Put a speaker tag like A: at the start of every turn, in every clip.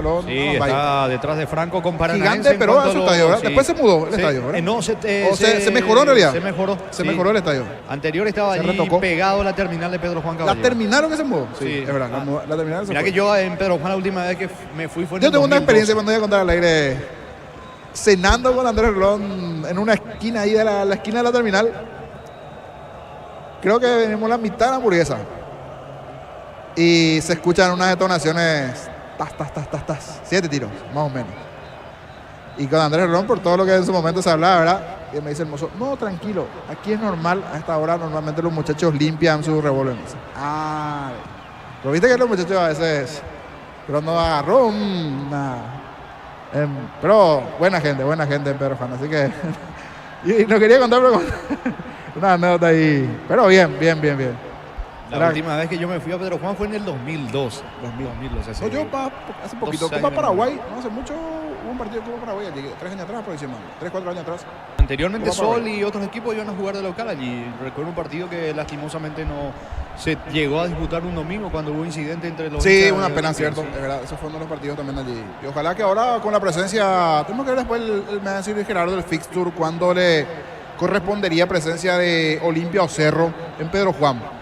A: Rolón.
B: Sí, está detrás de Franco con Paranaense.
A: Gigante, pero a su estadio, ¿verdad?
B: Sí.
A: Después se mudó el estadio, ¿verdad?
B: No,
A: se mejoró en realidad.
B: Se mejoró.
A: Se mejoró el estadio.
B: Anterior estaba
A: Se
B: allí
A: retocó.
B: pegado a la terminal de Pedro Juan
A: ¿La
B: Caballero.
A: terminaron que se mudó?
B: Sí.
A: Es verdad. La terminaron se
B: Mirá
A: fue.
B: que yo en Pedro Juan la última vez que me fui fue en
A: Yo
B: el
A: tengo una
B: 2012.
A: experiencia cuando voy a contar al aire. Cenando con Andrés Rolón en una esquina ahí de la esquina de la terminal. Creo que venimos la mitad de la hamburguesa. Y se escuchan unas detonaciones. Tas. 7 tiros, más o menos. Y con Andrés Rolón, por todo lo que en su momento se hablaba, ¿verdad? Y me dice el mozo, no, tranquilo, aquí es normal, a esta hora normalmente los muchachos limpian sus revólveres. Ah, pero viste que los muchachos a veces, pero no agarró pero buena gente en Pedro Juan, así que y no quería contar, pero una anécdota ahí, pero bien.
B: La última vez que yo me fui a Pedro Juan fue en el 2002. 2002
A: No, yo hace poquito, Copa Paraguay, no hace mucho, hubo un partido de Copa Paraguay, allí, 3 años atrás, por decir mal, 3, 4 años atrás.
B: Anteriormente
A: Copa
B: Sol
A: Paraguay.
B: y otros equipos iban a jugar de local allí. Recuerdo un partido que lastimosamente no se llegó a disputar un domingo cuando hubo incidente entre los...
A: Sí,
B: hinchas
A: una
B: de
A: pena,
B: Olimpia,
A: cierto,
B: sí.
A: es verdad, esos fueron uno de los partidos también allí. Y ojalá que ahora con la presencia, tenemos que ver después me va a decir Gerardo del fixture cuando le correspondería presencia de Olimpia o Cerro en Pedro Juan.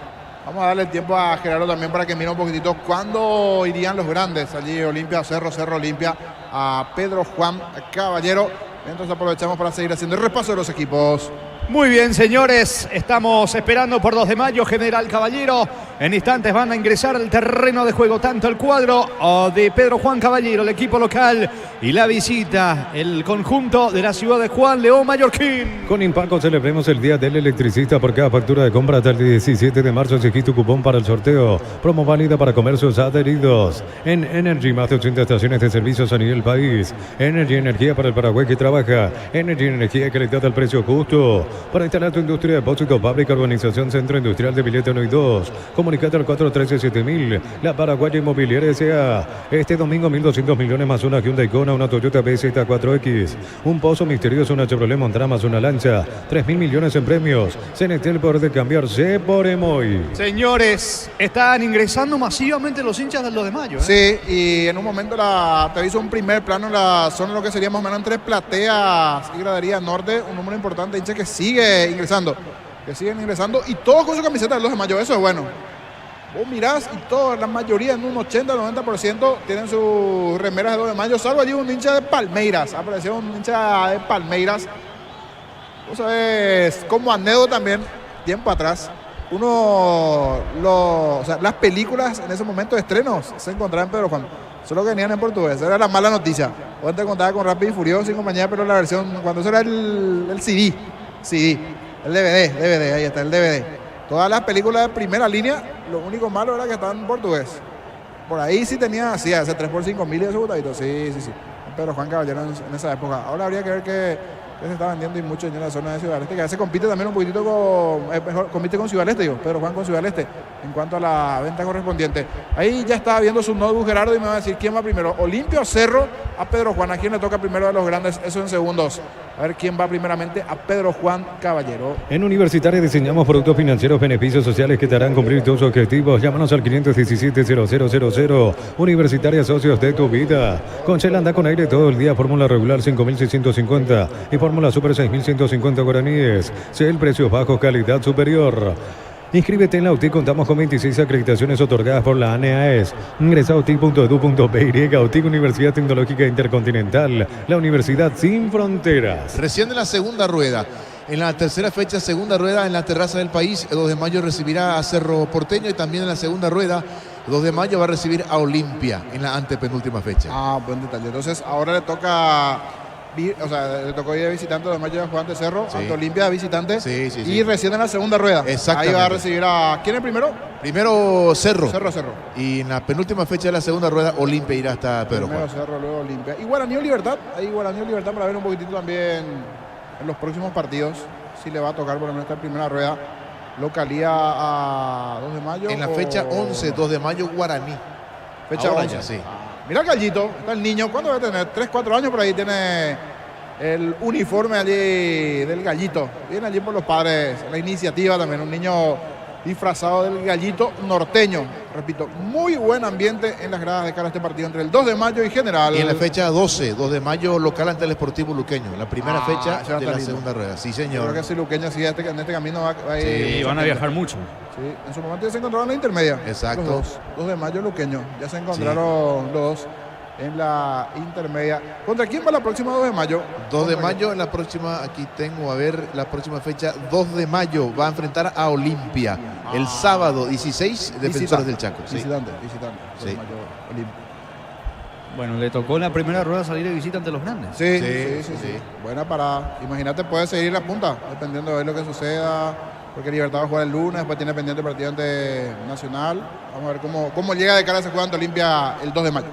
A: Vamos a darle el tiempo a Gerardo también para que mire un poquitito cuándo irían los grandes allí, Olimpia, Cerro Olimpia, a Pedro Juan Caballero. Entonces aprovechamos para seguir haciendo el repaso de los equipos.
B: Muy bien, señores, estamos esperando por 2 de mayo, General Caballero. En instantes van a ingresar al terreno de juego tanto el cuadro de Pedro Juan Caballero, el equipo local, y la visita, el conjunto de la ciudad de Juan León Mallorquín.
C: Con Impaco celebremos el Día del Electricista por cada factura de compra hasta el 17 de marzo. Exigí tu cupón para el sorteo. Promo válida para comercios adheridos. En Energy, más de 80 estaciones de servicios a nivel país. Energy, energía para el Paraguay que trabaja. Energy, energía que le da al precio justo. Para instalar tu industria de depósito, fábrica, urbanización, centro industrial de Billete 1 y 2. Comunicate al 413-7000. La Paraguaya Inmobiliaria S.A. Este domingo 1.200 millones más una Hyundai Kona, una Toyota BZ4X. Un pozo misterioso, una Chevrolet Montana más una lancha. 3.000 millones en premios. CNT, el poder de cambiarse por Emoy.
B: Señores, están ingresando masivamente los hinchas del 2 de mayo.
A: Sí, y en un momento te aviso un primer plano en la zona, lo que sería más o menos entre Plateas y Gradería Norte, un número importante de hinchas que siguen ingresando y todos con su camiseta del 2 de mayo, eso es bueno. Vos mirás y toda la mayoría, en un 80-90% tienen sus remeras de 2 de mayo, salvo allí un hincha de Palmeiras, apareció un hincha de Palmeiras. Vos sabés, como anécdota también, tiempo atrás, las películas en ese momento de estrenos se encontraban en Pedro Juan, solo que venían en portugués, era la mala noticia. Vos te contabas con Rápido y Furioso y compañía, pero la versión, cuando eso era el CD, el DVD, ahí está, el DVD. Todas las películas de primera línea, lo único malo era que estaban en portugués. Por ahí sí tenía, ese 3x5.000 y ese botadito, sí. Pedro Juan Caballero en esa época. Ahora habría que ver que se está vendiendo y mucho en la zona de Ciudad Este, que a veces compite también un poquitito compite con Ciudad Este, Pedro Juan con Ciudad Este, en cuanto a la venta correspondiente. Ahí ya estaba viendo su notebook Gerardo y me va a decir quién va primero, Olimpia o Cerro a Pedro Juan, a quién le toca primero de los grandes, eso en segundos. A ver quién va primeramente a Pedro Juan Caballero.
C: En Universitaria diseñamos productos financieros, beneficios sociales que te harán cumplir tus objetivos. Llámanos al 517-0000. Universitaria, socios de tu vida. Con Shell anda con aire todo el día. Fórmula regular 5.650 y fórmula super 6.150 guaraníes. Shell, precios bajos, calidad superior. Inscríbete en la UTIC, contamos con 26 acreditaciones otorgadas por la ANEAES. Ingresa a utic.edu.py, UTIC, Universidad Tecnológica Intercontinental, la universidad sin fronteras.
D: Recién en la segunda rueda. En la tercera fecha, segunda rueda en la terraza del país. El 2 de mayo recibirá a Cerro Porteño y también en la segunda rueda, 2 de mayo va a recibir a Olimpia en la antepenúltima fecha.
A: Buen detalle. Entonces ahora le toca... le tocó ir de visitante, 2 de mayo de Juan de Cerro, ante Olimpia de visitante.
D: Sí.
A: Y recién en la segunda rueda.
D: Exactamente.
A: Ahí va a recibir a... ¿Quién es primero?
D: Primero Cerro.
A: Cerro.
D: Y en la penúltima fecha de la segunda rueda, Olimpia irá hasta Pedro Juan.
A: Primero Cerro, luego Olimpia. Y Guaraní o Libertad. Ahí Guaraní o Libertad para ver un poquitito también en los próximos partidos. Si le va a tocar por lo menos esta primera rueda. Localía a 2 de mayo.
D: En la fecha 11, 2 de mayo, Guaraní.
A: Fecha
D: Ahora
A: 11.
D: ya, sí.
A: Mira el Gallito, está el niño. ¿Cuándo va a tener? 3, 4 años por ahí tiene el uniforme allí del Gallito. Viene allí por los padres, la iniciativa también. Un niño disfrazado del gallito norteño. Repito, muy buen ambiente en las gradas de cara a este partido entre el 2 de mayo y General.
D: Y en la fecha 12, 2 de mayo, local ante el Sportivo Luqueño. La primera fecha
A: ya
D: de
A: está
D: la
A: lindo.
D: segunda rueda. Sí,
A: Yo creo
D: señor.
A: que si Luqueño sigue en este camino va a ir.
B: Sí, van a viajar mucho.
A: Sí, en su momento ya se encontraron en la intermedia.
D: Exacto.
A: Los dos. 2 de mayo Luqueño. Ya se encontraron los dos en la intermedia. ¿Contra quién va la próxima 2 de mayo?
D: 2 de
A: ¿Contra
D: mayo, en la próxima, aquí tengo, a ver, la próxima fecha, 2 de mayo, va a enfrentar a Olimpia. El sábado 16, Defensores del Chaco. Sí.
A: Visitante.
D: Sí.
A: 2 de mayo, Olimpia.
B: Bueno, le tocó en la primera rueda salir de visita ante los grandes.
A: Sí,
D: Sí,
A: sí.
D: sí.
A: Buena parada. Imagínate, puede seguir la punta, dependiendo de ver lo que suceda. Porque Libertad va a jugar el lunes, después tiene pendiente partido ante Nacional. Vamos a ver cómo llega de cara a ese juego ante Olimpia el 2 de mayo.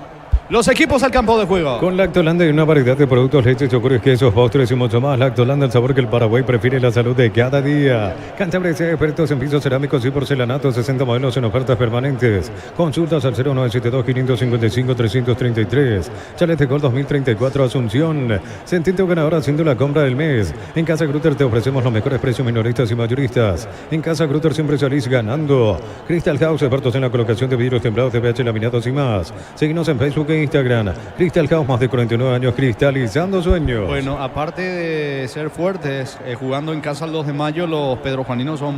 B: Los equipos al campo de juego.
C: Con Lactolanda hay una variedad de productos, leches, yogures, quesos, postres y mucho más. Lactolanda, el sabor que el Paraguay prefiere, la salud de cada día. Cantabria sea expertos en pisos cerámicos y porcelanatos, 60 modelos en ofertas permanentes. Consultas al 0972-555-333. Chalet de Gol 2034 Asunción. Sentite ganador haciendo la compra del mes. En Casa Grutter te ofrecemos los mejores precios minoristas y mayoristas. En Casa Grutter siempre salís ganando. Crystal House, expertos en la colocación de vidrios templados, TPH, laminados y más. Seguinos en Facebook e Instagram. Crystal House, más de 49 años cristalizando sueños.
B: Bueno, aparte de ser fuertes, jugando en casa el 2 de mayo, los pedrojuaninos son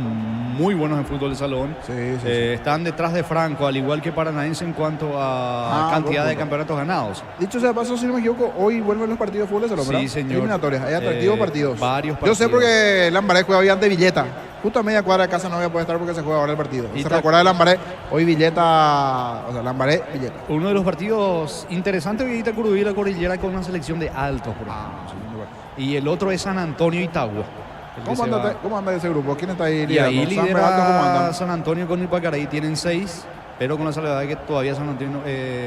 B: muy buenos en fútbol de salón.
A: Sí.
B: Están detrás de Franco, al igual que Paranaense en cuanto a cantidad
A: buen
B: de
A: punto.
B: campeonatos ganados.
A: Dicho sea de paso, si no me equivoco, hoy vuelven los partidos de fútbol de salón, ¿verdad?
B: Sí, señor.
A: Eliminatorias, hay atractivos partidos.
B: Varios
A: Yo sé
B: partidos.
A: porque Lambaré juega hoy ante Villeta. Justo a media cuadra de casa no voy a poder estar porque se juega ahora el partido.
B: Y
A: Se
B: ta-
A: recuerda de Lambaré, hoy Villeta, o sea, Lambaré, Villeta.
B: Uno de los partidos interesantes de Itacurubí, la cordillera con una selección de altos, por ejemplo. Y el otro es San Antonio Itagua. el que se va.
A: ¿Cómo anda ese grupo? ¿Quién está ahí
B: Y
A: liderando?
B: ahí
A: San Bernardo, ¿cómo
B: lidera
A: andan?
B: San Antonio con Ipacaraí, tienen 6, pero con la salvedad de que todavía San Antonio,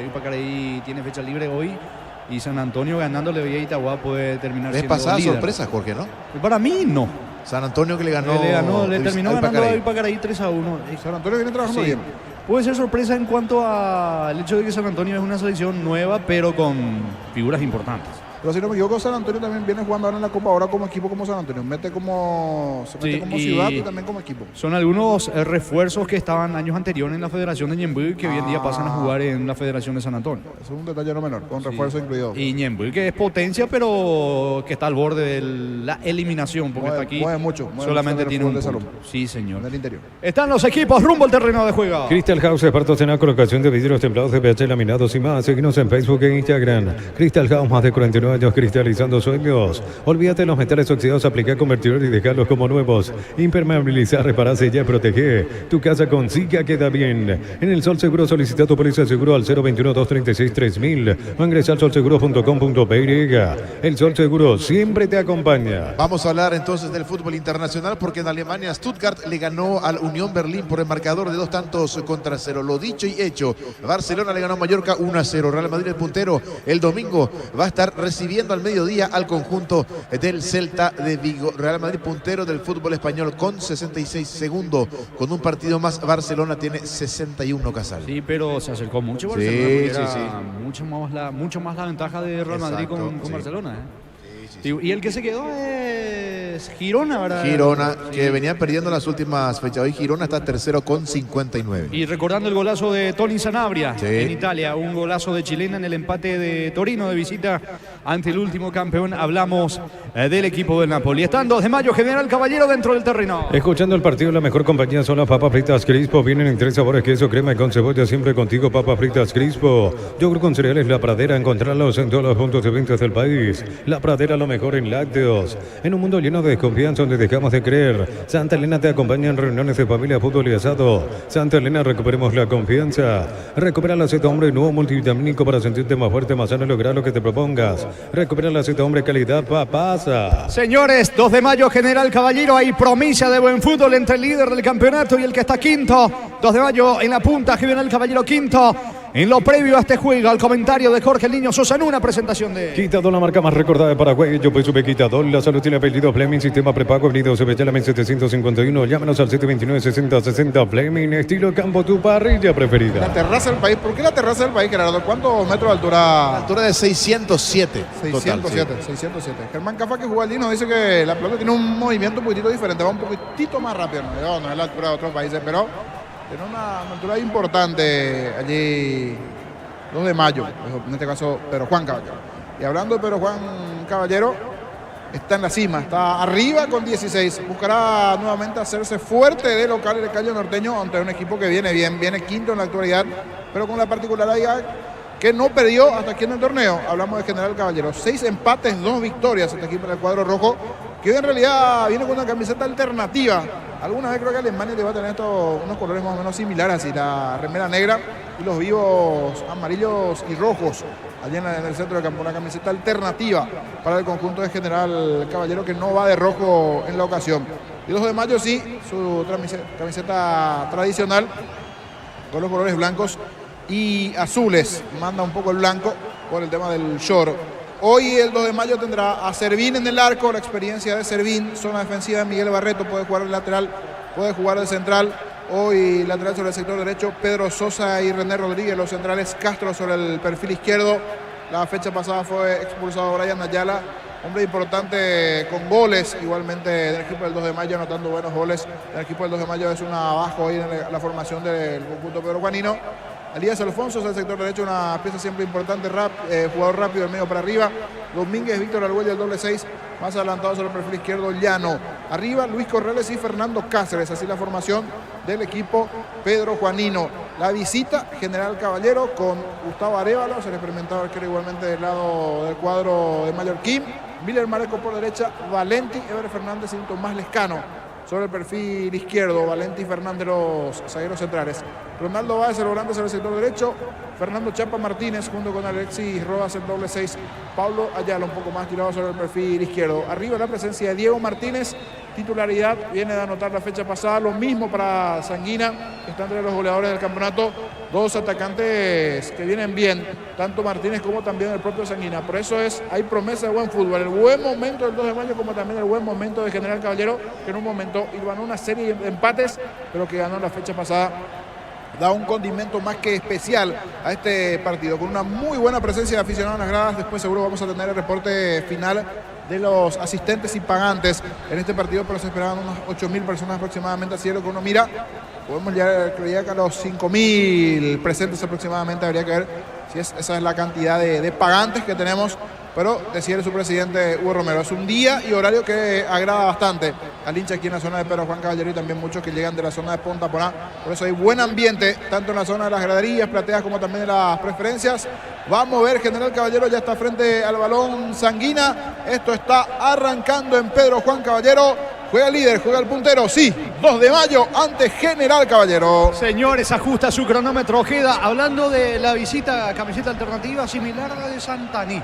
B: Ipacaraí tiene fecha libre hoy. Y San Antonio ganándole hoy a Itagua puede terminar
D: Es
B: siendo
D: pasada
B: líder.
D: sorpresa, Jorge, ¿no?
B: Para mí no.
D: San Antonio que le ganó.
B: Le terminó
D: al
B: ganando a
D: Pacaraí.
B: Ipacaraí 3-1.
A: San Antonio viene trabajando
B: Sí.
A: bien.
B: Puede ser sorpresa en cuanto al hecho de que San Antonio es una selección nueva, pero con figuras importantes.
A: Pero si no me equivoco, San Antonio también viene jugando ahora en la Copa ahora como equipo como San Antonio. Se mete como
B: y
A: ciudad y también como equipo.
B: Son algunos refuerzos que estaban años anteriores en la Federación de Ñemby que hoy en día pasan a jugar en la Federación de San Antonio.
A: Eso es un detalle no menor, con refuerzo incluido.
B: Y Ñemby que es potencia, pero que está al borde de la eliminación, porque
A: Mueve-
B: está aquí.
A: mueve mucho
B: solamente
A: el
B: tiene un
A: fútbol de
B: punto.
A: salón.
B: Sí, señor.
A: En el interior.
B: Están los equipos rumbo al terreno de juego.
C: Crystal House, expertos en la colocación de vidrios templados, TPH, laminados y más. Seguinos en Facebook e Instagram. Crystal House, más de 49 años cristalizando sueños. Olvídate de los metales oxidados, aplica convertidor y dejarlos como nuevos. Impermeabilizar, reparar, sellar, protege. Tu casa con Zika queda bien. En el Sol Seguro solicita tu póliza de seguro al 021-236-3000 o ingresa al solseguro.com.py. El Sol Seguro siempre te acompaña.
D: Vamos a hablar entonces del fútbol internacional porque en Alemania Stuttgart le ganó al Unión Berlín por el marcador de 2-0. Lo dicho y hecho, Barcelona le ganó a Mallorca 1-0. Real Madrid el puntero el domingo va a estar recibiendo al mediodía al conjunto del Celta de Vigo. Real Madrid puntero del fútbol español con 66 segundos. Con un partido más Barcelona tiene 61 Casal.
B: Sí, pero se acercó mucho
D: Sí,
B: Barcelona. Porque
D: sí,
B: era
D: sí.
B: mucho más la ventaja de Real Madrid
D: Exacto,
B: con
D: sí.
B: Barcelona. Y el que se quedó es Girona, ¿verdad?
D: Girona,
B: Sí.
D: que venían perdiendo las últimas fechas. Hoy Girona está tercero con 59.
B: Y recordando el golazo de Tony Sanabria
D: Sí.
B: en Italia, un golazo de chilena en el empate de Torino de visita ante el último campeón. Hablamos del equipo del Napoli. Están 2 de mayo, General Caballero dentro del terreno.
C: Escuchando el partido, la mejor compañía son las papas fritas Crispo. Vienen en 3 sabores: queso, crema y con cebolla. Siempre contigo, papas fritas Crispo. Yogur con cereales La Pradera. Encontrarlos en todos los puntos de venta del país. La Pradera, lo mejor en lácteos. En un mundo lleno de desconfianza donde dejamos de creer, Santa Elena te acompaña en reuniones de familia, fútbol y asado. Santa Elena, recuperemos la confianza. Recupera la Z Hombre, nuevo multivitamínico para sentirte más fuerte, más sano y lograr lo que te propongas. Recupera la Z Hombre, calidad papasa.
B: Señores, 2 de mayo, General Caballero. Hay promesa de buen fútbol entre el líder del campeonato y el que está quinto. 2 de mayo en la punta, General Caballero quinto. en lo previo a este juego, al comentario de Jorge el Niño Sosa en una presentación de...
C: Quitador, la marca más recordada de Paraguay. Yo pues supe Quitador. La salud tiene apellido Fleming. Sistema prepago. Avenida Sebellala 751. Llámanos al 729-6060. Fleming. Estilo campo, tu parrilla preferida.
A: La terraza del país. ¿Por qué la terraza del país, Gerardo? ¿Cuántos metros de altura?
D: Altura de 607.
A: 607,
D: Total, sí.
A: 607. Germán Cafa, que juega allí, nos dice que la pelota tiene un movimiento un poquitito diferente, va un poquitito más rápido. No es la altura de otros países, pero tiene una altura importante allí, 2 de mayo, en este caso Pedro Juan Caballero. Y hablando de Pedro Juan Caballero, está en la cima, está arriba con 16. Buscará nuevamente hacerse fuerte de local el Callo Norteño ante un equipo que viene bien, viene quinto en la actualidad, pero con la particularidad que no perdió hasta aquí en el torneo. Hablamos de General Caballero, 6 empates, 2 victorias este equipo del cuadro rojo, que hoy en realidad viene con una camiseta alternativa. Alguna vez creo que Alemania te va a tener unos colores más o menos similares, así la remera negra y los vivos amarillos y rojos allá en el centro del campo, una camiseta alternativa para el conjunto de General Caballero, que no va de rojo en la ocasión. Y 2 de mayo sí, su camiseta tradicional con los colores blancos y azules, manda un poco el blanco por el tema del short. Hoy el 2 de mayo tendrá a Servín en el arco, la experiencia de Servín, zona defensiva de Miguel Barreto, puede jugar de lateral, puede jugar de central. Hoy lateral sobre el sector derecho, Pedro Sosa y René Rodríguez, los centrales Castro sobre el perfil izquierdo. La fecha pasada fue expulsado Brian Ayala, hombre importante con goles, igualmente del equipo del 2 de mayo, anotando buenos goles. El equipo del 2 de mayo es una abajo hoy en la formación del conjunto Pedro Juanino. Elías Alfonso es el sector derecho, una pieza siempre importante, jugador rápido del medio para arriba. Domínguez, Víctor Argüello, el doble 6, más adelantado sobre el perfil izquierdo, Llano. Arriba, Luis Corrales y Fernando Cáceres, así la formación del equipo Pedro Juanino. La visita, General Caballero con Gustavo Arévalo, el experimentado arquero igualmente del lado del cuadro de Mallorquín. Miller Mareco por derecha, Valenti, Eber Fernández y Tomás Lescano. Sobre el perfil izquierdo, Valenti y Fernández, los zagueros centrales. Ronaldo Báez, el volante sobre el sector derecho. Fernando Chapa Martínez junto con Alexis Rodas, el doble 6. Pablo Ayala un poco más tirado sobre el perfil izquierdo. Arriba la presencia de Diego Martínez, titularidad, viene de anotar la fecha pasada. Lo mismo para Sanguina, que está entre los goleadores del campeonato. 2 atacantes que vienen bien, tanto Martínez como también el propio Sanguina. Por eso hay promesa de buen fútbol. El buen momento del 2 de mayo como también el buen momento de General Caballero, que en un momento ganó una serie de empates, pero que ganó la fecha pasada. Da un condimento más que especial a este partido, con una muy buena presencia de aficionados en las gradas. Después seguro vamos a tener el reporte final de los asistentes y pagantes en este partido, pero se esperaban unas 8.000 personas aproximadamente, así es lo que uno mira. Podemos llegar a los 5.000 presentes aproximadamente, habría que ver si esa es la cantidad de pagantes que tenemos, pero decía su presidente Hugo Romero, es un día y horario que agrada bastante al hincha aquí en la zona de Pedro Juan Caballero y también muchos que llegan de la zona de Ponta Porá. Por eso hay buen ambiente, tanto en la zona de las graderías, plateas, como también de las preferencias. Vamos a ver, General Caballero ya está frente al balón Sanguina. Esto está arrancando en Pedro Juan Caballero. Juega el líder, juega el puntero, sí, 2 de mayo ante General Caballero.
B: Señores, ajusta su cronómetro Ojeda, hablando de la visita, camiseta alternativa similar a la de Santani.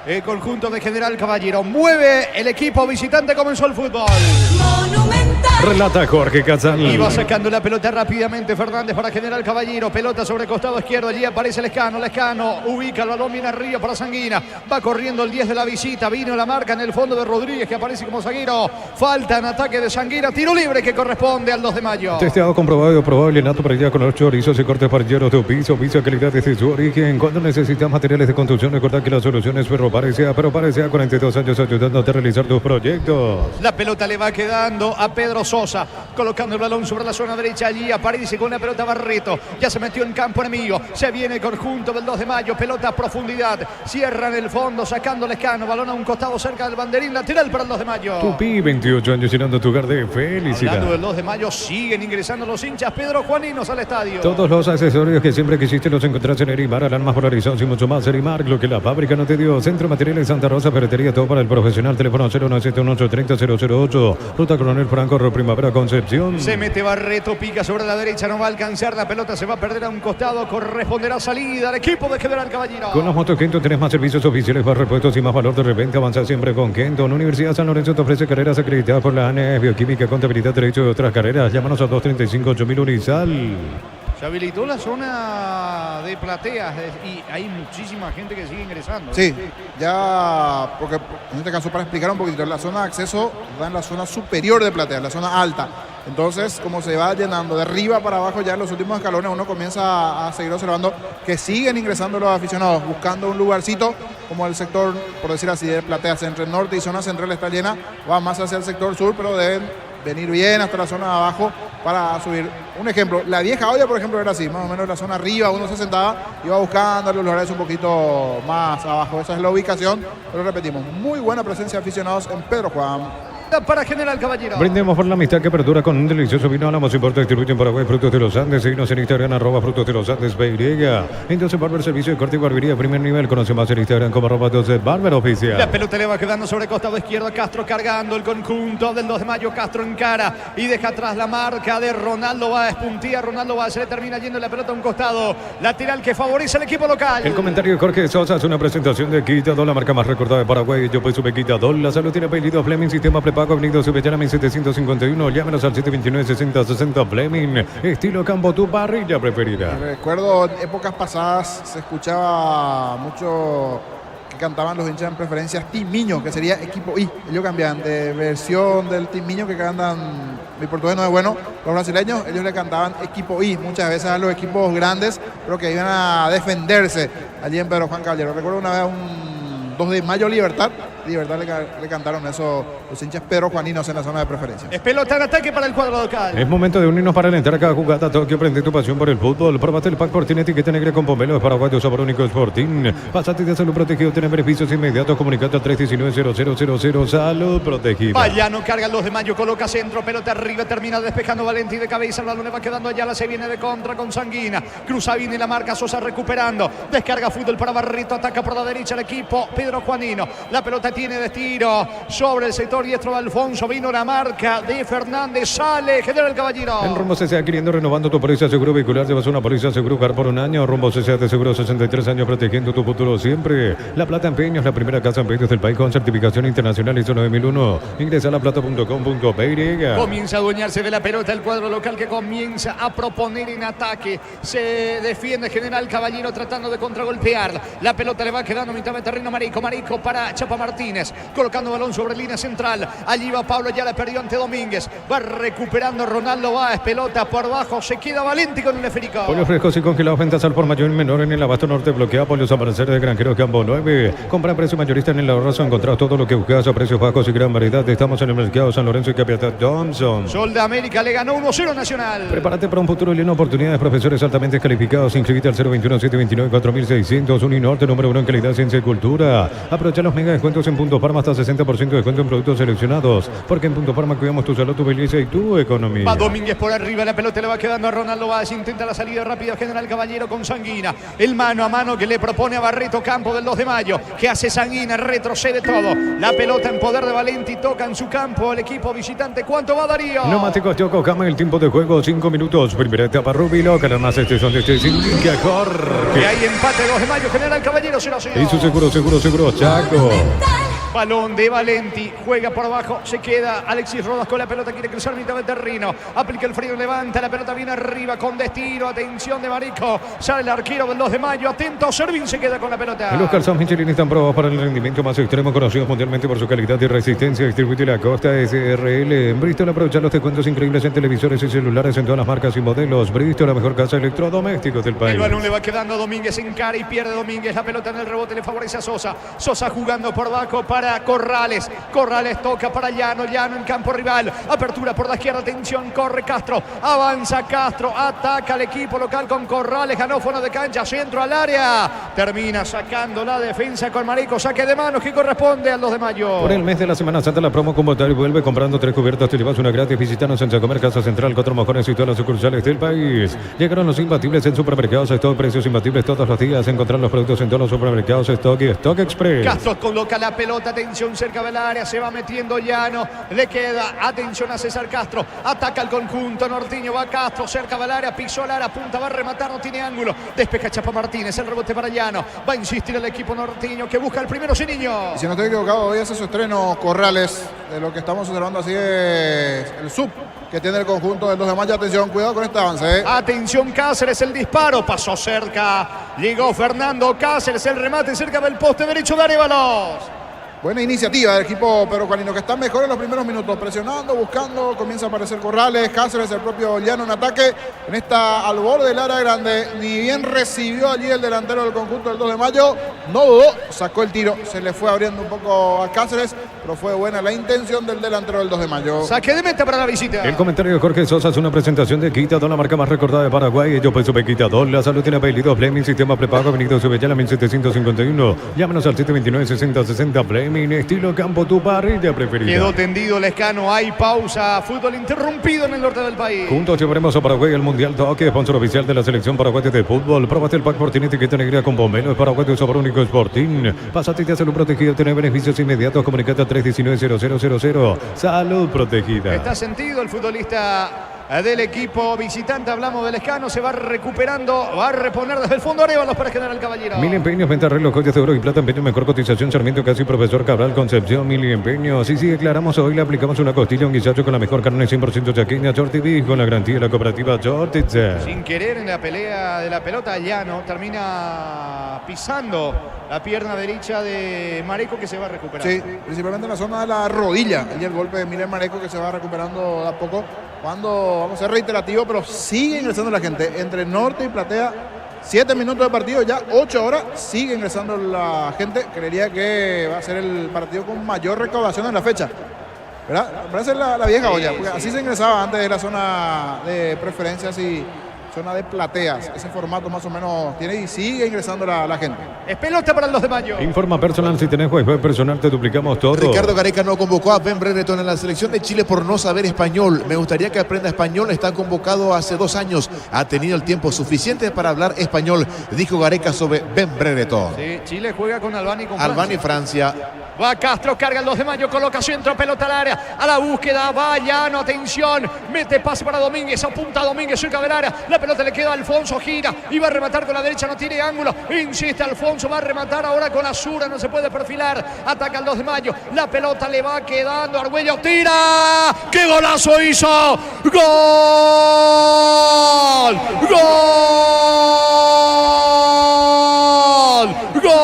B: El conjunto de General Caballero mueve el equipo visitante, comenzó el fútbol.
E: Monumental.
C: Relata Jorge Cazal.
B: Y va sacando la pelota rápidamente Fernández para General Caballero. Pelota sobre el costado izquierdo. Allí aparece Lescano. Lescano ubica el balón bien arriba para Sanguina. Va corriendo el 10 de la visita. Vino la marca en el fondo de Rodríguez, que aparece como zaguero. Falta en ataque de Sanguina. Tiro libre que corresponde al 2 de mayo.
C: Testeado, comprobado y probable. Nato para allá con los chorizos y cortes parrilleros de piso. Piso de calidad desde su origen. Cuando necesitas materiales de construcción, recuerda que la solución es Ferro Parecea. Pero Parecea, 42 años ayudándote a realizar tus proyectos.
B: La pelota le va quedando a Pedro Sosa, colocando el balón sobre la zona derecha. Allí aparece con la pelota Barreto, ya se metió en campo enemigo, se viene el conjunto del 2 de mayo, pelota a profundidad, cierra en el fondo, sacando Lescano, balón a un costado cerca del banderín, lateral para el 2 de mayo.
C: Tupi, 28 años llenando tu hogar de felicidad.
B: Hablando del 2 de mayo, siguen ingresando los hinchas Pedro Juaninos al estadio.
C: Todos los accesorios que siempre quisiste los encontrás en Erimar, alarmas polarizados y mucho más. Erimar, lo que la fábrica no te dio. Centro Materiales Santa Rosa, ferretería, todo para el profesional. Teléfono 0971830-008. Ruta Coronel Franco, Primavera, Concepción.
B: Se mete Barreto, pica sobre la derecha, no va a alcanzar, la pelota se va a perder a un costado, corresponderá salida al equipo de General Caballero.
C: Con las motos Kento tenés más servicios oficiales, más repuestos y más valor de reventa. Avanza siempre con Kento. La Universidad San Lorenzo te ofrece carreras acreditadas por la ANES, Bioquímica, Contabilidad, Derecho y otras carreras. Llámanos a 235-8000 Unisal.
B: Se habilitó la zona de plateas y hay muchísima gente que sigue ingresando.
A: Sí, ya, porque en este caso para explicar un poquito, la zona de acceso está en la zona superior de plateas, la zona alta. Entonces, como se va llenando de arriba para abajo, ya en los últimos escalones uno comienza a seguir observando que siguen ingresando los aficionados, buscando un lugarcito, como el sector, por decir así, de plateas entre el norte y zona central está llena, va más hacia el sector sur, pero deben venir bien hasta la zona de abajo para subir. Un ejemplo, la vieja olla, por ejemplo, era así, más o menos en la zona arriba, uno se sentaba, iba buscando los lugares un poquito más abajo. Esa es la ubicación, pero repetimos, muy buena presencia de aficionados en Pedro Juan.
B: Para General Caballero.
C: Brindemos por la amistad que perdura con un delicioso vino. Hablamos importa distribuye en Paraguay Frutos de los Andes. Seguimos en Instagram @Frutos de los Andes BY. Entonces Barber Servicio de Corte y Barbería primer nivel. Conoce más en Instagram como @12Barber Oficial.
B: La pelota le va quedando sobre costado izquierdo. Castro cargando el conjunto del 2 de mayo. Castro encara y deja atrás la marca de Ronaldo Báez. Puntía Ronaldo Báez. Se le termina yendo la pelota a un costado. Lateral que favorece al equipo local.
C: El comentario de Jorge Sosa es una presentación de Quitador, la marca más recordada de Paraguay. Yo pues sube Quitador. La salud tiene apellido Fleming. Sistema prepago. Avenida Subellana 751, llámenos al 729-6060 Fleming, estilo campo, tu parrilla preferida.
A: Recuerdo épocas pasadas se escuchaba mucho que cantaban los hinchas en preferencias Team Miño, que sería equipo I. Ellos cambian de versión del Team Miño que cantan, mi portugués no es bueno, los brasileños, ellos le cantaban equipo I muchas veces a los equipos grandes, pero que iban a defenderse allí en Pedro Juan Caballero. Recuerdo una vez un 2 de mayo Libertad le cantaron eso los hinchas perujuaninos en la zona de preferencia.
B: Es pelota en ataque para el cuadro local.
C: Es momento de unirnos para alentar cada jugada. Tokio, prende tu pasión por el fútbol. Probate el pack Sporting etiqueta negra con pomelo. Es paraguayo, sabor único Sporting. Pasate de salud protegido. Tiene beneficios inmediatos. Comunicate al 319-0000. Salud protegida.
B: Vallano carga el 2 de mayo. Coloca centro. Pelota arriba. Termina despejando Valenti de cabeza. El balón le va quedando allá. Se viene de contra con Sanguina. Cruza bien y la marca. Sosa recuperando. Descarga fútbol para Barrito. Ataca por la derecha el equipo Pedro Juanino. La pelota tiene destino sobre el sector diestro de Alfonso. Vino la marca de Fernández. Sale General Caballero.
C: En Rumbo CCA adquiriendo, renovando tu póliza seguro vehicular. Llevas una póliza seguro car por un año. Rumbo CCA de seguro 63 años protegiendo tu futuro siempre. La Plata Empeños, la primera casa en pedidos del país con certificación internacional ISO 9001. Ingresa a laplata.com.py.
B: Comienza a adueñarse de la pelota el cuadro local que comienza a proponer en ataque. Se defiende General Caballero tratando de contragolpear. La pelota le va quedando mitad de terreno Marico. Marico para Chapa Martínez. Colocando balón sobre línea central. Allí va Pablo, ya la perdió ante Domínguez. Va recuperando Ronaldo Báez. Pelota por abajo. Se queda Valenti con el esférico.
C: Pollos frescos y congelados, ventas al por mayor y menor en el abasto norte. Bloquea pollos amanecer de Granjeros Campo 9. Compra a precio mayorista en el ahorrazo. Encontrás todo lo que buscas a precios bajos y gran variedad. Estamos en el mercado San Lorenzo y Capiatá Thompson.
B: Sol de América le ganó 1-0 Nacional.
C: Prepárate para un futuro lleno de oportunidades. Profesores altamente calificados. Inscribite al 021-729-4600. Uninorte, número 1 en calidad, ciencia y cultura. Aprovecha los mega descuentos en Punto Farma, hasta 60% de descuento en productos seleccionados. Porque en Punto Farma cuidamos tu salud, tu belleza y tu economía.
B: Va Domínguez por arriba, la pelota le va quedando a Ronaldo Báez. Intenta la salida rápida General Caballero con Sanguina. El mano a mano que le propone a Barreto Campo del 2 de mayo. Que hace Sanguina, retrocede todo. La pelota en poder de Valenti, toca en su campo el equipo visitante. ¿Cuánto va Darío?
C: Neumáticos Yokohama, el tiempo de juego 5 minutos. Primera etapa Rubilo, más este son de este indica Jorge.
B: Y hay empate 2 de mayo, General Caballero 0-0.
C: Y su seguro, Chaco.
B: Balón de Valenti, juega por abajo, se queda Alexis Rodas con la pelota, quiere cruzar mitad del terreno, aplica el frío, levanta, la pelota viene arriba con destino, atención de Marico, sale el arquero del 2 de mayo, atento, Servín se queda con la pelota.
C: Los calzados Michelin están probados para el rendimiento más extremo, conocidos mundialmente por su calidad y resistencia. Distribuye la Costa SRL. En Bristol aprovecha los descuentos increíbles en televisores y celulares en todas las marcas y modelos. Bristol, la mejor casa de electrodomésticos del país.
B: El balón le va quedando a Domínguez en cara y pierde Domínguez, la pelota en el rebote le favorece a Sosa, Sosa jugando por abajo para Corrales, Corrales toca para Llano, Llano en campo rival, apertura por la izquierda, atención, corre Castro, avanza Castro, ataca al equipo local con Corrales, ganó fuera de cancha, centro al área, termina sacando la defensa con Marico, saque de manos que corresponde al 2 de mayo.
C: Por el mes de la Semana Santa la promo como tal vuelve comprando 3 cubiertas, te llevas una gratis. Visítanos en Sancomer, Casa Central, 4 mojones y todas las sucursales del país. Llegaron los imbatibles en supermercados, stock, precios imbatibles todos los días, encontrar los productos en todos los supermercados, stock y Stock Express.
B: Castro coloca la pelota atención cerca del área, se va metiendo Llano, le queda, atención a César Castro, ataca el conjunto norteño, va Castro, cerca del área, pisó el área, punta, va a rematar, no tiene ángulo, despeja Chapa Martínez, el rebote para Llano, va a insistir el equipo norteño que busca el primero sin niño.
A: Y si no estoy equivocado, hoy hace su estreno Corrales, de lo que estamos observando así es el sub que tiene el conjunto del 2 de mayo. Atención, cuidado con este avance.
B: Atención Cáceres, el disparo, pasó cerca, llegó Fernando Cáceres, el remate cerca del poste derecho de Arévalos.
A: Buena iniciativa del equipo perucuanino, que está mejor en los primeros minutos, presionando, buscando, comienza a aparecer Corrales, Cáceres, el propio Llano en ataque, en esta al borde del área grande, ni bien recibió allí el delantero del conjunto del 2 de mayo, no dudó, sacó el tiro, se le fue abriendo un poco a Cáceres, pero fue buena la intención del delantero del 2 de mayo.
B: Saque de meta para la visita.
C: El comentario de Jorge Sosa es una presentación de Quitador, la marca más recordada de Paraguay. Ellos pues sube Quitador, la salud tiene apellido Fleming, sistema prepago, Avenida Subellala 1751. Llámanos al 729-6060 Fleming, estilo campo, tu parrilla preferida.
B: Quedó tendido Lescano, hay pausa, fútbol interrumpido en el norte del país.
C: Juntos llevaremos a Paraguay al Mundial Toque, sponsor oficial de la selección paraguaya de fútbol. Próbate el pack por tiene etiqueta negra con pomelo, Paraguay de sabor único Sporting. Pásate y te salud protegido, tiene beneficios inmediatos, comunicate a 319-0000. Salud protegida.
B: Está sentido el futbolista del equipo visitante, hablamos del Lescano, se va recuperando, va a reponer desde el fondo Arévalos para General Caballero.
C: Mil empeños, venta reloj, joyas de oro y plata, empeño, mejor cotización, Sarmiento, casi profesor Cabral, Concepción, Mil empeños. Sí, declaramos hoy, le aplicamos una costilla, un guisacho con la mejor carne 100% chaqueña, Shorty Beef, con la garantía de la cooperativa Shorty.
B: Sin querer en la pelea de la pelota, Llano termina pisando la pierna derecha de Mareco, que se va a recuperar.
A: Sí, principalmente en la zona de la rodilla, y el golpe de Milen Mareco, que se va recuperando de a poco. Cuando vamos a ser reiterativos, pero sigue ingresando la gente entre Norte y Platea. 7 minutos de partido, ya 8 horas, sigue ingresando la gente. Creería que va a ser el partido con mayor recaudación en la fecha, ¿verdad? Parece la vieja olla, porque así se ingresaba antes de la zona de preferencias y zona de plateas. Ese formato más o menos tiene y sigue ingresando la gente.
B: Es pelota para el 2 de mayo.
C: Informa personal, si tenés juez personal te duplicamos todo.
D: Ricardo Gareca no convocó a Ben Brereton en la selección de Chile por no saber español. Me gustaría que aprenda español, está convocado hace 2 años. Ha tenido el tiempo suficiente para hablar español, dijo Gareca sobre Ben Brereton.
B: Sí, Chile juega con Albania y con
D: Albania y Francia.
B: Va Castro, carga el 2 de mayo, coloca centro, pelota al área, a la búsqueda, va Llano, atención, mete pase para Domínguez, apunta a Domínguez cerca del área, la pelota le queda a Alfonso, gira y va a rematar con la derecha, no tiene ángulo, insiste Alfonso, va a rematar ahora con la zurda, no se puede perfilar, ataca el 2 de mayo, la pelota le va quedando, Argüello tira, ¡qué golazo hizo! ¡Gol! ¡Gol! ¡Gol!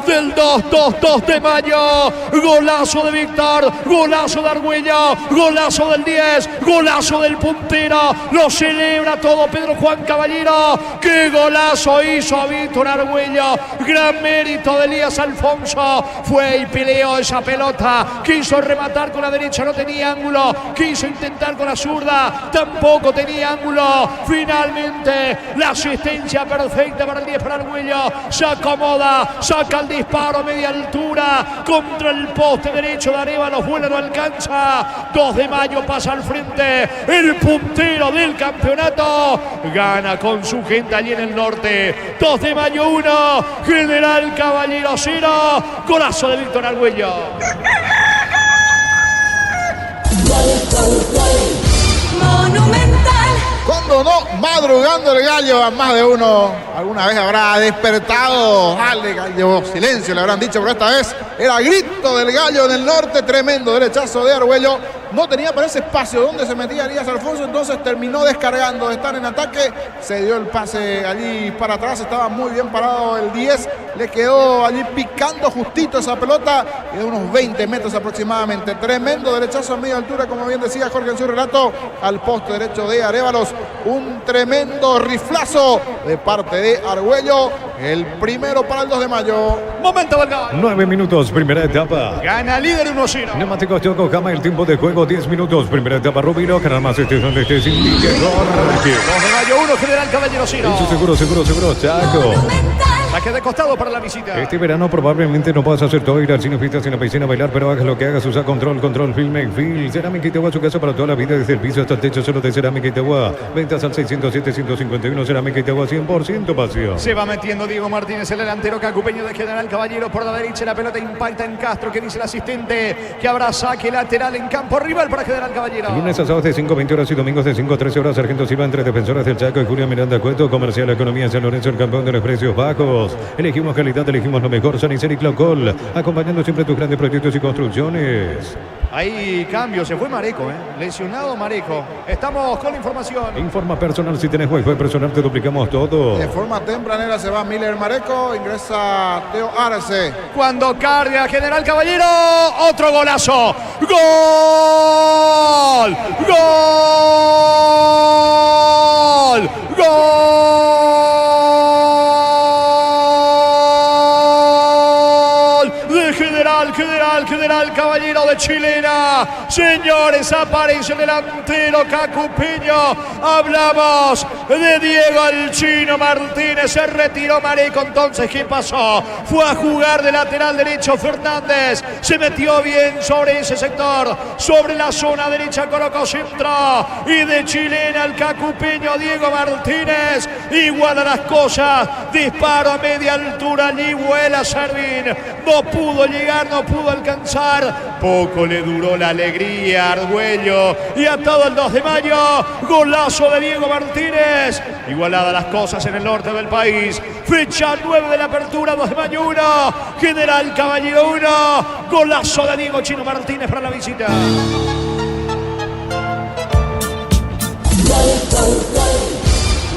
B: Del 2 de mayo, golazo de Víctor, golazo de Argüello, golazo del 10, golazo del puntero, lo celebra todo Pedro Juan Caballero, qué golazo hizo Víctor Argüello, gran mérito de Elías Alfonso, fue y peleó esa pelota, quiso rematar con la derecha, no tenía ángulo, quiso intentar con la zurda, tampoco tenía ángulo, finalmente la asistencia perfecta para el 10 para Argüello, se acomoda, saca el disparo a media altura contra el poste derecho de Arévalos, vuela, no alcanza, 2 de mayo pasa al frente, el puntero del campeonato, gana con su gente allí en el norte, 2 de mayo 1, General Caballero 0, golazo de Víctor Argüello.
E: Monumental.
A: Cuando no, madrugando el gallo, a más de uno alguna vez habrá despertado. Dale, gallo, silencio, le habrán dicho, pero esta vez era grito del gallo en el norte, tremendo derechazo de Argüello. No tenía para ese espacio donde se metía Elías Alfonso, entonces terminó descargando de estar en ataque, se dio el pase allí para atrás, estaba muy bien parado el 10, le quedó allí picando justito esa pelota y de unos 20 metros aproximadamente. Tremendo derechazo a media altura, como bien decía Jorge en su relato, al poste derecho de Arévalos. Un tremendo riflazo de parte de Argüello, el primero para el 2 de mayo.
B: Momento del gol.
C: 9 minutos, primera etapa.
B: Gana líder 1-0.
C: Neumáticos Yokohama, el tiempo de juego 10 minutos, primera etapa Rubino, que nada más este donde estés indicador.
B: 2 de mayo 1, General Caballero 0.
C: Seguro, Chaco.
E: Monumental.
B: Saque de costado para la visita.
C: Este verano probablemente no puedas hacer todo, ir al cine, fiestas en la piscina, bailar, pero hagas lo que hagas, usa control, Filme, Fil. Cerámica Itagua, su casa para toda la vida, desde el piso hasta el techo, solo de Cerámica Itagua. Ventas al 607-151, Cerámica Itagua, 100% pasión.
B: Se va metiendo Diego Martínez, el delantero cacupeño de General Caballero por la derecha. La pelota impacta en Castro, que dice el asistente que habrá saque lateral en campo rival para General Caballero.
C: Lunes a sábados de 5:20 horas y domingos de 5 a 13 horas. Sargento Silva entre defensores del Chaco y Julia Miranda Cueto. Comercial Economía San Lorenzo, el campeón de los precios bajos. Elegimos calidad, elegimos lo mejor. San Isidro y Clocol, acompañando siempre tus grandes proyectos y construcciones.
B: Hay cambio, se fue Mareco, lesionado Mareco. Estamos con la información.
C: Informa personal, si tenés Wi-Fi personal te duplicamos todo.
A: De forma tempranera se va Miller Mareco, ingresa Teo Arce.
B: Cuando carga General Caballero, otro golazo. ¡Gol! ¡Gol! ¡Gol! De General Caballero de Chilena. Señores, aparece el delantero cacupeño. Hablamos de Diego el Chino Martínez. Se retiró Mareco. Entonces, ¿qué pasó? Fue a jugar de lateral derecho Fernández. Se metió bien sobre ese sector. Sobre la zona derecha colocó centro. Y de Chilena el cacupeño Diego Martínez. Iguala las cosas. Disparo a media altura. Allí vuela Servín. No pudo llegar, no pudo alcanzar. Poco le duró la alegría a Argüello y a todo el 2 de mayo. Golazo de Diego Martínez. Igualadas las cosas en el norte del país. Fecha 9 de la apertura, 2 de mayo 1. General Caballero 1. Golazo de Diego Chino Martínez para la visita.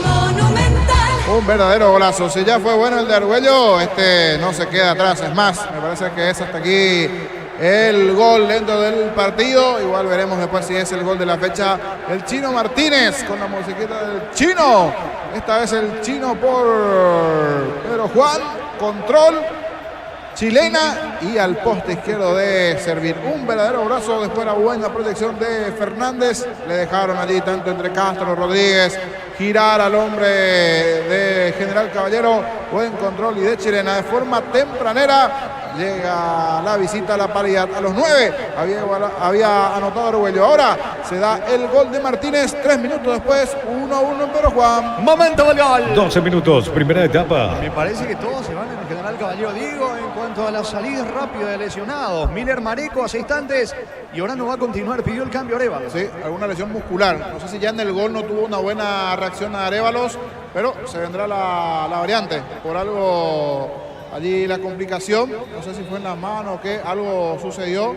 E: Monumental.
A: Un verdadero golazo. Si ya fue bueno el de Argüello, este no se queda atrás. Es más, me parece que es hasta aquí el gol dentro del partido. Igual veremos después si es el gol de la fecha. El Chino Martínez con la musiquita del Chino. Esta vez el Chino por Pedro Juan. Control. Chilena y al poste izquierdo de Servir. Un verdadero brazo, después la buena protección de Fernández. Le dejaron allí tanto entre Castro, Rodríguez, girar al hombre de General Caballero. Buen control y de Chilena de forma tempranera. Llega la visita a la paridad. A los 9 había anotado Argüello. Ahora se da el gol de Martínez. 3 minutos después, 1-1 en Pedro Juan.
B: Momento del gol.
C: 12 minutos, primera etapa.
B: Me parece que todos se van en el General Caballero. Digo, en cuanto a la salida rápida de lesionados. Miller Mareco hace instantes y ahora no va a continuar. Pidió el cambio Arévalos.
A: Sí, alguna lesión muscular. No sé si ya en el gol no tuvo una buena reacción a Arévalos, pero se vendrá la variante. Por algo allí la complicación. No sé si fue en la mano o qué. Algo sucedió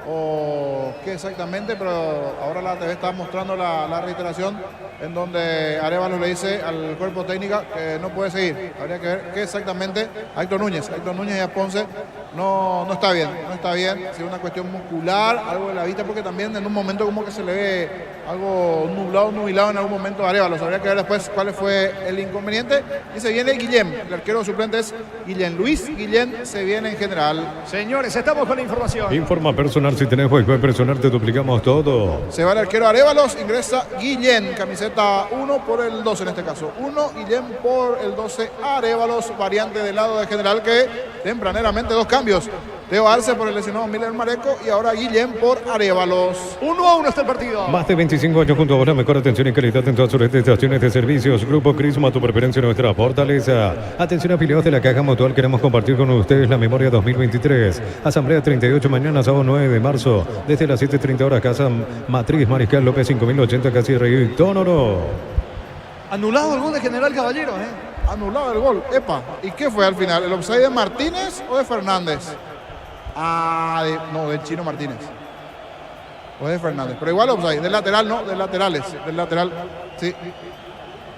A: o qué exactamente, pero ahora la TV está mostrando la reiteración en donde Arévalos le dice al cuerpo técnico que no puede seguir. Habría que ver qué exactamente. A Héctor Núñez y a Ponce no está bien, si es una cuestión muscular, algo de la vista, porque también en un momento como que se le ve algo nubilado en algún momento a Arévalos. Habría que ver después cuál fue el inconveniente. Y se viene Guillén, el arquero suplente es Guillén. Luis Guillén se viene en General.
B: Señores, estamos con la información.
C: Informa personal, si tenés Wi-Fi personal te duplicamos todo.
A: Se va el arquero Arévalos, ingresa Guillén, camiseta 1 por el 12 en este caso. 1, Guillén por el 12, Arévalos, variante del lado de General, que tempraneramente 2 cambios. Teo Arce por el lesionado Miller Mareco y ahora Guillén por Arévalos.
B: 1-1 está el partido.
C: Más de 25 años junto a vos, la mejor atención y calidad en todas sus estaciones de servicios. Grupo Crisma, tu preferencia, nuestra fortaleza. Atención, afiliados de la Caja Mutual, queremos compartir con ustedes la memoria 2023. Asamblea 38, mañana sábado 9 de marzo, desde las 7:30 horas, Casa Matriz Mariscal López 5080, casi Rey Tónoro.
B: Anulado el gol de General Caballero,
A: Anulado el gol. Epa, ¿y qué fue al final? ¿El offside de Martínez o de Fernández? Del Chino Martínez. O de Fernández. Pero igual offside. Del lateral, no, del lateral, sí.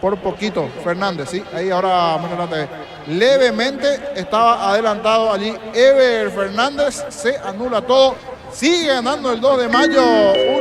A: Por poquito, Fernández, sí. Ahí ahora muestra la TV. Levemente estaba adelantado allí Ever Fernández. Se anula todo. Sigue ganando el 2 de mayo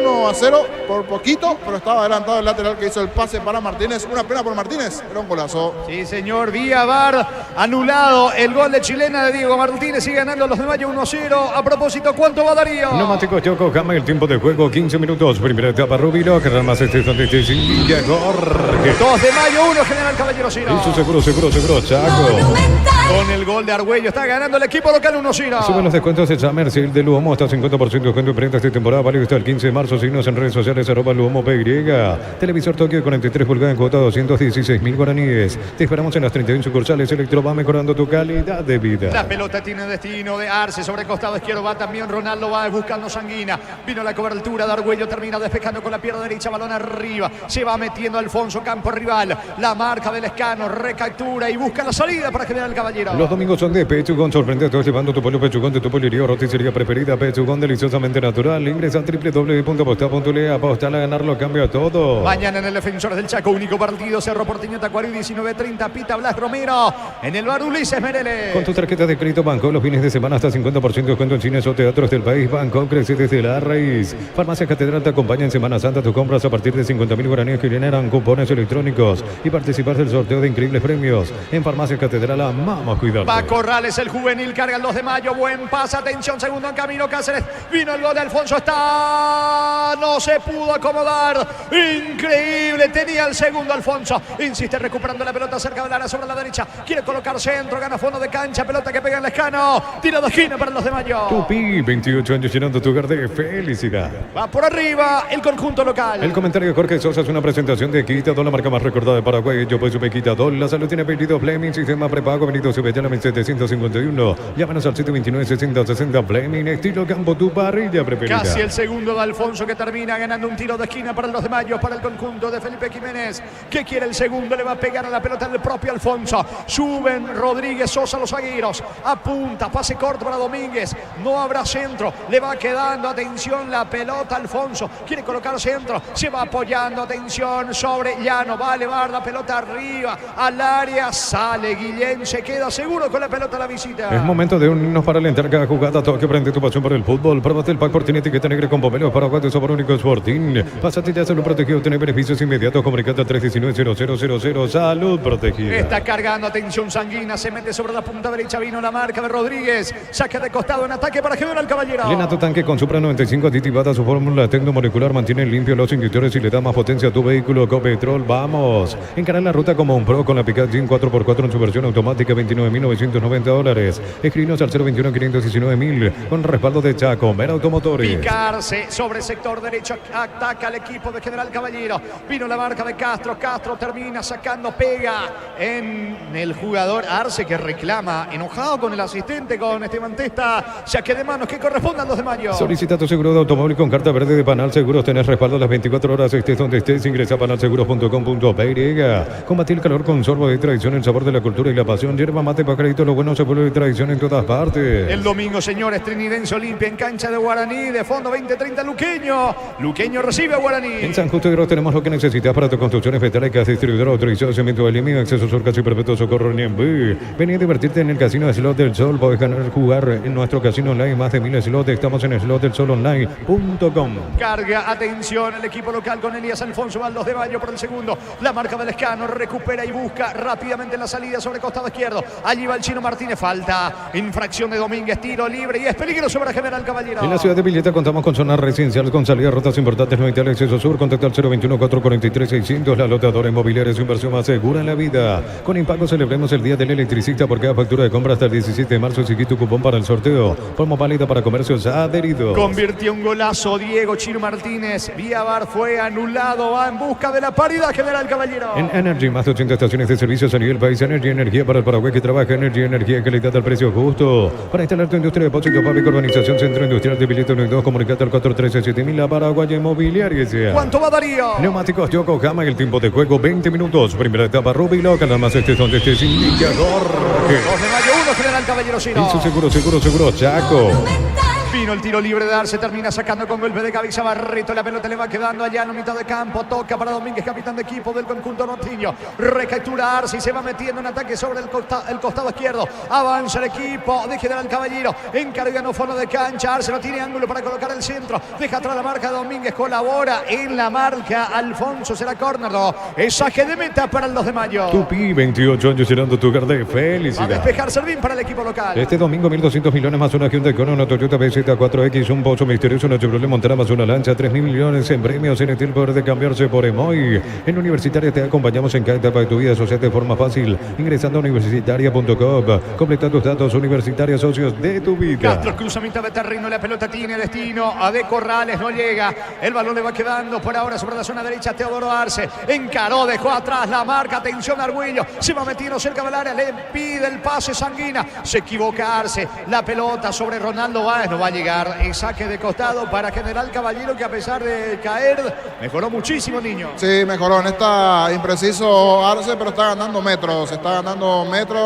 A: 1-0 por poquito, pero estaba adelantado el lateral que hizo el pase para Martínez. Una pena por Martínez, era un golazo.
B: Sí, señor, vía VAR, anulado el gol de chilena de Diego Martínez. Sigue ganando los de Mayo 1-0. A propósito, ¿cuánto va Darío?
C: Neumáticos Yokohama, el tiempo de juego 15 minutos. Primera etapa Rubilo, que más donde te indica Jorge.
B: 2 de Mayo 1, General Caballero 0.
C: Eso seguro, Chaco.
E: Monumental.
B: Con el gol de Argüello está ganando el equipo local 1-0.
C: Suben los descuentos de Summer Sale de Luomo hasta 50% de descuento en prendas de temporada, válido hasta el 15 de marzo. Signos en redes sociales @Luomo PY. Televisor Tokio de 43 pulgadas en cuota 216.000 guaraníes. Te esperamos en las 31 sucursales. Electro va mejorando tu calidad de vida.
B: La pelota tiene destino de Arce sobre costado izquierdo. Va también Ronaldo, va buscando Sanguina. Vino la cobertura de Argüello, termina despejando con la pierna derecha, balón arriba. Se va metiendo Alfonso, campo rival. La marca del Escano, recaptura y busca la salida para General Caballero.
C: Los domingos son de Pechugón. Sorprende a todos llevando tu pollo Pechugón de tu pollería o roticería preferida. Pechugón, deliciosamente natural. Ingresa a www.aposta.le. Apostar a ganar lo cambia todo.
B: Mañana en el Defensor del Chaco, único partido. Cerro Porteño, Tacuarí, 19:30. Pita Blas Romero. En el bar Ulises Mereles.
C: Con tu tarjeta de crédito Banco, los fines de semana hasta 50% de descuento en cines o teatros del país. Banco crece desde la raíz. Farmacia Catedral te acompaña en Semana Santa. Tus compras a partir de 50.000 guaraníes que generan cupones electrónicos y participar del sorteo de increíbles premios. En Farmacia Catedral amamos cuidarte.
B: Va Corrales, el juvenil, carga el 2 de Mayo. Buen pase, atención, segundo en camino Cáceres. Vino el gol de Alfonso, está... No se pudo acomodar. Increíble, tenía el segundo Alfonso. Insiste recuperando la pelota cerca del área sobre la derecha. Quiere colocar centro, gana fondo de cancha. Pelota que pega en el Escano. Tira de esquina para los de Mayo.
C: Tupi, 28 años llenando tu hogar de felicidad.
B: Va por arriba el conjunto local.
C: El comentario de Jorge Sosa es una presentación de Quitadol, la marca más recordada de Paraguay. Yo pues supe Quitadol. La salud tiene apellido Fleming, sistema prepago, Benito Subellana 1751. Llámanos al 729-6060 Fleming, estilo campo, tu parrilla preferida.
B: Casi el segundo de Alfonso que termina ganando un tiro de esquina para los de Mayo, para el conjunto de Felipe Jiménez, que quiere el segundo, le va a pegar a la pelota del propio Alfonso. Suben Rodríguez, Sosa, los zagueros, apunta, pase corto para Domínguez, no habrá centro, le va quedando, atención, la pelota Alfonso, quiere colocar centro, se va apoyando, atención, sobre Llano, va a elevar la pelota arriba, al área, sale Guillén, se queda seguro con la pelota a la visita.
C: Es momento de unirnos para alentar cada jugada. Todo que prende tu pasión por el fútbol. Pruébate el pack por etiqueta negra con pomelos para de sabor único Sporting. Pásate ya salud protegido. Tener beneficios inmediatos. Comunicate al 319-0000. Salud protegida.
B: Está cargando, atención, Sanguina. Se mete sobre la punta derecha. Vino la marca de Rodríguez. Saque de costado en ataque para General Caballero.
C: Llena tu tanque con Supra 95 aditivada. Su fórmula tecnomolecular mantiene limpio los inyectores y le da más potencia a tu vehículo. Copetrol, vamos. Encarar la ruta como un pro con la Pickup Jean 4x4 en su versión automática. $29.990. Escribinos al 021-519.000 con respaldo de Chaco, Mera Automotores.
B: Picarse sobre el sector derecho, ataca al equipo de General Caballero. Vino la marca de Castro, Castro termina sacando, pega en el jugador Arce, que reclama, enojado con el asistente, con Esteban Testa. Saque de manos que correspondan los de Mayo.
C: Solicita tu seguro de automóvil con carta verde de Panal Seguros. Tenés respaldo las 24 horas, estés donde estés. Ingresa a panalseguros.com.py. Combatir el calor con sorbo de tradición, el sabor de la cultura y la pasión. Yerba mate para crédito, lo bueno se vuelve de tradición en todas partes.
B: El domingo, señores, Trinidense Olimpia en cancha de Guaraní, de fondo 20-30 Luqueño. Luqueño recibe a Guaraní.
C: En San Justo de Gros tenemos lo que necesitas para tu construcción metálicas, distribuidor autorizado de cemento de Limín, acceso sur casi perpetuo, socorro Niembú. Vení a divertirte en el casino de Slot del Sol. Podés ganar, jugar en nuestro casino online, más de 1000 slots. Estamos en slotdelsolonline.com.
B: Carga, atención, el equipo local con Elías Alfonso Baldos de Mayo por el segundo. La marca del Escano recupera y busca rápidamente la salida sobre costado izquierdo. Allí va el Chino Martínez, falta, infracción de Domínguez, tiro libre y es peligroso para General Caballero.
C: En la ciudad de Villeta contamos con zonas residenciales con salida a rutas importantes, no hay acceso sur. Contacta al 021-443-600. La lotadora inmobiliaria es su inversión más segura en la vida. Con Impago celebremos el Día del Electricista por cada factura de compra hasta el 17 de marzo. Seguí tu cupón para el sorteo. Promo válida para comercios adheridos.
B: Convirtió un golazo Diego Chino Martínez. Vía VAR fue anulado. Va en busca de la paridad General Caballero.
C: En Energy, más de 80 estaciones de servicios a nivel país. Energy, energía para el Paraguay que trabaja. Energy, energía, calidad al precio justo. Para instalar tu industria de depósito público, urbanización, centro industrial de Villeta 1 comunicate al 413-7000. La Paraguay Inmobiliaria.
B: ¿Cuánto va Darío?
C: Neumáticos Yokohama, el tiempo de juego 20 minutos. Primera etapa Rubilo, cada más estés donde estés. Indica Jorge.
B: 2 de Mayo 1, General Caballero 0.
C: Eso seguro, Chaco.
E: Monumental.
B: Vino el tiro libre de Arce, termina sacando con golpe de cabeza Barreto. La pelota le va quedando allá en mitad de campo. Toca para Domínguez, capitán de equipo del conjunto norteño. Recaptura Arce y se va metiendo en ataque sobre el costado izquierdo. Avanza el equipo de General Caballero. Encargando fondo de cancha. Arce no tiene ángulo para colocar el centro. Deja atrás la marca Domínguez. Colabora en la marca Alfonso. Será córner. Es saque de meta para el 2 de mayo.
C: Tupi, 28 años llenando tu hogar de
B: Va a
C: felicidad.
B: despejar Servín para el equipo local.
C: Este domingo 1.200 millones más una Hyundai Kona, una Toyota BZ4X, un Pozo misterioso, una Chevrolet Montana más una Lancha, 3.000 millones en premios. En el poder de cambiarse por Emoy. En Universitaria te acompañamos en cada etapa de tu vida. Asociate de forma fácil ingresando a universitaria.com. Completa tus datos. Universitaria, socios de tu vida.
B: Castro cruza mitad de terreno, la pelota tiene destino a De Corrales, no llega, el balón le va quedando por ahora sobre la zona derecha. Teodoro Arce encaró, dejó atrás la marca, atención Argüello, se va metiendo cerca del área, le pide el pase Sanguina, se equivoca Arce, la pelota sobre Ronaldo Báez, no va a llegar, el saque de costado para General Caballero, que a pesar de caer mejoró muchísimo, niño.
A: Sí, mejoró en esta impreciso Arce, pero está ganando metros,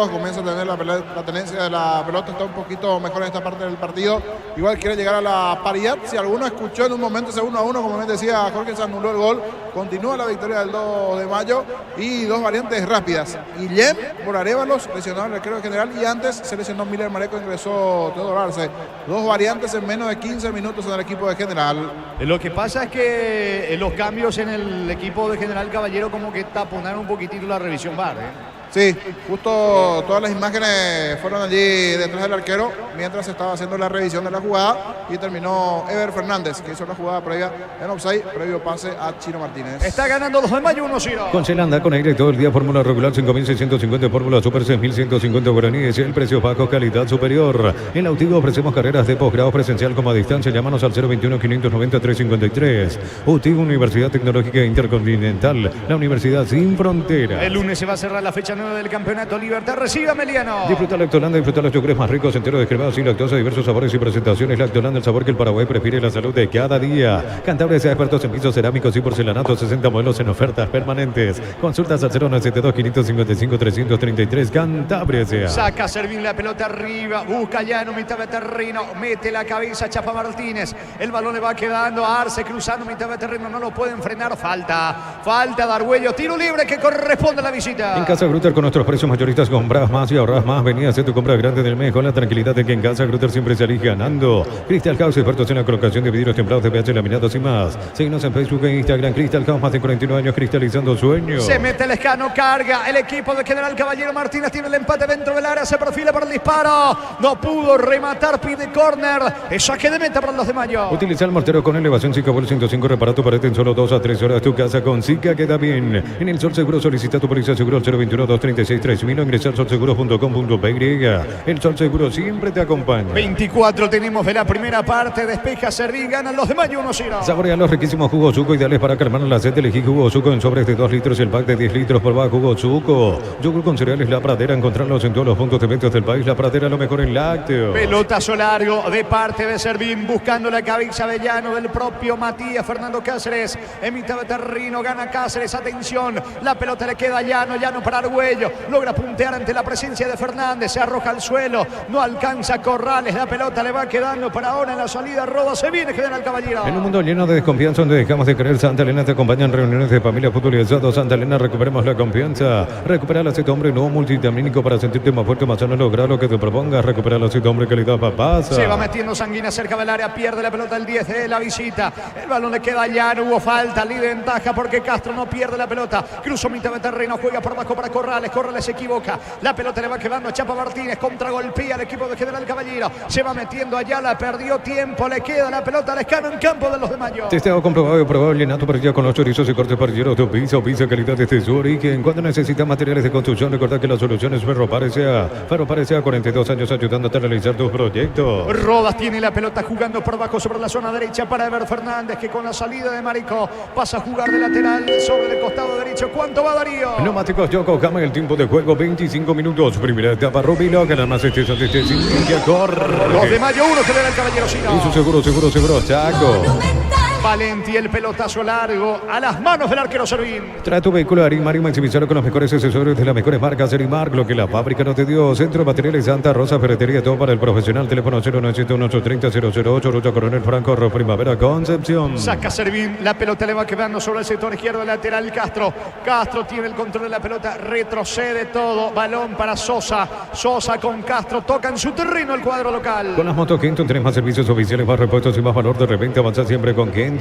A: comienza a tener la tenencia de la pelota, está un poquito mejor en esta parte del partido. Igual quiere llegar a la paridad. Si alguno escuchó en un momento ese 1-1, como me decía Jorge, se anuló el gol. Continúa la victoria del 2 de mayo y dos variantes rápidas. Guillem por Arévalos, lesionado en el arquero general, y antes se lesionó Miller Mareco, ingresó Teodoro Arce. Dos variantes en menos de 15 minutos en el equipo de General.
B: Lo que pasa es que los cambios en el equipo de General Caballero como que taponaron un poquitito la revisión VAR,
A: Sí, justo todas las imágenes fueron allí detrás del arquero mientras estaba haciendo la revisión de la jugada y terminó Ever Fernández, que hizo la jugada previa en offside, previo pase a Chino Martínez.
B: Está ganando 2 de mayo 1-0.
C: Con Celanda, con aire todo el día, fórmula regular 5.650, fórmula super 6.150 guaraníes, el precio bajo, calidad superior. En la UTIGO ofrecemos carreras de posgrado presencial como a distancia. Llámanos al 021-590-353. UTIGO, Universidad Tecnológica Intercontinental, la universidad sin fronteras.
B: El lunes se va a cerrar la fecha 9 del Campeonato Libertad. Reciba Emiliano.
C: Disfruta Lactolanda, disfruta los yogures más ricos, enteros, descremados, sin lactosa, diversos sabores y presentaciones. Lactolanda, el sabor que el Paraguay prefiere, la salud de cada día. Cantabria sea expertos en pisos cerámicos y porcelanatos, 60 modelos en ofertas permanentes. Consultas al 0972-555-333. Cantabria sea.
B: Saca Servín la pelota arriba, busca Llano, mitad de terreno, mete la cabeza Chapa Martínez. El balón le va quedando a Arce, cruzando mitad de terreno, no lo pueden frenar. Falta de Argüello, tiro libre que corresponde a la visita.
C: En Casa Grutter, con nuestros precios mayoristas, compras más y ahorras más. Vení a hacer tu compra grande del mes con la tranquilidad de que en Casa Grutter siempre salís ganando. Crystal House, expertos en la colocación de vidrios templados de pH laminados y más. Síguenos en Facebook e Instagram. Crystal House, más de 49 años cristalizando sueños.
B: Se mete el escano, carga el equipo de General Caballero. Martínez tiene el empate dentro del área, se perfila para el disparo. No pudo rematar, pide córner. Es saque de meta para los 2 de mayo.
C: Utiliza el mortero con elevación Zika Vol 105, repara tu pared en solo 2 a 3 horas. Tu casa con Zika queda bien. En el Sol Seguro solicita tu póliza seguro al 021-236-3000 o ingresa al solseguros.com.py. El Sol Seguro siempre te acompaña.
B: 24 tenemos de la primera parte. Despeja Servín, gana los 2 de mayo 1-0.
C: Saborea los riquísimos jugos Zuco, ideales para calmar la sed. Elegí jugo Zuco en sobres de 2 litros, el pack de 10 litros. Probá jugo Zuco. Yogur con cereales La Pradera, encontrarlos en todos los puntos de venta del país. La Pradera, lo mejor en lácteos.
B: Pelotazo largo de parte de Servín, buscando la cabeza de Llano del propio Matías Fernando Cáceres. En mitad de terreno gana Cáceres, atención, la pelota le queda a Llano, Llano para Argüello, logra puntear ante la presencia de Fernández, se arroja al suelo, no alcanza Corrales, la pelota le va quedando para ahora en la salida, Roda, se viene General Caballero.
C: En un mundo lleno de desconfianza donde dejamos de creer, Santa Elena te acompaña en reuniones de familia, fútbol y asado. Santa Elena, recuperemos la confianza. Recupera el aceite hombre nuevo multivitamínico para sentirte más fuerte, más sano, lograr lo que te propongas. Recupera el aceite hombre, calidad papasa.
B: Se va metiendo Sanguina cerca del área, pierde la pelota el 10 de la visita. El balón le queda a Llano, hubo falta, líder ventaja porque Castro no pierde la pelota. Cruzó mitad de terreno, juega por abajo para Corrales, Corrales se equivoca. La pelota le va quedando a Chapa Martínez, contragolpea al equipo de General Caballero. Se va metiendo allá, la perdió tiempo, le queda la pelota al escano en campo de los de Mayo.
C: Testeo comprobado y probado, llenato parrilla con los chorizos y cortes parrilleros de pizza calidad desde su origen. Cuando necesitas materiales de construcción, recordad que la solución es Ferro Parecea. Ferro Parecea, 42 años ayudándote a realizar tus proyectos.
B: Rodas tiene la pelota jugando por abajo sobre la zona derecha para Ever Fernández, que con la salida de Marico pasa a jugar de lateral sobre el costado derecho. ¿Cuánto va Darío?
C: Neumáticos Yokohama, el tiempo de juego 25 minutos. Primera etapa Rubilo, que nada más este sin que corre.
B: 2 de mayo 1, General Caballero Sino.
C: Y su seguro, Chaco.
E: Monumental.
B: Valenti, el pelotazo largo a las manos del arquero Servín.
C: Trae tu vehículo a Arimar y maximizarlo con los mejores accesorios de las mejores marcas. Arimar, lo que la fábrica no te dio. Centro de Materiales Santa Rosa, ferretería, todo para el profesional. Teléfono 0971830-008, Ruta Coronel Franco, Primavera, Concepción.
B: Saca Servín, la pelota le va quedando sobre el sector izquierdo lateral Castro. Castro tiene el control de la pelota, retrocede todo. Balón para Sosa. Sosa con Castro, toca en su terreno el cuadro local.
C: Con las motos Kenton tenés más servicios oficiales, más repuestos y más valor. De repente avanza siempre con Kenton.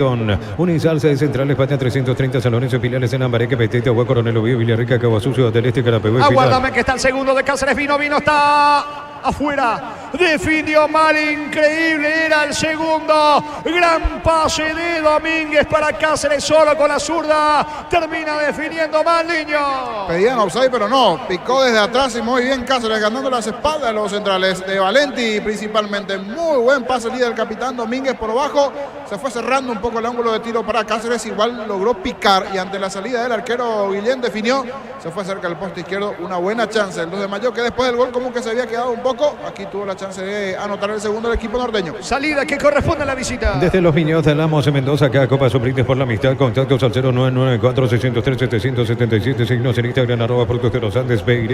C: Unisalsa de Central España, 330 salones y filiales en Ambareque, Petete, Agua, Coronel Oviedo, Villarrica, Caguazú, Ciudad del Este, Carapegüe.
B: Aguárdame que está el segundo de Cáceres. Vino, está afuera. Definió mal, increíble, era el segundo. Gran pase de Domínguez para Cáceres, solo con la zurda. Termina definiendo mal, niño.
A: Pedían offside, pero no. Picó desde atrás y muy bien Cáceres, ganando las espaldas de los centrales de Valenti, principalmente. Muy buen pase líder del capitán Domínguez por abajo. Se fue cerrando un poco el ángulo de tiro para Cáceres. Igual logró picar y ante la salida del arquero Guillén definió. Se fue cerca del poste izquierdo. Una buena chance. El 2 de mayo que después del gol como que se había quedado un poco. Aquí tuvo la chance de anotar el segundo del equipo norteño.
B: Salida que corresponde a la visita.
C: Desde Los Viñedos de Lamos en Mendoza, acá Copa Suprintes por la Amistad. Contactos al 0994-603-777. Signos en Instagram, @Productos de los Andes, PY.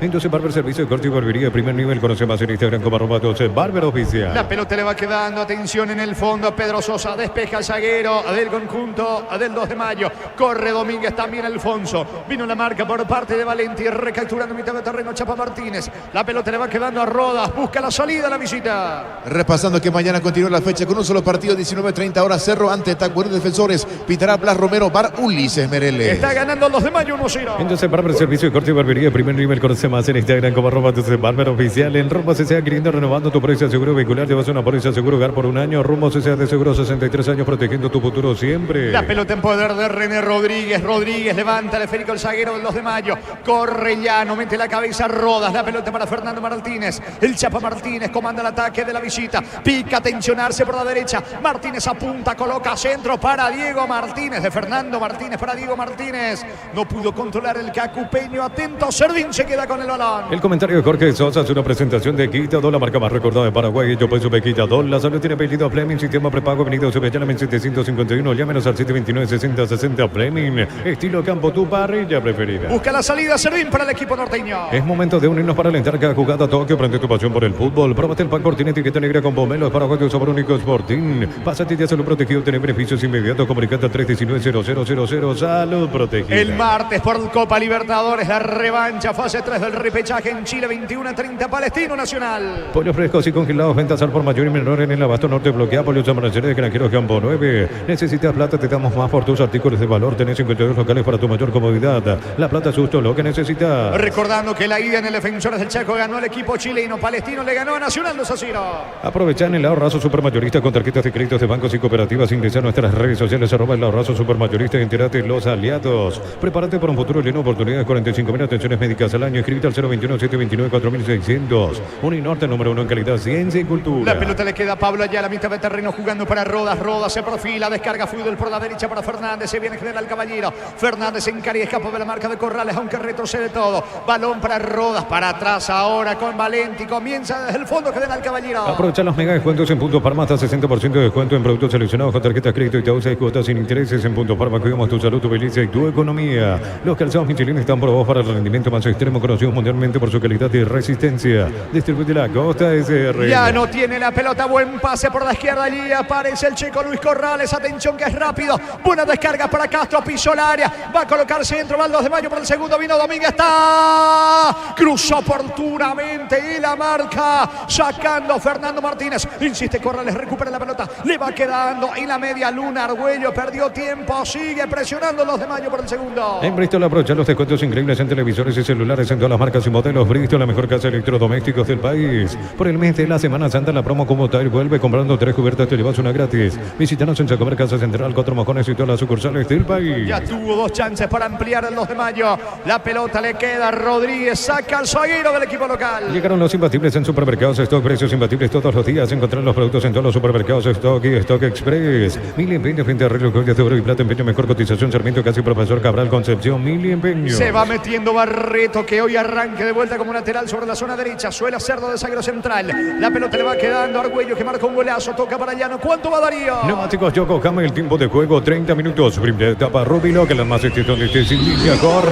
C: Entonces Barber Servicio de Corte y Barbería de primer nivel. Conoce más en Instagram como @12 Barber Oficial.
B: La pelota le va quedando, atención en el fondo. Pedro Sosa despeja al zaguero del conjunto del 2 de mayo. Corre Domínguez, también Alfonso. Vino la marca por parte de Valenti, recapturando mitad de terreno Chapa Martínez. La pelota le va quedando a Rodas, busca la salida a la visita.
D: Repasando que mañana continúa la fecha con un solo partido, 19:30 horas, Cerro ante Tacuarí Defensores. Pitará Blas Romero, Bar Ulises Merele.
B: Está ganando el 2 de mayo 1-0.
C: Entonces Barber Servicio de Corte y Barbería de primer nivel. Conoce más en Instagram como @12 Barber Oficial. En Rumbo CCA queriendo renovando tu póliza de seguro vehicular. Llevas una póliza de seguro hogar por un año. Rumbo CCA de seguro 63 años protegiendo tu futuro siempre.
B: La pelota en poder de René Rodríguez. Rodríguez levanta el esférico el zaguero del 2 de mayo. Corre Llano, mete la cabeza Rodas. La pelota para Fernando Martínez. El Chapa Martínez comanda el ataque de la visita. Pica, tensionarse por la derecha. Martínez apunta, coloca centro para Diego Martínez. De Fernando Martínez para Diego Martínez. No pudo controlar el cacupeño. Atento, Servín se queda con el balón.
C: El comentario de Jorge Sosa es una presentación de Quitadol, la marca más recordada de Paraguay. Yo peso Quitadol. La salud tiene apellido Fleming. Sistema prepago venido Subellanamente 751. Llámenos al 729-6060 Fleming. Estilo campo, tu parrilla preferida.
B: Busca la salida Servín para el equipo norteño.
C: Es momento de unirnos para alentar cada jugada. Tokio, prende tu pasión por el fútbol. Próbate el pack por tiene etiqueta negra con pomelo. Es para juegos sobre único Sporting. Pásate ya salud protegido. Tener beneficios inmediatos. Comunicate al 319-0000. Salud protegida.
B: El martes por Copa Libertadores. La revancha. Fase 3 del repechaje en Chile. 21-30 Palestino Nacional.
C: Pollos frescos y congelados. Ventas al por mayor y menor en el abasto norte. Bloquea pollos amanecer de Granjeros Campo 9. Necesitas plata. Te damos más por tus artículos de valor. Tenés 52 locales para tu mayor comodidad. La plata es justo lo que necesitas.
B: Recordando que la ida en el Defensores del Chaco ganó el equipo chileno. Palestino le ganó a Nacional 2-0.
C: Aprovechan el ahorrazo supermayorista con tarjetas de créditos de bancos y cooperativas. Ingresa a nuestras redes sociales @el ahorrazo supermayorista y entérate los aliados. Prepárate para un futuro lleno de oportunidades. 45.000 atenciones médicas al año. Inscríbete al 021-729-4600. Uninorte número 1 en calidad, ciencia y cultura.
B: La pelota le queda a Pablo allá a la mitad de terreno jugando para Rodas. Rodas se profila, descarga fútbol por la derecha para Fernández. Se viene General Caballero. Fernández encara y escapa de la marca de Corrales, aunque retrocede todo. Balón para Rodas, para atrás ahora con Valenti. Comienza desde el fondo General Caballero.
C: Aprovecha los mega descuentos en Punto Parma, hasta 60% de descuento en productos seleccionados con tarjetas crédito y te usa cuotas sin intereses. En Punto Parma cuidamos tu salud, tu belleza y tu economía. Los calzados Michelin están probados para el rendimiento más extremo, conocidos mundialmente por su calidad y resistencia. Distribuye la Costa SR.
B: Ya no tiene la pelota, buen pase por la izquierda, allí aparece el chico Luis Corrales, atención que es rápido, buena descarga para Castro, pisó el área, va a colocar centro, va el 2 de mayo por el segundo, vino Domínguez, está, cruzó oportunamente y la marca, sacando Fernando Martínez, insiste Corrales, recupera la pelota, le va quedando en la media luna, Argüello perdió tiempo, sigue presionando el 2 de mayo por el segundo.
C: En Bristol aprovecha los descuentos increíbles en televisores y celulares en todas las marcas y modelos. Bristol, la mejor casa de electrodomésticos del país. Por el mes de la Semana Santa, la promo como Tire vuelve comprando 3 cubiertas, te llevas una gratis. Visítanos en Chacomer, Casa Central, 4 Mojones y todas las sucursales del país.
B: Ya tuvo 2 chances para ampliar el 2 de mayo. La pelota le queda a Rodríguez, saca al zaguero del equipo local.
C: Llegaron los imbatibles en supermercados Stock, precios imbatibles todos los días. Encontrar los productos en todos los supermercados Stock y Stock Express. Mil empeños, frente a arreglo, joyas de oro y plata, empeño, mejor cotización, Sarmiento, casi Profesor Cabral, Concepción, mil empeños.
B: Se va metiendo Barreto, que hoy arranque de vuelta como lateral sobre la zona derecha. Suele Cerdo de Sagro Central. La pelota le va quedando a Argüello, que marca un golazo. Toca para Llano. ¿Cuánto va Darío?
C: Neumáticos Yokohama, el tiempo de juego 30 minutos. Primera etapa Rubilo, que la más extensión de este Silvia corre.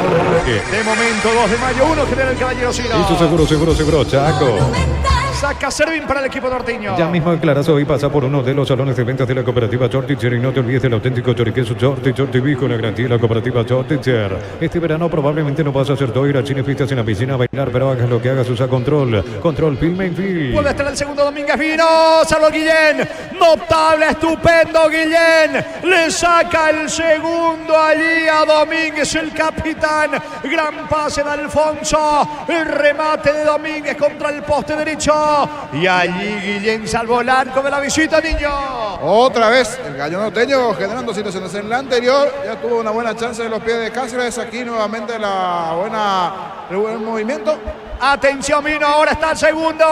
B: De momento 2 de mayo, 1 General Caballero Ciro.
C: Hizo seguro, Chaco.
B: Saca Servín para el equipo norteño.
C: Ya mismo declarazo y pasa por uno de los salones de ventas de la cooperativa Chortitzer y no te olvides del auténtico choriqueso Chortitzer con la garantía de la cooperativa Chortitzer. Este verano probablemente no vas a hacer todo, ir a cine, fiestas en la piscina a bailar, pero hagas lo que hagas, usa control. Control, filme en fin.
B: Puede estar el segundo Domínguez Vino. Salvo Guillén. Notable, estupendo Guillén. Le saca el segundo allí a Domínguez, el capitán. Gran pase de Alfonso. El remate de Domínguez contra el poste derecho. Y allí Guillén salvó el arco de la visita, niño.
A: Otra vez el gallo norteño generando situaciones. En la anterior ya tuvo una buena chance de los pies de Cáceres. Aquí nuevamente el buen movimiento.
B: Atención, Vino, ahora está el segundo.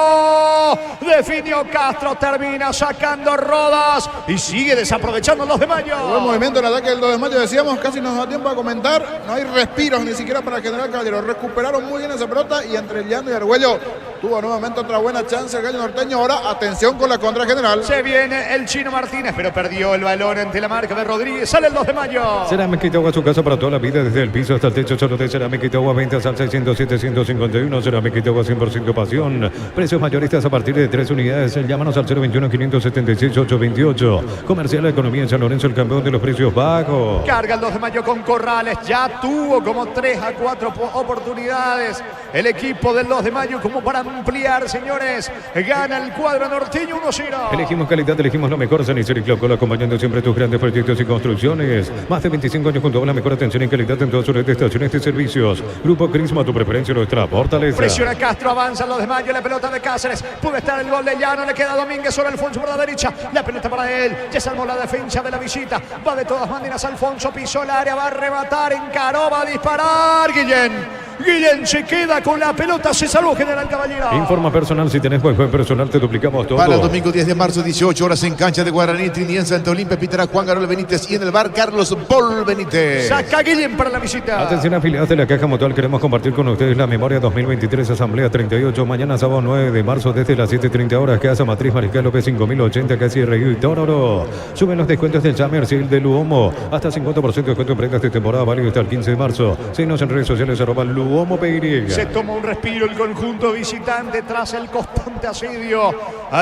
B: Definió Castro, termina sacando Rodas y sigue desaprovechando el 2 de mayo.
A: Buen movimiento en el ataque del 2 de mayo, decíamos, casi nos da tiempo a comentar. No hay respiros ni siquiera para el General Caballero. Recuperaron muy bien esa pelota y entre el Llano y Argüello tuvo nuevamente otra buena chance el gallo norteño. Ahora atención con la contra General.
B: Se viene el Chino Martínez, pero perdió el balón ante la marca de Rodríguez. Sale el 2 de mayo.
C: Cerámica Itagua, su casa para toda la vida, desde el piso hasta el techo. Solo de Cerámica Itagua, ventas al 607-151. Cerámica Itagua, 100% pasión. Precios mayoristas a partir de 3 unidades. Llámanos al 021-576-828. Comercial Economía en San Lorenzo, el campeón de los precios bajos.
B: Carga el 2 de mayo con Corrales. Ya tuvo como 3 a 4 oportunidades el equipo del 2 de mayo como para ampliar, señores. Gana el cuadro norteño 1-0.
C: Elegimos calidad, elegimos lo mejor. San Isidro y Clocol, acompañando siempre tus grandes proyectos y construcciones. Más de 25 años junto a la mejor atención y calidad en todas sus estaciones de servicios. Grupo Crisma, tu preferencia, nuestra fortaleza.
B: Presiona Castro, avanza los de mayo, la pelota de Cáceres. Puede estar el gol de Llano, le queda Domínguez sobre Alfonso por la derecha. La pelota para él. Ya salvó la defensa de la visita. Va de todas maneras Alfonso, pisó el área, va a rematar, encaró, va a disparar. Guillén se queda con la pelota, se salvó General Caballero.
C: Informa personal, si tenés juez personal te duplicamos todo.
D: Para el domingo 10 de marzo, 18 horas en cancha de Guaraní, Trini en Santa Olimpia, pitará Juan Garol Benítez y en el bar Carlos Paul Benítez.
B: Saca Guillén para la visita.
C: Atención, afiliados de la Caja Mutual, queremos compartir con ustedes la memoria 2023 Asamblea 38. Mañana sábado 9 de marzo desde las 7:30 horas. Casa Matriz Mariscal López 5080, casi Río y Tororo. Suben los descuentos del Summer Sale de Luomo. Hasta 50% de descuento en prendas de temporada, válido hasta el 15 de marzo. Síguenos en redes sociales @Luomo PY.
B: Se toma un respiro el conjunto visitante tras el constante asedio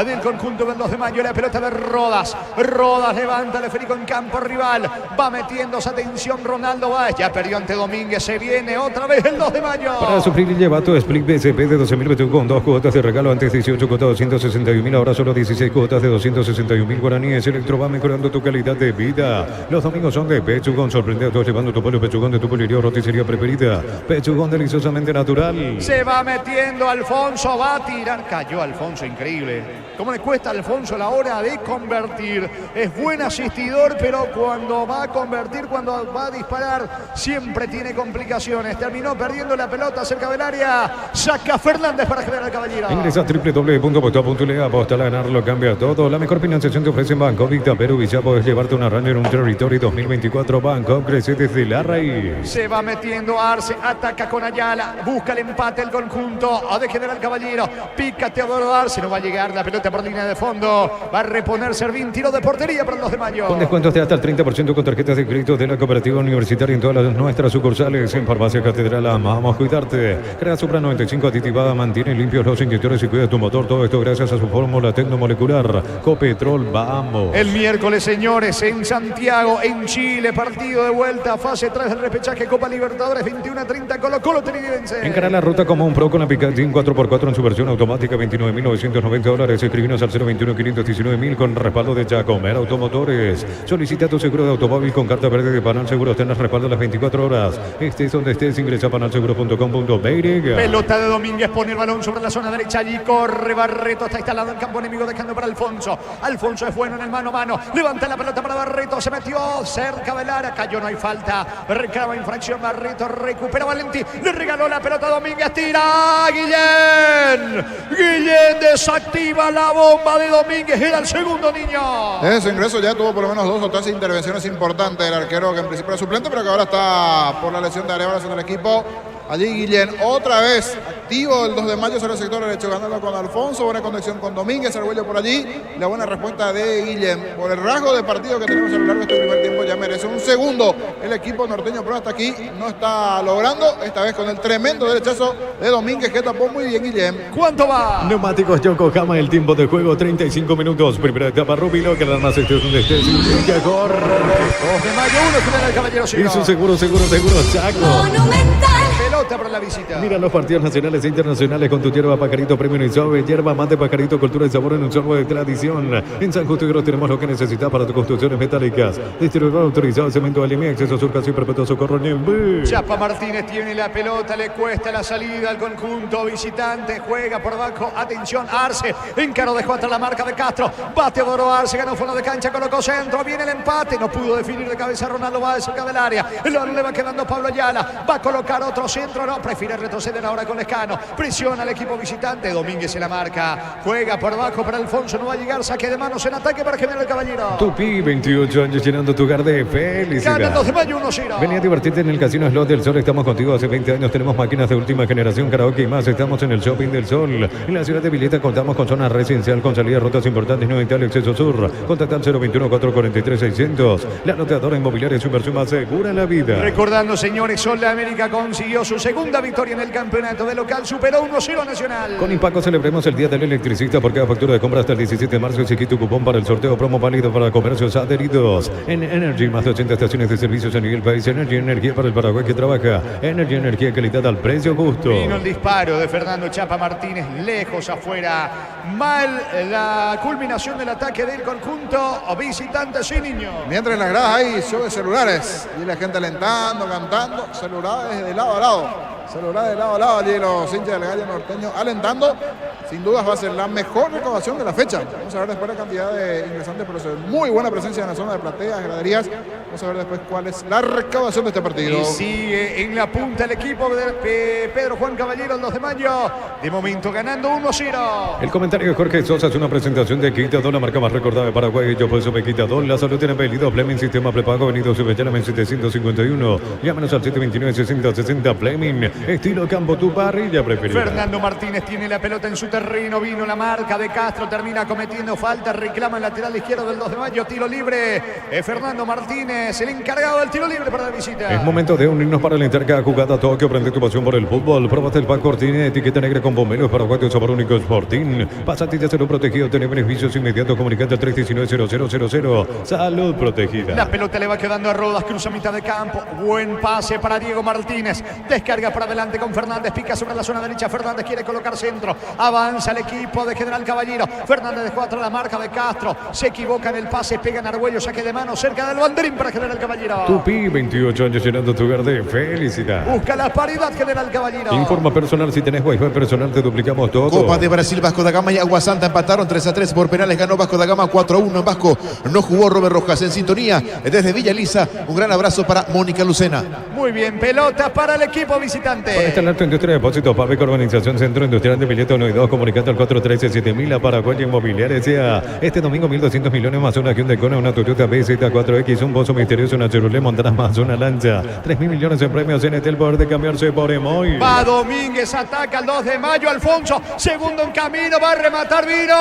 B: del conjunto del 2 de mayo. La pelota de Rodas. Rodas levanta el esférico en campo rival. Va metiéndose, atención Ronaldo Báez. Ya perdió ante Domínguez. Se viene otra vez el 2 de mayo.
C: Para sufrir y lleva tu Split BCP de 12.000 BTU con 2 cuotas de regalo. Antes 18 cuotas de 261.000. Ahora solo 16 cuotas de 261.000 guaraníes. Electro va mejorando tu calidad de vida. Los domingos son de Pechugón. Sorprende a todos llevando tu pollo Pechugón de tu polirio roticería preferida. Pechugón deliciosamente natural.
B: Se va metiendo Alfonso, va a tirar. Cayó Alfonso, increíble. ¿Cómo le cuesta a Alfonso la hora de convertir? Es buen asistidor, pero cuando va a convertir, cuando va a disparar, siempre tiene complicaciones. Terminó perdiendo la pelota cerca del área. Saca Fernández para General Caballero.
C: Ingresa a www.aposta.le. Aposta a ganarlo, cambia todo. La mejor financiación te ofrece Banco Victa Perú y ya puedes llevarte una Runner, un Territory 2024. Banco crece desde la raíz.
B: Se va metiendo Arce, ataca con Ayala, busca el empate el conjunto de General Caballero. Pica Teodoro Arce, no va a llegar la pelota por línea de fondo. Va a reponer Servín, tiro de portería para el 2 de mayo.
C: Con descuentos de hasta el 30% con tarjetas de crédito de la cooperativa universitaria en todas nuestras sucursales. En Farmacia Catedral amamos cuidarte. Crea Supra 95 aditivada, mantiene limpios los inyectores y cuida tu motor. Todo esto gracias a su fórmula tecnomolecular. Copetrol, vamos.
B: El miércoles, señores, en Santiago, en Chile, partido de vuelta, fase 3 del repechaje Copa Libertadores, 21-30, Colo-Colo Trinidadeense.
C: Encara la ruta como un pro con la Picatinny 4x4 en su versión automática, $29.990. escribinos al 021-519-1000 con respaldo de Giacomer Automotores. Solicita tu seguro de automóvil con carta verde de Panal Seguros. Tenés respaldo las 24 horas. Estés donde estés, ingresa a panalseguro.com.br.
B: Pelota de Domínguez, pone el balón sobre la zona derecha. Allí corre Barreto, está instalado en campo enemigo, dejando para Alfonso. Alfonso es bueno en el mano a mano. Levanta la pelota para Barreto, se metió cerca del área, cayó, no hay falta. Reclama infracción Barreto, recupera Valentí. Le regaló la pelota a Domínguez, tira Guillén. Guillén desactiva la bomba de Domínguez, era el segundo niño.
A: Desde su ingreso ya tuvo por lo menos 2 o 3 intervenciones importantes el arquero, que en principio era suplente, pero que ahora está por la lesión de Arevalo en el equipo. Allí Guillén otra vez activo el 2 de mayo sobre el sector derecho, ganando con Alfonso, buena conexión con Domínguez, Argüello por allí, la buena respuesta de Guillén. Por el rasgo de partido que tenemos a lo largo de este primer tiempo, ya merece un segundo el equipo norteño, pero hasta aquí no está logrando, esta vez con el tremendo derechazo de Domínguez, que tapó muy bien Guillén.
B: ¿Cuánto va?
C: Neumáticos Yokohama, el tiempo de juego 35 minutos. Primera etapa, Rubilo, que la nace estés donde estés. Que corre.
B: 2 de mayo, 1 General Caballero.
C: Y su seguro, Chaco.
E: Monumental.
B: Pelota para la visita.
C: Mira los partidos nacionales e internacionales con tu hierba Pajarito Premium y Suave. Hierba mate Pajarito, cultura y sabor en un sorbo de tradición. En San Justo y Gros tenemos lo que necesitas para tus construcciones metálicas. Distribuidor autorizado, cemento Alimi, acceso sur, casi perpetuo socorro Niembé.
B: Chapa Martínez tiene la pelota, le cuesta la salida al conjunto visitante, juega por abajo, atención, Arce, encaró, dejó atrás la marca de Castro, bate Doro Arce, ganó fondo de cancha, colocó centro, viene el empate, no pudo definir de cabeza Ronaldo, va cerca del área, el balón le va quedando Pablo Ayala, va a colocar otro centro, no, prefiere retroceder ahora con Lescano, presiona al equipo visitante, Domínguez se la marca, juega por abajo para Alfonso, no va a llegar, saque de manos en ataque para General Caballero.
C: Tupi, 28 años llenando tu hogar de felicidad.
B: Gana 2 de mayo, 1-0.
C: Vení a divertirte en el Casino Slot del Sol. Estamos contigo hace 20 años. Tenemos máquinas de última generación, karaoke y más. Estamos en el Shopping del Sol. En la ciudad de Villeta contamos con zona residencial con salidas rutas importantes, no Italia, acceso sur. Contacta al 021-443-600. La anoteadora inmobiliaria es su inversión más segura en la vida.
B: Recordando, señores, Sol de América consiguió su segunda victoria en el campeonato de local, superó 1-0 Nacional.
C: Con Impaco celebremos el Día del Electricista por cada factura de compra hasta el 17 de marzo. Exige tu cupón para el sorteo promo válido para comercios adheridos. En Energy, más de 80 estaciones de servicios a nivel país. Energy, energía para el Paraguay que trabaja. Energy, energía, calidad al precio justo.
B: Vino el disparo de Fernando Chapa Martínez, lejos afuera. Mal la culminación del ataque del conjunto visitante sin niño.
A: Mientras en las gradas hay show de celulares y la gente alentando, cantando, celulares de lado a lado. Celulares de lado a lado, allí los hinchas del Gallo Norteño alentando. Sin dudas va a ser la mejor recaudación de la fecha. Vamos a ver después la cantidad de ingresantes, pero se ve muy buena presencia en la zona de plateas, graderías. Vamos a ver después cuál es la recaudación de este partido.
B: Y sigue en la punta el equipo de Pedro Juan Caballero, el 2 de mayo. De momento ganando 1-0.
C: El comentario de Jorge Sosa es una presentación de Quitador, la marca más recordada de Paraguay. Yo por eso me Quitador. La salud tiene apellido Fleming, sistema prepago, venido Subellana en 751. Llámanos al 729-6060 Fleming. Estilo campo, tu parrilla preferida.
B: Fernando Martínez tiene la pelota en su terreno. Vino la marca de Castro, termina cometiendo falta. Reclama el lateral izquierdo del 2 de mayo. Tiro libre. Fernando Martínez, el encargado del tiro libre para la visita.
C: Es momento de unirnos para alentar cada jugada. Tokio, prende tu pasión por el fútbol. Próbate el pack Cortina, etiqueta negra con bomberos paraguayos, sabor único Sporting. Pásate y hazlo protegido. Tener beneficios inmediatos. Comunicate al 319-0000. Salud protegida.
B: La pelota le va quedando a Rodas, cruza mitad de campo. Buen pase para Diego Martínez. Descarga para adelante con Fernández. Pica sobre la zona derecha. Fernández quiere colocar centro. Avanza el equipo de General Caballero. Fernández dejó atrás la marca de Castro. Se equivoca en el pase. Pega en Argüello. Saque de mano cerca del banderín para General Caballero.
C: Tupi, 28 años llenando tu hogar de felicidad.
B: Busca la paridad General Caballero.
C: Informa personal, si tenés Wi-Fi personal te duplicamos todo.
D: Copa de Brasil, Vasco da Gama y Agua Santa empataron 3-3 por penales. Ganó Vasco da Gama 4-1 en Vasco. No jugó Robert Rojas en sintonía. Desde Villa Elisa, un gran abrazo para Mónica Lucena.
B: Muy bien, pelota para el equipo visitante.
C: Conecta el alto Industria de Depósitos, Pabeco Urbanización Centro Industrial de Villeta 1 y 2. Comunicate al 413-7000 a Paraguay Inmobiliaria sea. Este domingo 1.200 millones más una Hyundai Kona, una Toyota BZ4X, un Bozo misterioso, una Chevrolet Montanas más una lancha. 3.000 millones en premios en el poder de cambiarse por Emoy.
B: Va Domínguez, ataca el 2 de mayo, Alfonso, segundo en camino, va a rematar, vino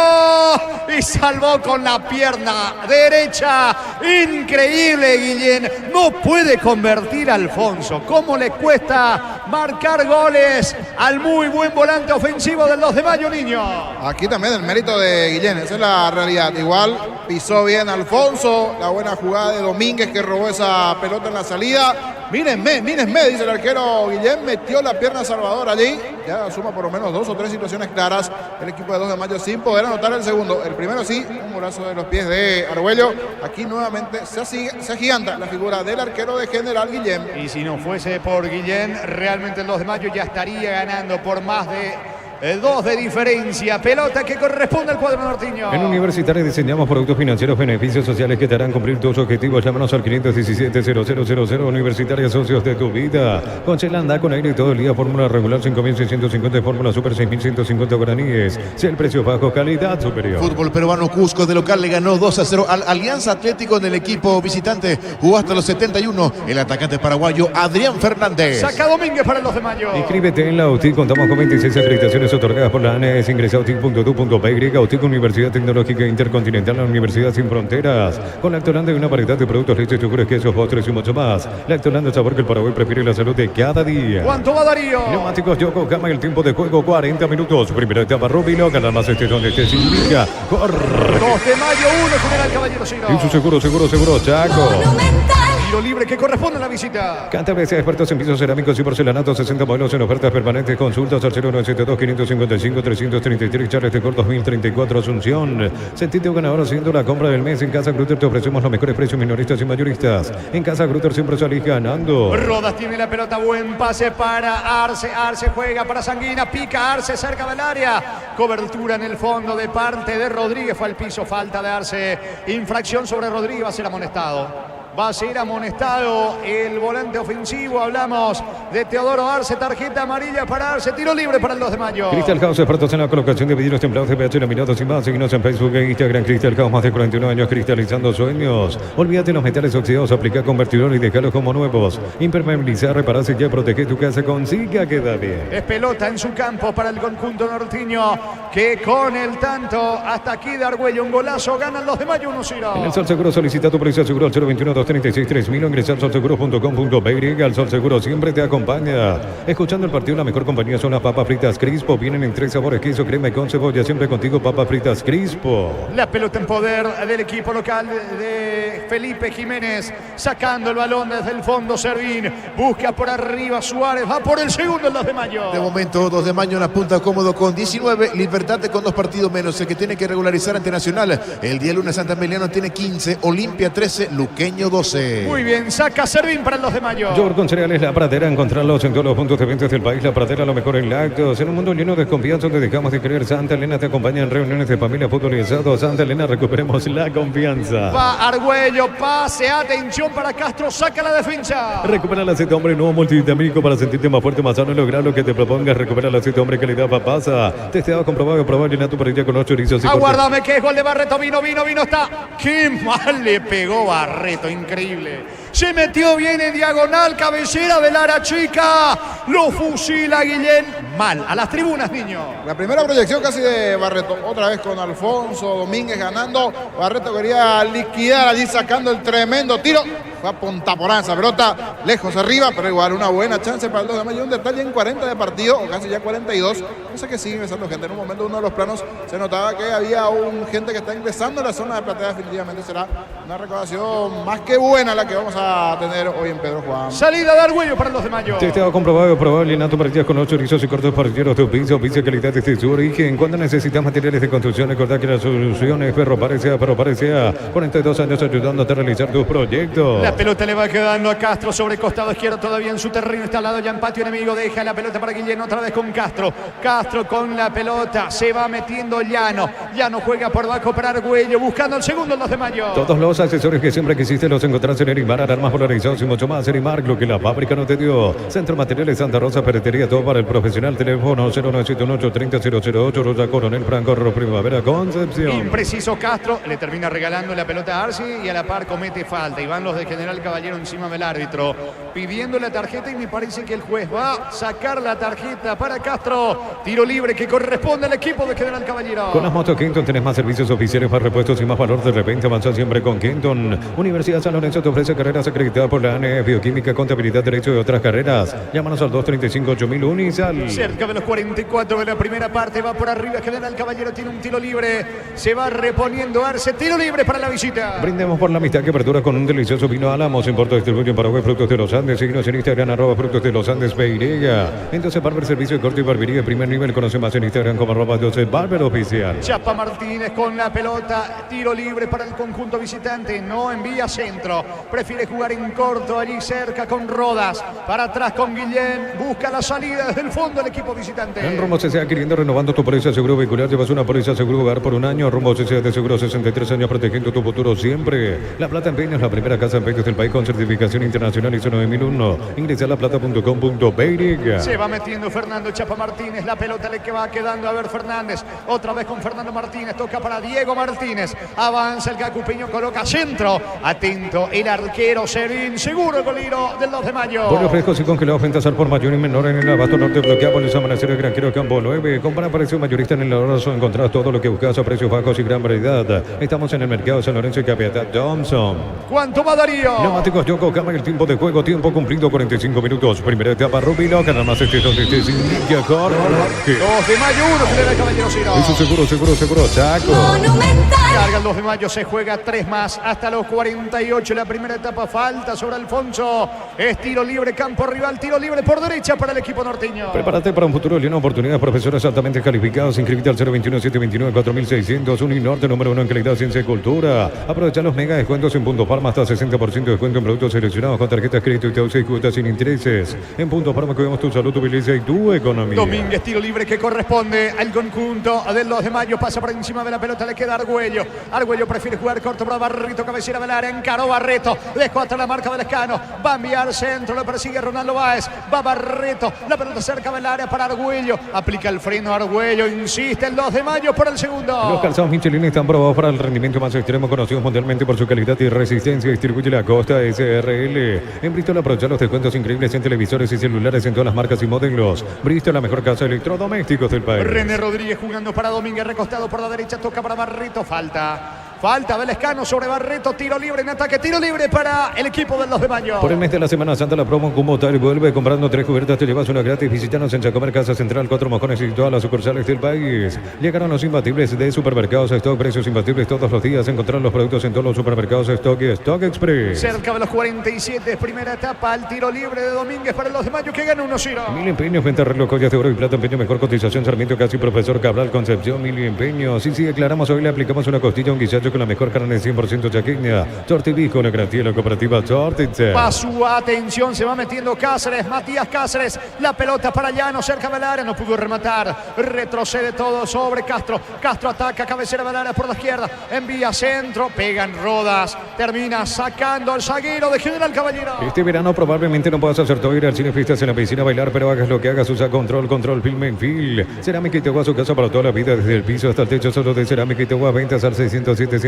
B: y salvó con la pierna derecha. Increíble, Guillén, no puede convertir a Alfonso. ¿Cómo le cuesta marcar goles al muy buen volante ofensivo del 2 de mayo, niño?
A: Aquí también el mérito de Guillén, esa es la realidad. Igual pisó bien Alfonso, la buena jugada de Domínguez que robó esa pelota en la salida. Mírenme, dice el arquero Guillén, metió la pierna Salvador allí. Ya suma por lo menos 2 o 3 situaciones claras el equipo de 2 de mayo sin poder anotar el segundo. El primero sí, un golazo de los pies de Argüello. Aquí nuevamente se agiganta la figura del arquero de General Guillén.
B: Y si no fuese por Guillén, realmente el 2 de mayo ya estaría ganando por más de 2 de diferencia. Pelota que corresponde al cuadro norteño.
C: En Universitaria diseñamos productos financieros, beneficios sociales que te harán cumplir tus objetivos. Llámanos al 517-0000. Universitaria, socios de tu vida. Con Chelanda, con aire todo el día. Fórmula regular 5.650. Fórmula super 6.150 guaraníes. Si el precio bajo, calidad superior.
D: Fútbol peruano. Cusco de local le ganó 2-0 al Alianza Atlético en el equipo visitante. Jugó hasta los 71. El atacante paraguayo Adrián Fernández.
B: Saca Domínguez para el 2 de mayo.
C: Inscríbete en la UTIC. Contamos con 26 acreditaciones otorgadas por la ANES. Ingresa a utic.edu.py. UTIC, Universidad Tecnológica Intercontinental, la Universidad Sin Fronteras. Con Lactolanda y una variedad de productos, leches, yogures, quesos, postres y mucho más. Lactolanda, el sabor que el Paraguay prefiere, la salud de cada día.
B: ¿Cuánto va Darío?
C: Neumáticos Yokohama, el tiempo de juego 40 minutos. Primera etapa Rubilo, ganar más donde te indica. Corre.
B: 2 de mayo, 1, General Caballero Ciro.
C: Y su seguro, Chaco.
E: Monumental.
B: Tiro libre que corresponde a la visita.
C: Cantabria, expertos en pisos cerámicos y porcelanatos, 60 modelos en ofertas permanentes. Consultas al 0972-555-333. Charles de Cor 2034 Asunción. Sentite un ganador haciendo la compra del mes. En Casa Grutter te ofrecemos los mejores precios minoristas y mayoristas. En Casa Grutter siempre salís ganando.
B: Rodas tiene la pelota, buen pase para Arce. Arce juega para Sanguina, pica Arce cerca del área. Cobertura en el fondo de parte de Rodríguez. Fue al piso, falta de Arce. Infracción sobre Rodríguez, va a ser amonestado. Va a ser amonestado el volante ofensivo. Hablamos de Teodoro Arce. Tarjeta amarilla para Arce. Tiro libre para el 2 de mayo.
C: Crystal House, expertos en la colocación de vidrios templados, CPH, laminados y más. Síguenos en Facebook e Instagram. Crystal House, más de 49 años cristalizando sueños. Olvídate los metales oxidados. Aplica convertidor y déjalos como nuevos. Impermeabilizar, reparar, sellar, protege tu casa con Siga queda bien.
B: Es pelota en su campo para el conjunto norteño, que con el tanto hasta aquí de Argüello, un golazo, gana el 2 de mayo 1-0.
C: En el Sol Seguro solicita tu policía seguro al 021-236-3000 o ingresa al solseguro.com.py. El Sol Seguro siempre te acompaña. Escuchando el partido, la mejor compañía son las papas fritas Crispo. Vienen en 3 sabores: queso, crema y con cebolla. Siempre contigo, papas fritas Crispo.
B: La pelota en poder del equipo local de Felipe Jiménez, sacando el balón desde el fondo. Servín busca por arriba Suárez, va por el segundo el 2 de mayo.
D: De momento, 2 de mayo en la punta cómodo con 19. Libertad con 2 partidos menos. El que tiene que regularizar ante Nacional. El día lunes Santa Emiliano tiene 15. Olimpia 13. Luqueño 12.
B: Muy bien, saca Servín para el 2 de mayo.
C: Yogur con cereales La Pradera. Encontrarlos en todos los puntos de ventas del país. La Pradera, lo mejor en lácteos. En un mundo lleno de desconfianza donde dejamos de creer. Santa Elena te acompaña en reuniones de familia, fútbol y asado. Santa Elena, recuperemos la confianza.
B: Va Argüello, pase, atención para Castro, saca la defensa.
C: Recupera el aceite hombre nuevo multivitamínico para sentirte más fuerte, más sano y lograr lo que te propongas. Recupera el aceite hombre calidad papasa. Testeado, comprobado, probado, llena tu parrilla con 8 chorizos y
B: aguárdame que es gol de Barreto. Vino, está. Qué mal le pegó Barreto, increíble. Se metió bien en diagonal, cabecera de Lara Chica. Lo fusila Guillén. Mal, a las tribunas, niño.
A: La primera proyección casi de Barreto, otra vez con Alfonso Domínguez ganando. Barreto quería liquidar allí sacando el tremendo tiro. Fue a punta por esa pelota, lejos arriba, pero igual una buena chance para el 2 de mayo. Un detalle en 40 de partido, o casi ya 42. No sé que sigue ingresando gente. En un momento, uno de los planos, se notaba que había un gente que está ingresando en la zona de platea. Definitivamente será una recaudación más que buena la que vamos a tener hoy en Pedro Juan.
B: Salida de Argüello para el 2 de mayo.
C: Testeado, comprobado, probado, llena tu parrilla con 8 chorizos y cortos parrilleros de piso. Piso calidad desde su origen. Cuando necesitas materiales de construcción, recordad que la solución es Ferro Parecea. 42 años ayudándote a realizar tus proyectos.
B: La pelota le va quedando a Castro sobre costado izquierdo, todavía en su terreno instalado ya en patio enemigo. Deja la pelota para Guillén, otra vez con Castro. Castro con la pelota, se va metiendo Llano. Llano juega por abajo para Argüello, buscando el segundo el 2 de mayo.
C: Todos los accesorios que siempre quisiste los encontrás en Erimar. Alarmas polarizados y mucho más. Erimar, lo que la fábrica no te dio. Centro Materiales Santa Rosa, ferretería, todo para el profesional. Teléfono 0978-30-008. Rosa Coronel Franco, Primavera, Concepción.
B: Impreciso Castro, le termina regalando la pelota a Arce y a la par comete falta. Y van los de General Caballero encima del árbitro pidiendo la tarjeta, y me parece que el juez va a sacar la tarjeta para Castro. Tiro libre que corresponde al equipo de General Caballero.
C: Con las motos Kenton tenés más servicios oficiales, más repuestos y más valor. De repente avanza siempre con Kenton. Universidad San Lorenzo te ofrece carreras acreditadas por la ANE, bioquímica, contabilidad, derecho y otras carreras. Llámanos al 235-8000 Unisal.
B: Cerca de los 44 de la primera parte, va por arriba General Caballero, tiene un tiro libre, se va reponiendo Arce. Tiro libre para la visita.
C: Brindemos por la amistad que perdura con un delicioso vino Vino Álamos, importa distribuye en Paraguay Frutos de los Andes. Síguenos en Instagram, @Frutos de los Andes Beirega. Entonces Barber Servicio de Corte y Barbería de primer nivel. Conoce más en Instagram como @Barber Oficial.
B: Chapa Martínez con la pelota, tiro libre para el conjunto visitante, no envía centro, prefiere jugar en corto, allí cerca con Rodas, para atrás con Guillén, busca la salida desde el fondo del equipo visitante.
C: En Rumbo CCA adquiriendo, renovando tu póliza seguro vehicular, llevas una póliza seguro hogar por un año. Rumbo CCA de seguro 63 años protegiendo tu futuro siempre. La Plata Empeños es la primera casa de empeños del país con certificación internacional ISO 9001. Ingresa a laplata.com.br.
B: Se va metiendo Fernando Chapa Martínez, la pelota le que va quedando a ver Fernández, otra vez con Fernando Martínez, toca para Diego Martínez, avanza el Cacupeño, coloca centro, atento el arquero Serín, seguro el golero del 2 de mayo.
C: Pollo frescos y congelados, ventas al por mayor y menor en el abasto norte, bloqueado los amaneceres de Granjero Campo 9. Compra a precio mayorista en el Orozo, encontrás todo lo que buscas a precios bajos y gran variedad. Estamos en el mercado San Lorenzo y Capiatá Thompson.
B: ¿Cuánto va Darío?
C: Neumáticos Yoko, cama el tiempo de juego, tiempo cumplido 45 minutos. Primera etapa Rubilo, que nada más este donde esté sin Nidia Cor.
B: 2 de mayo, 1 genera el Caballero Ciro.
C: Eso seguro, saco.
E: Monumental.
B: Carga el 2 de mayo, se juega 3 más hasta los 48. La primera etapa falta sobre Alfonso. Es tiro libre, campo rival, tiro libre por derecha para el equipo norteño.
C: Prepárate para un futuro lleno de oportunidades. Profesores altamente calificados. Inscríbete al 021-729-4600. Uninorte número 1 en calidad, ciencia y cultura. Aprovecha los mega descuentos en Punto Farma, hasta 60% de descuento en productos seleccionados con tarjetas crédito y TAUC y cuotas sin intereses. En Punto Farma cuidamos tu salud, tu belleza y tu economía.
B: Domínguez, tiro libre que corresponde al conjunto del 2 de mayo. Pasa por encima de la pelota, le queda Argüello. Argüello prefiere jugar corto para Barreto, cabecera del área, encaró Barreto, dejó hasta la marca del Escano. Va a enviar centro, lo persigue Ronaldo Báez. Va Barreto, la pelota cerca del área para Argüello. Aplica el freno Argüello, insiste el 2 de mayo por el segundo.
C: Los calzados Michelin están probados para el rendimiento más extremo, conocidos mundialmente por su calidad y resistencia. Distribuye la Costa SRL. En Bristol aprovecha los descuentos increíbles en televisores y celulares en todas las marcas y modelos. Bristol, la mejor casa de electrodomésticos del país.
B: René Rodríguez jugando para Domínguez, recostado por la derecha, toca para Barreto, Falta del Escano sobre Barreto, tiro libre en ataque, tiro libre para el equipo del 2 de mayo.
C: Por el mes de la Semana Santa, la promo como tal vuelve. Comprando 3 cubiertas te llevas una gratis. Visítanos en Chacomer, Casa Central, 4 Mojones y todas las sucursales del país. Llegaron los imbatibles de Supermercados Stock, precios imbatibles todos los días. Encontrar los productos en todos los supermercados Stock y Stock Express.
B: Cerca de los 47, primera etapa, el tiro libre de Domínguez para el 2 de mayo que gana 1-0.
C: Mil Empeños, venta reloj, joyas de oro y plata, empeño, mejor cotización, Sarmiento, casi Profesor Cabral, Concepción, Mil Empeños. Sí, declaramos hoy le aplicamos una costilla, un guisacho con la mejor carne 100% chaqueña. Tortibí con la garantía de la cooperativa Tortitzer.
B: Paso, atención, se va metiendo Cáceres, Matías Cáceres, la pelota para Llano, cerca del área, no pudo rematar, retrocede todo sobre Castro, Castro ataca, cabecera del área por la izquierda, envía centro, pegan Rodas, termina sacando al zaguero de General Caballero.
C: Este verano probablemente no puedas hacer todo, ir al cine, fiestas, en la piscina, bailar, pero hagas lo que hagas, usa control, Film en Fil. Cerámica Itagua, su casa para toda la vida, desde el piso hasta el techo, solo de Cerámica Itagua, ventas al 607-151.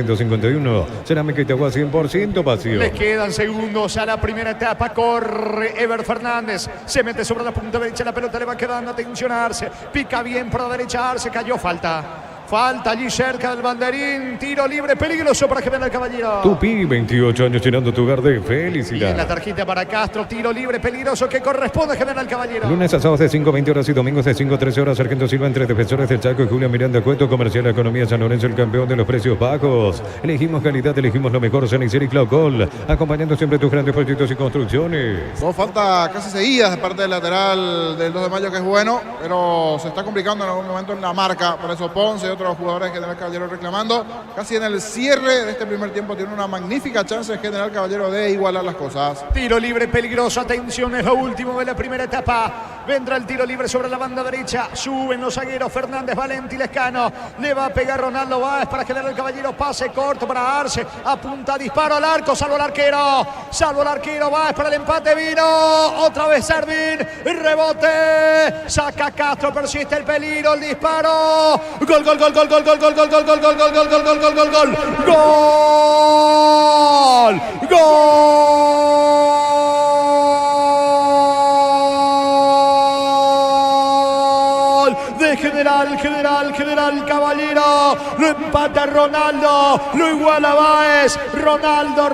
C: Cerámica Itagua 100% pasión.
B: Les quedan segundos a la primera etapa. Corre Ever Fernández. Se mete sobre la punta derecha. La pelota le va quedando. Atención a Arce. Pica bien por la derecha. Arce cayó. Falta allí cerca del banderín. Tiro libre peligroso para General Caballero.
C: Tupi, 28 años llenando tu hogar de
B: Y en la
C: felicidad.
B: tarjeta para Castro. Tiro libre peligroso que corresponde a General Caballero.
C: Lunes a sábados de 5:20 horas y domingos de 5:13 horas. Sargento Silva entre defensores del Chaco y Julián Miranda Cueto. Comercial Economía San Lorenzo, el campeón de los precios bajos. Elegimos calidad, elegimos lo mejor. Sanicero y Claucol. Acompañando siempre tus grandes proyectos y construcciones.
A: Dos faltas casi seguidas de parte del lateral del 2 de mayo, que es bueno, pero se está complicando en algún momento en la marca. Por eso Ponce y otros jugadores que General Caballero reclamando. Casi en el cierre de este primer tiempo tiene una magnífica chance General Caballero de igualar las cosas.
B: Tiro libre peligroso, atención, es lo último de la primera etapa. Vendrá el tiro libre sobre la banda derecha. Suben los zagueros Fernández, Valenti, Lescano. Le va a pegar Ronaldo Báez para General Caballero. Pase corto para Arce. Apunta, disparo al arco. Salvo el arquero. Báez para el empate. Vino. Otra vez Servín. Rebote. Saca Castro. Persiste el peligro. El disparo. Gol. De General Caballero, lo empata Ronaldo, lo iguala Báez, Ronaldo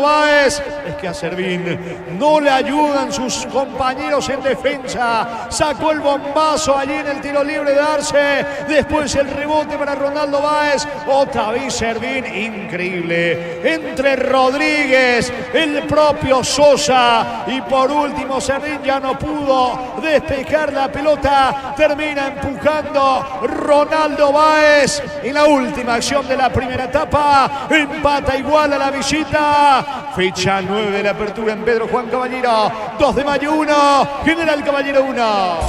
B: Báez, es que a Servín no le ayudan sus compañeros en defensa. Sacó el bombazo allí en el tiro libre de Arce. Después el rebote para Ronaldo Báez. Otra vez Servín, increíble. Entre Rodríguez, el propio Sosa y por último Servín ya no pudo despejar la pelota. Termina empujando Ronaldo Báez en la última acción de la primera etapa. Empata igual a la visita. Fecha 9 de la apertura en Pedro Juan Caballero. 2 de mayo 1, General Caballero 1.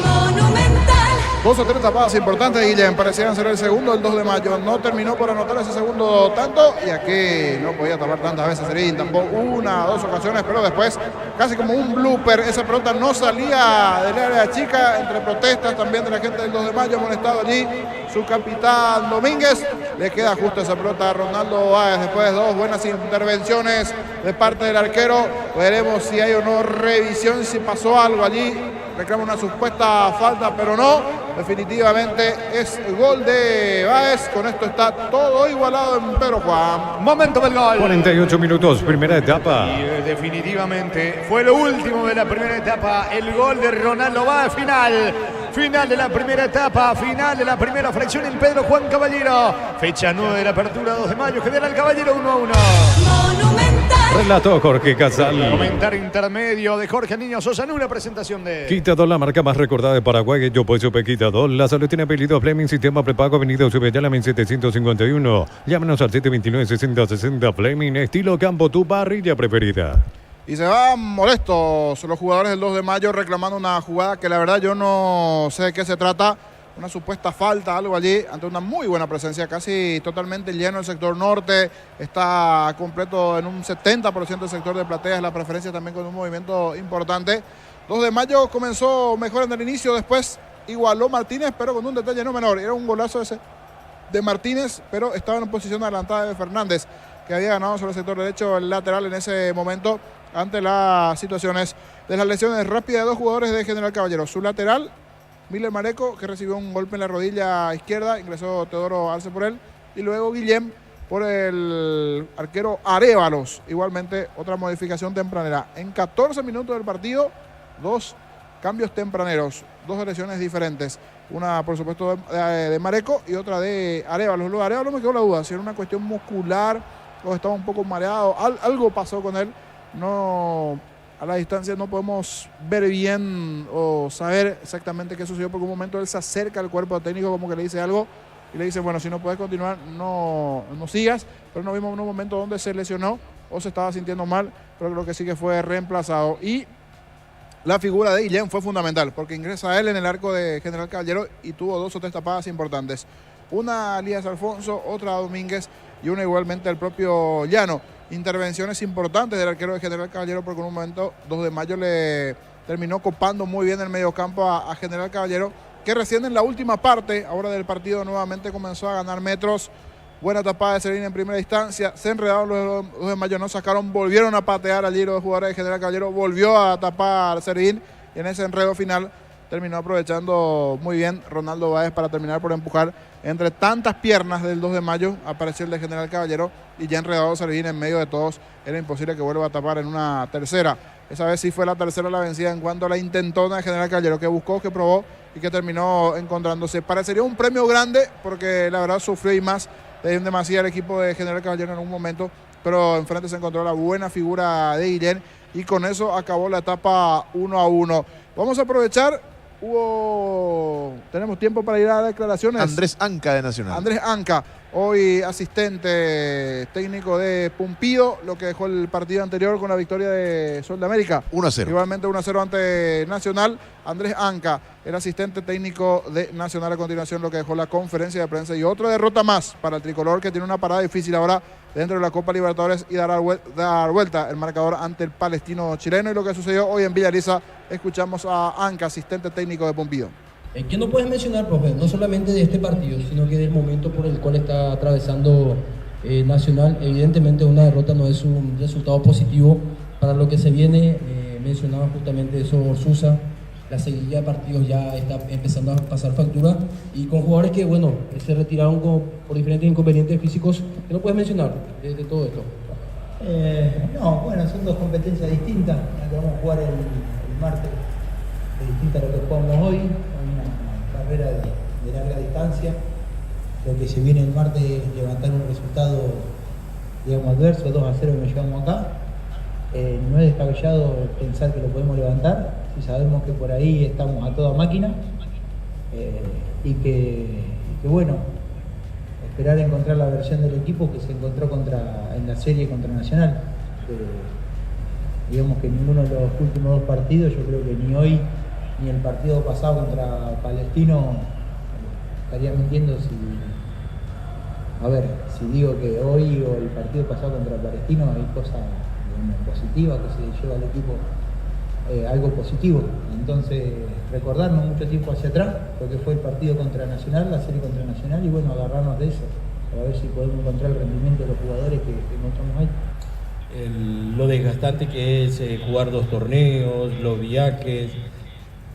E: Monumental.
A: 2 o 3 tapadas importantes, Guillén, parecían ser el segundo, el 2 de mayo. No terminó por anotar ese segundo tanto. Y aquí no podía tapar tantas veces Servín, tampoco 1 o 2 ocasiones, pero después, casi como un blooper, esa pelota no salía del área chica, entre protestas también de la gente del 2 de mayo, amonestado allí su capitán Domínguez. Le queda justo esa pelota a Ronaldo Báez después de 2 buenas intervenciones de parte del arquero. Veremos si hay o no revisión, si pasó algo allí. Reclama una supuesta falta, pero no. Definitivamente es gol de Báez. Con esto está todo igualado en Pedro Juan.
B: Momento del gol.
C: 48 minutos, primera etapa.
B: Y definitivamente fue lo último de la primera etapa. El gol de Ronaldo Báez, final de la primera etapa, final de la primera fracción en Pedro Juan Caballero. Fecha 9 de la apertura, 2 de mayo, General Caballero 1-1.
E: Monumental.
C: Relató Jorge Casal.
B: Comentario intermedio de Jorge Niño Sosa en una presentación de...
C: Quitador, la marca más recordada de Paraguay. Yo pues supe Quitador. La salud tiene apellido Fleming, sistema prepago, avenida Subellala, 751. Llámenos al 729-6060 Fleming, estilo campo, tu parrilla preferida.
A: Y se van molestos los jugadores del 2 de mayo reclamando una jugada que la verdad yo no sé de qué se trata. Una supuesta falta, algo allí, ante una muy buena presencia, casi totalmente lleno el sector norte. Está completo en un 70% el sector de plateas, la preferencia también con un movimiento importante. 2 de mayo comenzó mejor en el inicio, después igualó Martínez, pero con un detalle no menor. Era un golazo ese de Martínez, pero estaba en posición adelantada de Fernández, que había ganado sobre el sector derecho, el lateral en ese momento, ante las situaciones de las lesiones rápidas de 2 jugadores de General Caballero. Su lateral, Miller Mareco, que recibió un golpe en la rodilla izquierda, ingresó Teodoro Arce por él, y luego Guillén por el arquero Arévalos. Igualmente otra modificación tempranera. En 14 minutos del partido, 2 cambios tempraneros, 2 lesiones diferentes. Una, por supuesto, de Mareco y otra de Arévalos. Luego Arévalos me quedó la duda, si era una cuestión muscular o estaba un poco mareado, algo pasó con él. No, a la distancia no podemos ver bien o saber exactamente qué sucedió, porque un momento él se acerca al cuerpo técnico como que le dice algo y le dice, bueno, si no puedes continuar, no sigas, pero no vimos en un momento donde se lesionó o se estaba sintiendo mal, pero creo que sí que fue reemplazado. Y la figura de Guillén fue fundamental, porque ingresa él en el arco de General Caballero y tuvo 2 o 3 tapadas importantes. Una a Elías Alfonso, otra a Domínguez y una igualmente al propio Llano. Intervenciones importantes del arquero de General Caballero, porque en un momento 2 de mayo le terminó copando muy bien el mediocampo a General Caballero, que recién en la última parte, ahora del partido, nuevamente comenzó a ganar metros. Buena tapada de Servín en primera instancia, se enredaron los 2 de mayo, no sacaron, volvieron a patear allí los jugadores de General Caballero, volvió a tapar Servín y en ese enredo final terminó aprovechando muy bien Ronaldo Báez para terminar por empujar entre tantas piernas del 2 de mayo. Apareció el de General Caballero y ya enredado Servín en medio de todos. Era imposible que vuelva a tapar en una tercera. Esa vez sí fue la tercera la vencida en cuanto a la intentona de General Caballero, que buscó, que probó y que terminó encontrándose. Parecería un premio grande porque la verdad sufrió y más de demasiado el equipo de General Caballero en algún momento, pero enfrente se encontró la buena figura de Guillén y con eso acabó la etapa 1-1. Vamos a aprovechar. Tenemos tiempo para ir a declaraciones.
D: Andrés Anca de Nacional.
A: Andrés Anca, hoy asistente técnico de Pumpido, lo que dejó el partido anterior con la victoria de Sol de América.
D: 1-0.
A: Igualmente 1-0 ante Nacional. Andrés Anca, el asistente técnico de Nacional, a continuación lo que dejó la conferencia de prensa. Y otra derrota más para el tricolor, que tiene una parada difícil ahora dentro de la Copa Libertadores y dar vuelta el marcador ante el Palestino chileno. Y lo que sucedió hoy en Villariza, escuchamos a Anca, asistente técnico de Pumpido.
F: ¿Qué no puedes mencionar, profe? No solamente de este partido, sino que del momento por el cual está atravesando Nacional. Evidentemente una derrota no es un resultado positivo para lo que se viene. Mencionaba justamente eso Susa. La seguidilla de partidos ya está empezando a pasar factura y con jugadores que, bueno, se retiraron por diferentes inconvenientes físicos. ¿Qué no puedes mencionar de todo esto?
G: No, bueno, son dos competencias distintas. La que vamos a jugar el martes es distinta a lo que jugamos hoy. Hay una carrera de larga distancia. Lo que se viene el martes es levantar un resultado, digamos, adverso, 2-0 que nos llevamos acá. No es descabellado pensar que lo podemos levantar, si sabemos que por ahí estamos a toda máquina y que bueno, esperar encontrar la versión del equipo que se encontró en la serie contra Nacional. Digamos que ninguno de los últimos dos partidos, yo creo que ni hoy ni el partido pasado contra Palestino estaría mintiendo si digo que hoy o el partido pasado contra Palestino hay cosas positivas que se lleva al equipo, algo positivo. Entonces recordarnos mucho tiempo hacia atrás lo que fue el partido contra Nacional, la serie contra Nacional, y bueno, agarrarnos de eso para ver si podemos encontrar el rendimiento de los jugadores que encontramos ahí.
F: Lo desgastante que es jugar dos torneos, los viajes,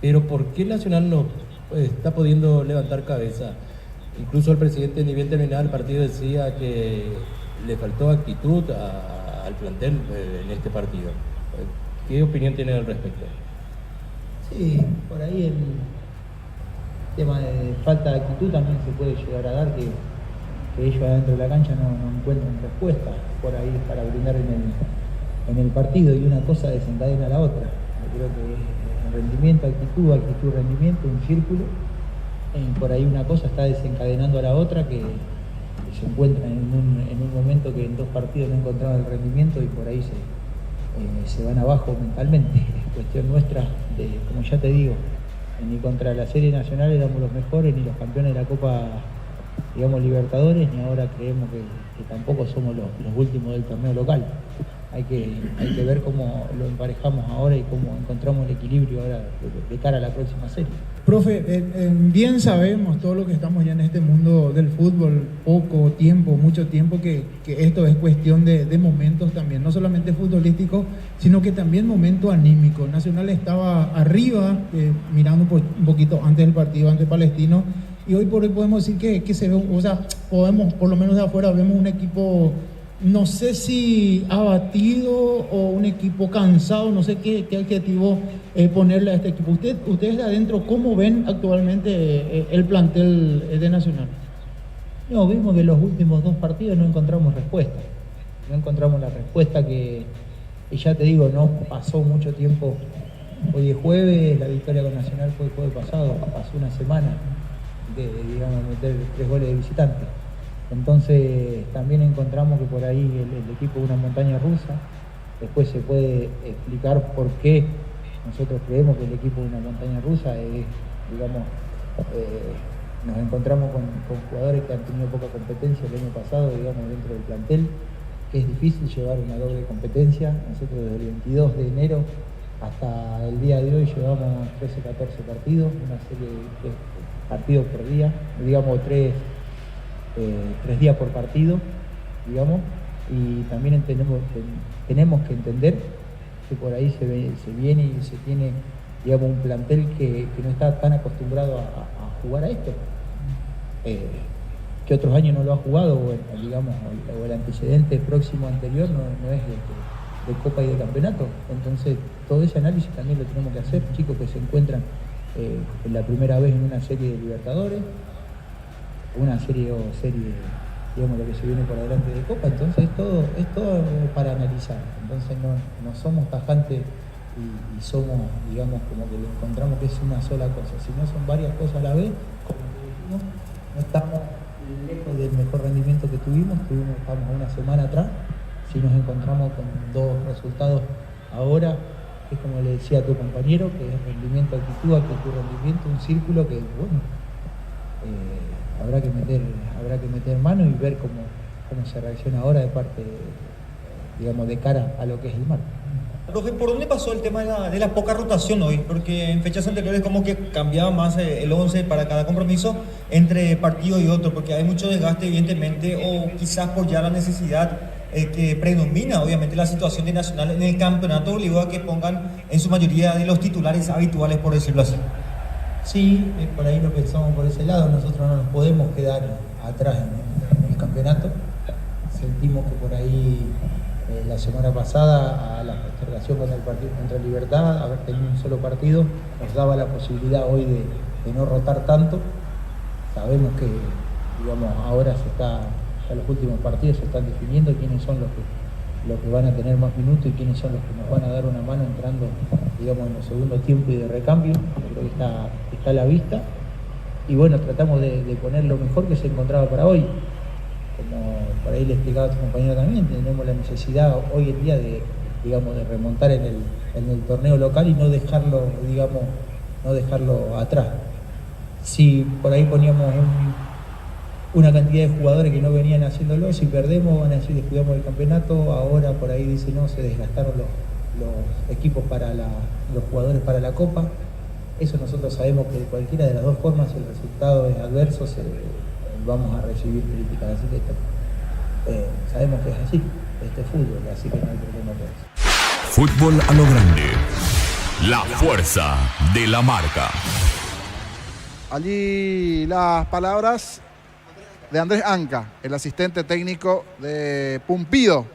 F: pero ¿por qué Nacional no está pudiendo levantar cabeza? Incluso el presidente, ni bien terminado el partido, decía que le faltó actitud al plantel en este partido. ¿Qué opinión tiene al respecto?
G: Sí, por ahí el tema de falta de actitud también se puede llegar a dar, que ellos adentro de la cancha no encuentran respuesta por ahí para brindar en el partido, y una cosa desencadena a la otra. Yo creo que rendimiento, actitud, rendimiento, un círculo, por ahí una cosa está desencadenando a la otra, que se encuentran en un momento que en dos partidos no encontraron el rendimiento y por ahí se van abajo mentalmente. Es cuestión nuestra, como ya te digo, ni contra la Serie Nacional éramos los mejores, ni los campeones de la Copa, digamos, Libertadores, ni ahora creemos que tampoco somos los últimos del torneo local. Hay que ver cómo lo emparejamos ahora y cómo encontramos el equilibrio ahora de cara a la próxima serie.
H: Profe, bien sabemos todo lo que estamos ya en este mundo del fútbol, poco tiempo, mucho tiempo, que esto es cuestión de momentos también, no solamente futbolísticos, sino que también momento anímico. Nacional estaba arriba, mirando un poquito antes del partido ante Palestino, y hoy por hoy podemos decir que se ve, o sea, podemos, por lo menos de afuera, vemos un equipo, no sé si abatido o un equipo cansado, no sé qué adjetivo ponerle a este equipo. Ustedes de adentro, ¿cómo ven actualmente el plantel de Nacional?
G: No, vimos que en los últimos dos partidos no encontramos respuesta. No encontramos la respuesta que ya te digo, no pasó mucho tiempo. Hoy es jueves, la victoria con Nacional fue el jueves pasado, pasó una semana de, digamos, meter 3 goles de visitante. Entonces también encontramos que por ahí el equipo es una montaña rusa. Después se puede explicar por qué nosotros creemos que el equipo es una montaña rusa. Digamos, nos encontramos con jugadores que han tenido poca competencia el año pasado, digamos, dentro del plantel, que es difícil llevar una doble competencia. Nosotros desde el 22 de enero hasta el día de hoy llevamos 13, 14 partidos, una serie de partidos por día, digamos 3 días por partido, digamos, y también tenemos que entender que por ahí se viene y se tiene, digamos, un plantel que no está tan acostumbrado a jugar a esto, que otros años no lo ha jugado, digamos, o el antecedente próximo anterior no es de Copa y de Campeonato. Entonces todo ese análisis también lo tenemos que hacer, chicos que se encuentran la primera vez en una serie de Libertadores, una serie, digamos, lo que se viene por adelante de Copa. Entonces es todo para analizar. Entonces no somos tajantes y somos, digamos, como que le encontramos que es una sola cosa, sino son varias cosas a la vez. Como que decimos, no estamos lejos del mejor rendimiento que estamos una semana atrás. Si nos encontramos con dos resultados ahora, es como le decía a tu compañero, que es rendimiento, actitud, rendimiento, un círculo que, bueno, habrá que meter mano y ver cómo se reacciona ahora de parte, digamos, de cara a lo que es el marco.
I: Profe, ¿por dónde pasó el tema de la poca rotación hoy? Porque en fechas anteriores como que cambiaba más el 11 para cada compromiso entre partido y otro, porque hay mucho desgaste evidentemente, o quizás por ya la necesidad que predomina obviamente la situación de Nacional en el campeonato obligó a que pongan en su mayoría de los titulares habituales, por decirlo así.
G: Sí, por ahí lo pensamos por ese lado. Nosotros no nos podemos quedar atrás en el campeonato. Sentimos que por ahí la semana pasada a la postergación con el partido contra Libertad, haber tenido un solo partido, nos daba la posibilidad hoy de no rotar tanto. Sabemos que, digamos, ahora ya los últimos partidos se están definiendo quiénes son los que van a tener más minutos y quiénes son los que nos van a dar una mano entrando, digamos, en los segundos tiempos y de recambio. Yo creo que está a la vista. Y bueno, tratamos de poner lo mejor que se encontraba para hoy. Como por ahí le explicaba a tu compañero también, tenemos la necesidad hoy en día de remontar en el torneo local y no dejarlo atrás. Si por ahí poníamos una cantidad de jugadores que no venían haciéndolo, si perdemos van a decir descuidamos el campeonato, ahora por ahí dice no, se desgastaron los equipos los jugadores para la Copa. Eso nosotros sabemos que de cualquiera de las dos formas, si el resultado es adverso, vamos a recibir críticas. Así que sabemos que es así, este es fútbol, así que no hay problema por eso.
J: Fútbol a lo grande. La fuerza de la marca.
A: Allí las palabras de Andrés Anca, el asistente técnico de Pumpido,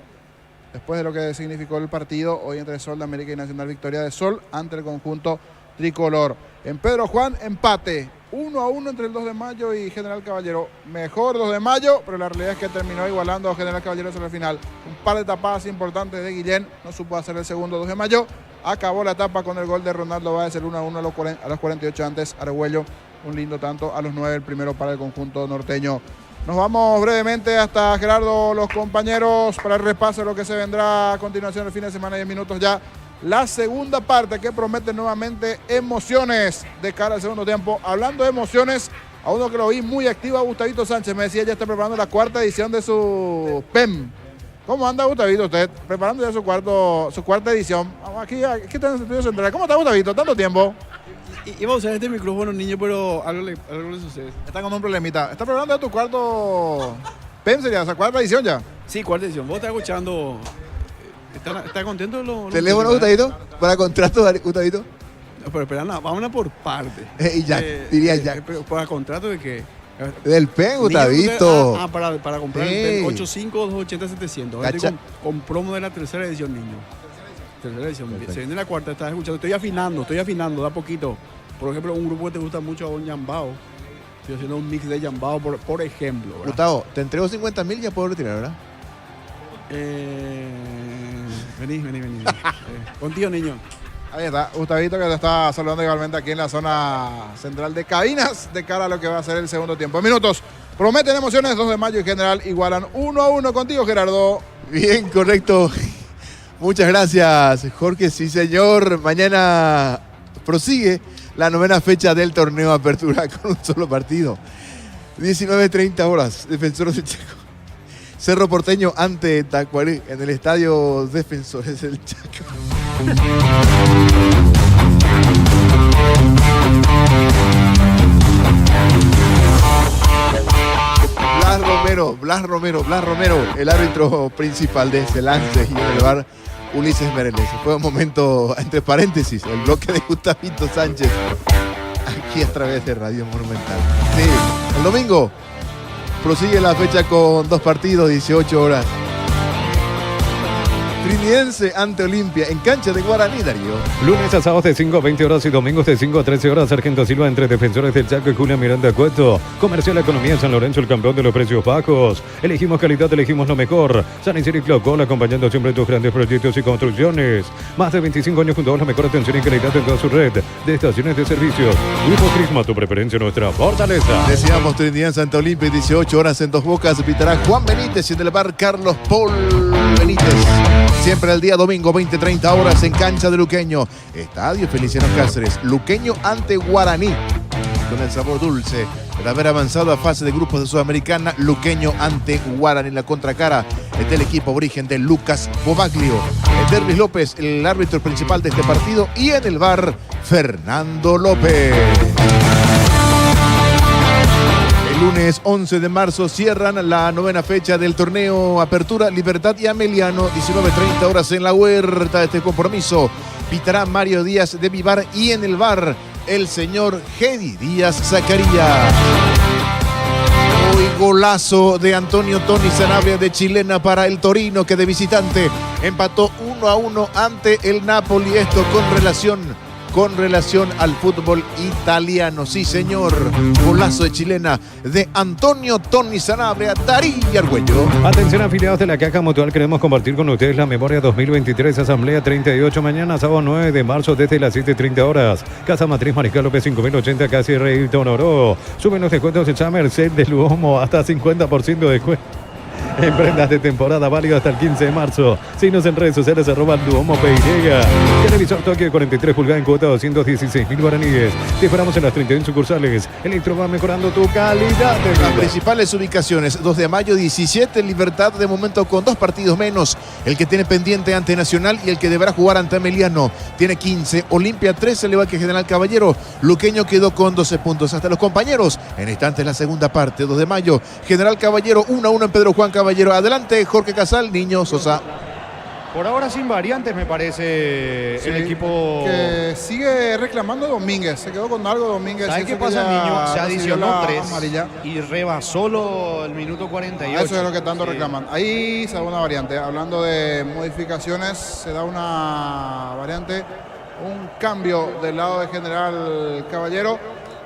A: después de lo que significó el partido hoy entre Sol de América y Nacional, victoria de Sol ante el conjunto tricolor. En Pedro Juan, empate 1-1 entre el 2 de mayo y General Caballero. Mejor 2 de mayo, pero la realidad es que terminó igualando a General Caballero sobre el final. Un par de tapadas importantes de Guillén, no supo hacer el segundo 2 de mayo. Acabó la etapa con el gol de Ronaldo Báez, el 1-1 a los 48 antes. Argüello, un lindo tanto a los 9, el primero para el conjunto norteño. Nos vamos brevemente hasta Gerardo, los compañeros, para el repaso de lo que se vendrá a continuación el fin de semana, 10 minutos ya. La segunda parte que promete nuevamente emociones de cara al segundo tiempo. Hablando de emociones, a uno que lo vi muy activo, a Gustavito Sánchez, me decía ya está preparando la cuarta edición de su PEM. ¿Cómo anda Gustavito usted? Preparando ya su cuarta edición. Aquí está en el estudio central. ¿Cómo está Gustavito? ¿Tanto tiempo?
K: Iba a usar este micrófono, niño, pero algo le sucede.
A: Está con un problemita. ¿Está preparando ya tu cuarto PEM sería? O sea, cuarta edición ya.
K: Sí, cuarta edición. Vos estás escuchando... ¿Está contento?
D: ¿Teléfono, Gustavito? ¿Para contrato, Gustavito?
K: No, pero espera, no, vámonos por parte.
D: Y Jack, diría Jack.
K: Pero ¿para contrato de qué?
D: Del PEN, Gustavito.
K: Para comprar el PEN 85-280-700. Con promo de la tercera edición, niño. Tercera edición. Perfecto. Se viene la cuarta, estás escuchando. Estoy afinando, da poquito. Por ejemplo, un grupo que te gusta mucho a un Yambao. Estoy haciendo un mix de Yambao, por ejemplo. ¿verdad?
D: Gustavo, te entrego 50.000 y ya puedo retirar, ¿verdad?
K: Vení. Contigo, niño.
A: Ahí está, Gustavito, que te está saludando igualmente aquí en la zona central de cabinas de cara a lo que va a ser el segundo tiempo. En minutos, prometen emociones, 2 de mayo y General igualan 1-1 contigo, Gerardo.
D: Bien, correcto. Muchas gracias, Jorge. Sí, señor. Mañana prosigue la 9ª fecha del torneo Apertura con un solo partido. 19:30 horas, Defensores del Chaco. Cerro Porteño ante Tacuarí en el estadio Defensores del Chaco. Blas Romero, el árbitro principal de ese lance, y en el VAR Ulises Mereles. Fue un momento, entre paréntesis, el bloque de Gustavito Sánchez, aquí a través de Radio Monumental. Sí, el domingo prosigue la fecha con 2 partidos, 18 horas. Trinidense ante Olimpia en cancha de Guaraní, Darío.
C: Lunes a sábados de 5 a 20 horas y domingos de 5 a 13 horas. Sargento Silva entre Defensores del Chaco y Julia Miranda Cueto. Comercial Economía San Lorenzo, el campeón de los precios bajos. Elegimos calidad, elegimos lo mejor. San Isidro y Clocol, acompañando siempre tus grandes proyectos y construcciones. Más de 25 años junto a la mejor atención y calidad en toda su red de estaciones de servicios. Grupo Crisma, tu preferencia, nuestra fortaleza.
D: Decíamos Trinidense ante Olimpia, 18 horas en Dos Bocas. Pitará Juan Benítez y en el bar Carlos Paul Benítez. Siempre el día domingo, 20-30 horas en cancha de Luqueño. Estadio Feliciano Cáceres. Luqueño ante Guaraní. Con el sabor dulce de haber avanzado a fase de grupos de Sudamericana. Luqueño ante Guaraní. En la contracara del equipo aborigen de Lucas Bobaglio. Dervis López, el árbitro principal de este partido. Y en el VAR, Fernando López. Lunes 11 de marzo cierran la 9ª fecha del torneo Apertura Libertad y Ameliano, 19:30 horas en la huerta de este compromiso. Pitará Mario Díaz de Vivar y en el VAR el señor Gedi Díaz Zacarías. El golazo de Antonio Tony Sanabria de chilena para el Torino, que de visitante empató 1-1 ante el Napoli. Esto con relación al fútbol italiano. Sí, señor. Golazo de chilena de Antonio Tony Sanabria, Darío Argüello.
C: Atención, afiliados de la Caja Mutual, queremos compartir con ustedes la memoria 2023, Asamblea 38, mañana sábado 9 de marzo desde las 7:30 horas. Casa Matriz Mariscal López 5080, casi Reilton Oro. Suben los descuentos en Summer Sale de Luomo hasta 50% de descuento. En prendas de temporada válido hasta el 15 de marzo. Síguenos en redes sociales @Duomo_PY. Televisor Tokio de 43 pulgadas en cuota 216.000 guaraníes. Te esperamos en las 31 sucursales. Electro va mejorando tu calidad de vida.
D: Las principales ubicaciones: 2 de mayo, 17, Libertad de momento con 2 partidos menos. El que tiene pendiente ante Nacional y el que deberá jugar ante Emiliano tiene 15. Olimpia 13, le va que General Caballero. Luqueño quedó con 12 puntos. Hasta los compañeros. En instantes la segunda parte. 2 de mayo, General Caballero 1-1 en Pedro Juan Caballero. Adelante, Jorge Casal, Niño Sosa.
B: Por ahora sin variantes, me parece,
A: Sí,
B: el equipo.
A: que sigue reclamando Domínguez. Se quedó con algo Domínguez.
B: ¿Sabes qué
A: Eso que
B: pasa,
A: ya
B: Niño? Se
A: recibió
B: adicionó
A: la
B: 3
A: amarilla.
B: y rebasó solo el minuto 48.
A: Eso es lo que tanto
B: Sí.
A: reclaman. Ahí se da una variante. Hablando de modificaciones, se da una variante, un cambio del lado de General Caballero.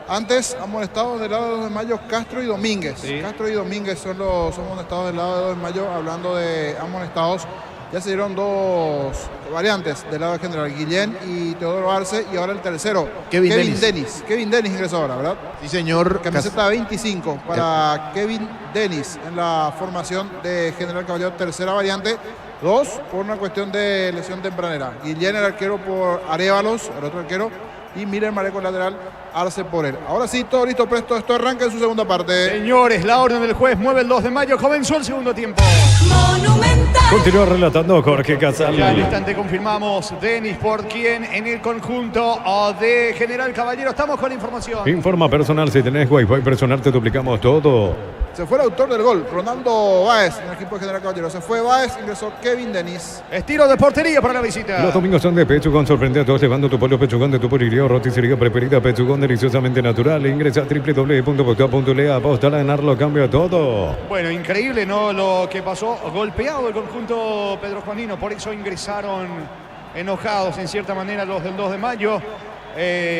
A: Antes amonestados del lado de 2 de mayo Castro y Domínguez.
B: Sí.
A: Castro y Domínguez son amonestados del lado de 2 de mayo. Hablando de amonestados, ya se dieron 2 variantes del lado de General, Guillén y Teodoro Arce, y ahora el tercero,
D: Kevin
A: Dennis. Kevin Dennis ingresó ahora, ¿verdad?
D: Sí, señor.
A: Camiseta 25 para Kevin Dennis en la formación de General Caballero, tercera variante. 2 por una cuestión de lesión tempranera. Guillén, el arquero, por Arévalos, el otro arquero, y Miller Mareco, lateral, Arce por él. Ahora sí, todo listo, presto. Esto arranca en su segunda parte.
B: Señores, la orden del juez mueve el 2 de mayo. Comenzó el segundo tiempo.
E: Monumental.
C: Continúa relatando Jorge Casal.
B: Ya al instante confirmamos Denis por quien en el conjunto de General Caballero. Estamos con la información.
C: Informa personal, si tenés Wi-Fi personal te duplicamos todo.
A: Se fue el autor del gol, Ronaldo Báez, en el equipo de General Caballero. Se fue Báez, ingresó Kevin Dennis.
B: Estilo de portería para la visita.
C: Los domingos son de Pechugón, sorprende a todos llevando tu pollo Pechugón de tu polirio, roticería preferida, Pechugón deliciosamente natural. Ingresa a www.posteo.le, aposta a ganarlo, cambia todo.
B: Bueno, increíble, ¿no? Lo que pasó, golpeado el conjunto Pedro Juanino, por eso ingresaron enojados en cierta manera los del 2 de mayo.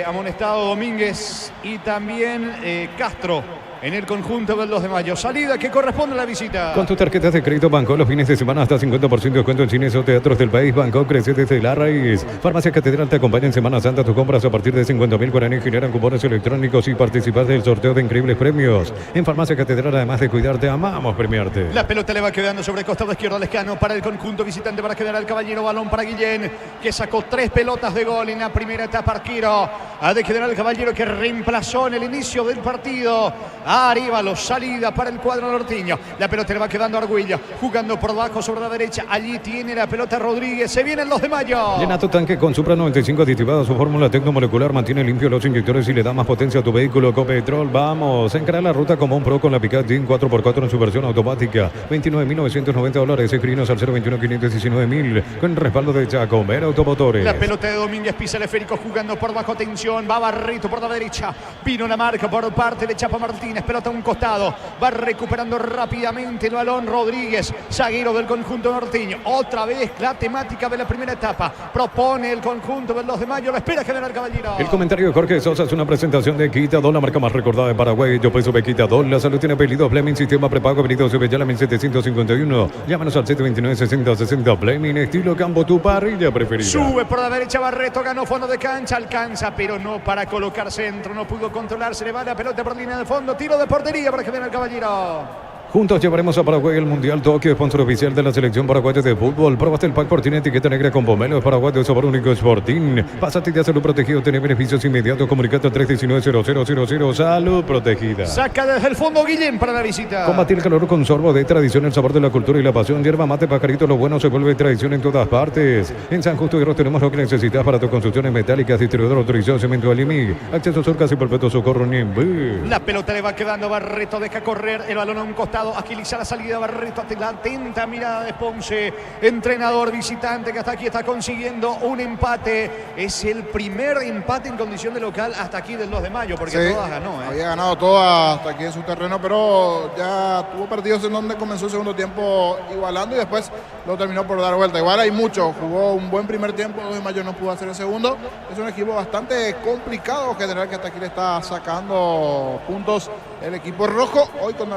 B: Amonestado Domínguez y también Castro en el conjunto del 2 de mayo. Salida que corresponde a la visita.
C: Con tus tarjetas de crédito Banco, los fines de semana hasta 50% de descuento en cines o teatros del país. Banco crece desde la raíz. Farmacia Catedral te acompaña en Semana Santa. Tus compras a partir de 50.000 guaraníes generan cupones electrónicos y participas del sorteo de increíbles premios. En Farmacia Catedral, además de cuidarte, amamos premiarte.
B: La pelota le va quedando sobre el costado izquierdo Lescano para el conjunto visitante para General Caballero. Balón para Guillén, que sacó 3 pelotas de gol en la primera etapa. Arquero de General Caballero, que reemplazó en el inicio del partido a Arévalos. Salida para el cuadro norteño. La pelota le va quedando a Argüello, jugando por debajo sobre la derecha. Allí tiene la pelota Rodríguez. Se viene el 2 de mayo.
C: Llena tu tanque con Supra 95 aditivada. Su fórmula tecnomolecular mantiene limpio los inyectores y le da más potencia a tu vehículo. Copetrol, vamos. Encara la ruta como un pro con la Pickup DIN 4x4 en su versión automática. $29.990. Escribinos al 021-519.000 con respaldo de Jacomer Automotores.
B: La pelota de Domínguez pisa el esférico, jugando por bajo. Atención, va Barrito por la derecha. Vino la marca por parte de Chapa Martínez. Pelota a un costado. Va recuperando rápidamente el balón Rodríguez, zaguero del conjunto norteño. Otra vez la temática de la primera etapa. Propone el conjunto del 2 de mayo. Lo espera General Caballero.
C: El comentario de Jorge Sosa es una presentación de Quitadol, la marca más recordada de Paraguay. Yo peso de Quitadol. La salud tiene apellido. Fleming, sistema prepago. Avenida Cebellala 1751. Llámanos al 729-6060. Fleming, estilo campo, tu parrilla preferida.
B: Sube por la derecha Barreto, ganó fondo de cancha, alcanza, pero no para colocar centro. No pudo controlarse. Le va la pelota por línea de fondo. Tiro de portería para General Caballero.
C: Juntos llevaremos a Paraguay el Mundial Tokio, sponsor oficial de la selección paraguaya de fútbol. Probaste el pack por tiene etiqueta negra con pomelo paraguayo de sabor único Sporting. Pásate de salud protegido, tiene beneficios inmediatos. Comunicate al 319-0000. Salud protegida.
B: Saca desde el fondo Guillén para la visita.
C: Combatir el calor con sorbo de tradición, el sabor de la cultura y la pasión. Hierba mate, pajarito, lo bueno se vuelve tradición en todas partes. En San Justo Guerrero tenemos lo que necesitas para tus construcciones metálicas. Distribuidor autorizado Cemento Alimi. Acceso Surcas y Perpetuo Socorro Niembú.
B: La pelota le va quedando Barreto, deja correr el balón a un costado. costado, agiliza la salida Barreto, la atenta mirada de Ponce, entrenador visitante que hasta aquí está consiguiendo un empate. Es el primer empate en condición de local hasta aquí del 2 de mayo, porque
A: Sí,
B: todas ganó.
A: había ganado todas hasta aquí en su terreno, pero ya tuvo partidos en donde comenzó el segundo tiempo igualando y después lo terminó por dar vuelta. Igual hay mucho, jugó un buen primer tiempo, 2 de mayo no pudo hacer el segundo. Es un equipo bastante complicado general que hasta aquí le está sacando puntos el equipo rojo, hoy con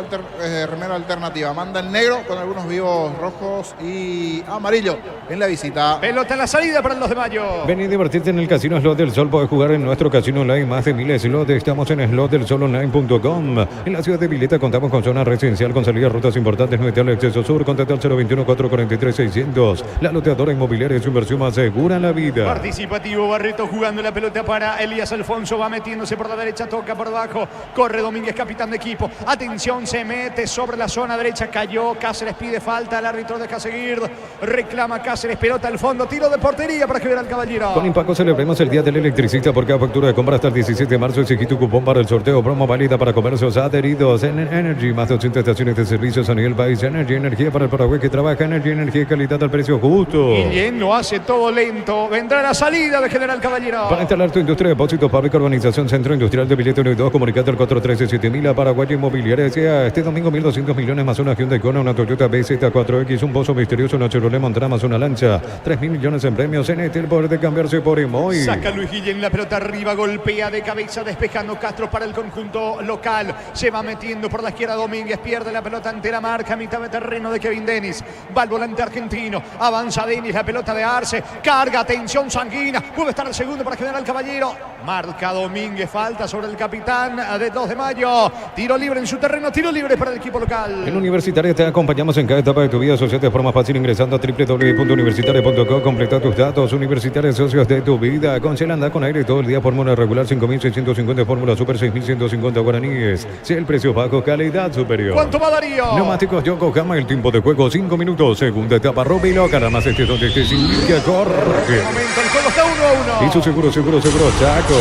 A: remera alternativa. Manda el negro con algunos vivos rojos y amarillo en la visita.
B: Pelota en la salida para el 2 de mayo.
C: Ven y divertirte en el Casino Slot del Sol. Puedes jugar en nuestro casino online más de 1000 slots. Estamos en slotdelsolonline.com. En la ciudad de Vileta contamos con zona residencial con salidas rutas importantes. No está el exceso sur. Contacta al 021-443-600. La loteadora inmobiliaria es su inversión más segura en la vida.
B: Participativo Barreto jugando la pelota para Elías Alfonso. Va metiéndose por la derecha, toca por abajo. Corre Domínguez, capitán de equipo. Atención, se mete sobre la zona derecha. Cayó. Cáceres pide falta. El árbitro deja seguir. Reclama Cáceres. Pelota al fondo. Tiro de portería para que vea el Caballero.
C: Con Impaco celebremos el Día del Electricista por cada factura de compra hasta el 17 de marzo. Exigí tu cupón para el sorteo. Promo válida para comercios adheridos en Energy. Más de 80 estaciones de servicios a nivel país. Energy, energía para el Paraguay que trabaja. Energy, energía y calidad al precio justo.
B: Guillén lo hace todo lento. Vendrá la salida de General Caballero.
C: Para instalar tu industria de depósitos pública, urbanización Centro Industrial de Billete 1 y 2, comunicate al 413-7000 a Paraguay Inmobiliaria. Este domingo 1.200 millones más una Hyundai Kona, una Toyota BZ4X, un pozo misterioso, una Chevrolet Montana más una lancha. 3.000 millones en premios. En el poder de cambiarse por Emoy.
B: Saca Luis Guillén la pelota arriba, golpea de cabeza, despejando Castro para el conjunto local. Se va metiendo por la izquierda Domínguez, pierde la pelota ante la marca, mitad de terreno de Kevin Denis. Va el volante argentino, avanza Denis, la pelota de Arce, carga, tensión sanguínea, puede estar el segundo para General Caballero. Marca Domínguez, falta sobre el capitán de 2 de mayo. Tiro libre en su terreno, tiro libre para el equipo local.
C: En Universitaria te acompañamos en cada etapa de tu vida. Asociate de forma fácil ingresando a www.universitaria.com. Completa tus datos. Universitaria, socios de tu vida. Con Shell anda con aire todo el día. Fórmula regular 5.650, fórmula super 6.150 guaraníes. Si el precio bajo, calidad superior.
B: ¿Cuánto va Darío?
C: Neumáticos Yokohama, el tiempo de juego 5 minutos. Segunda etapa, Robilo. Nada más donde estés indica, corre.
B: Momento, el juego está 1-1.
C: Y su seguro, Chaco.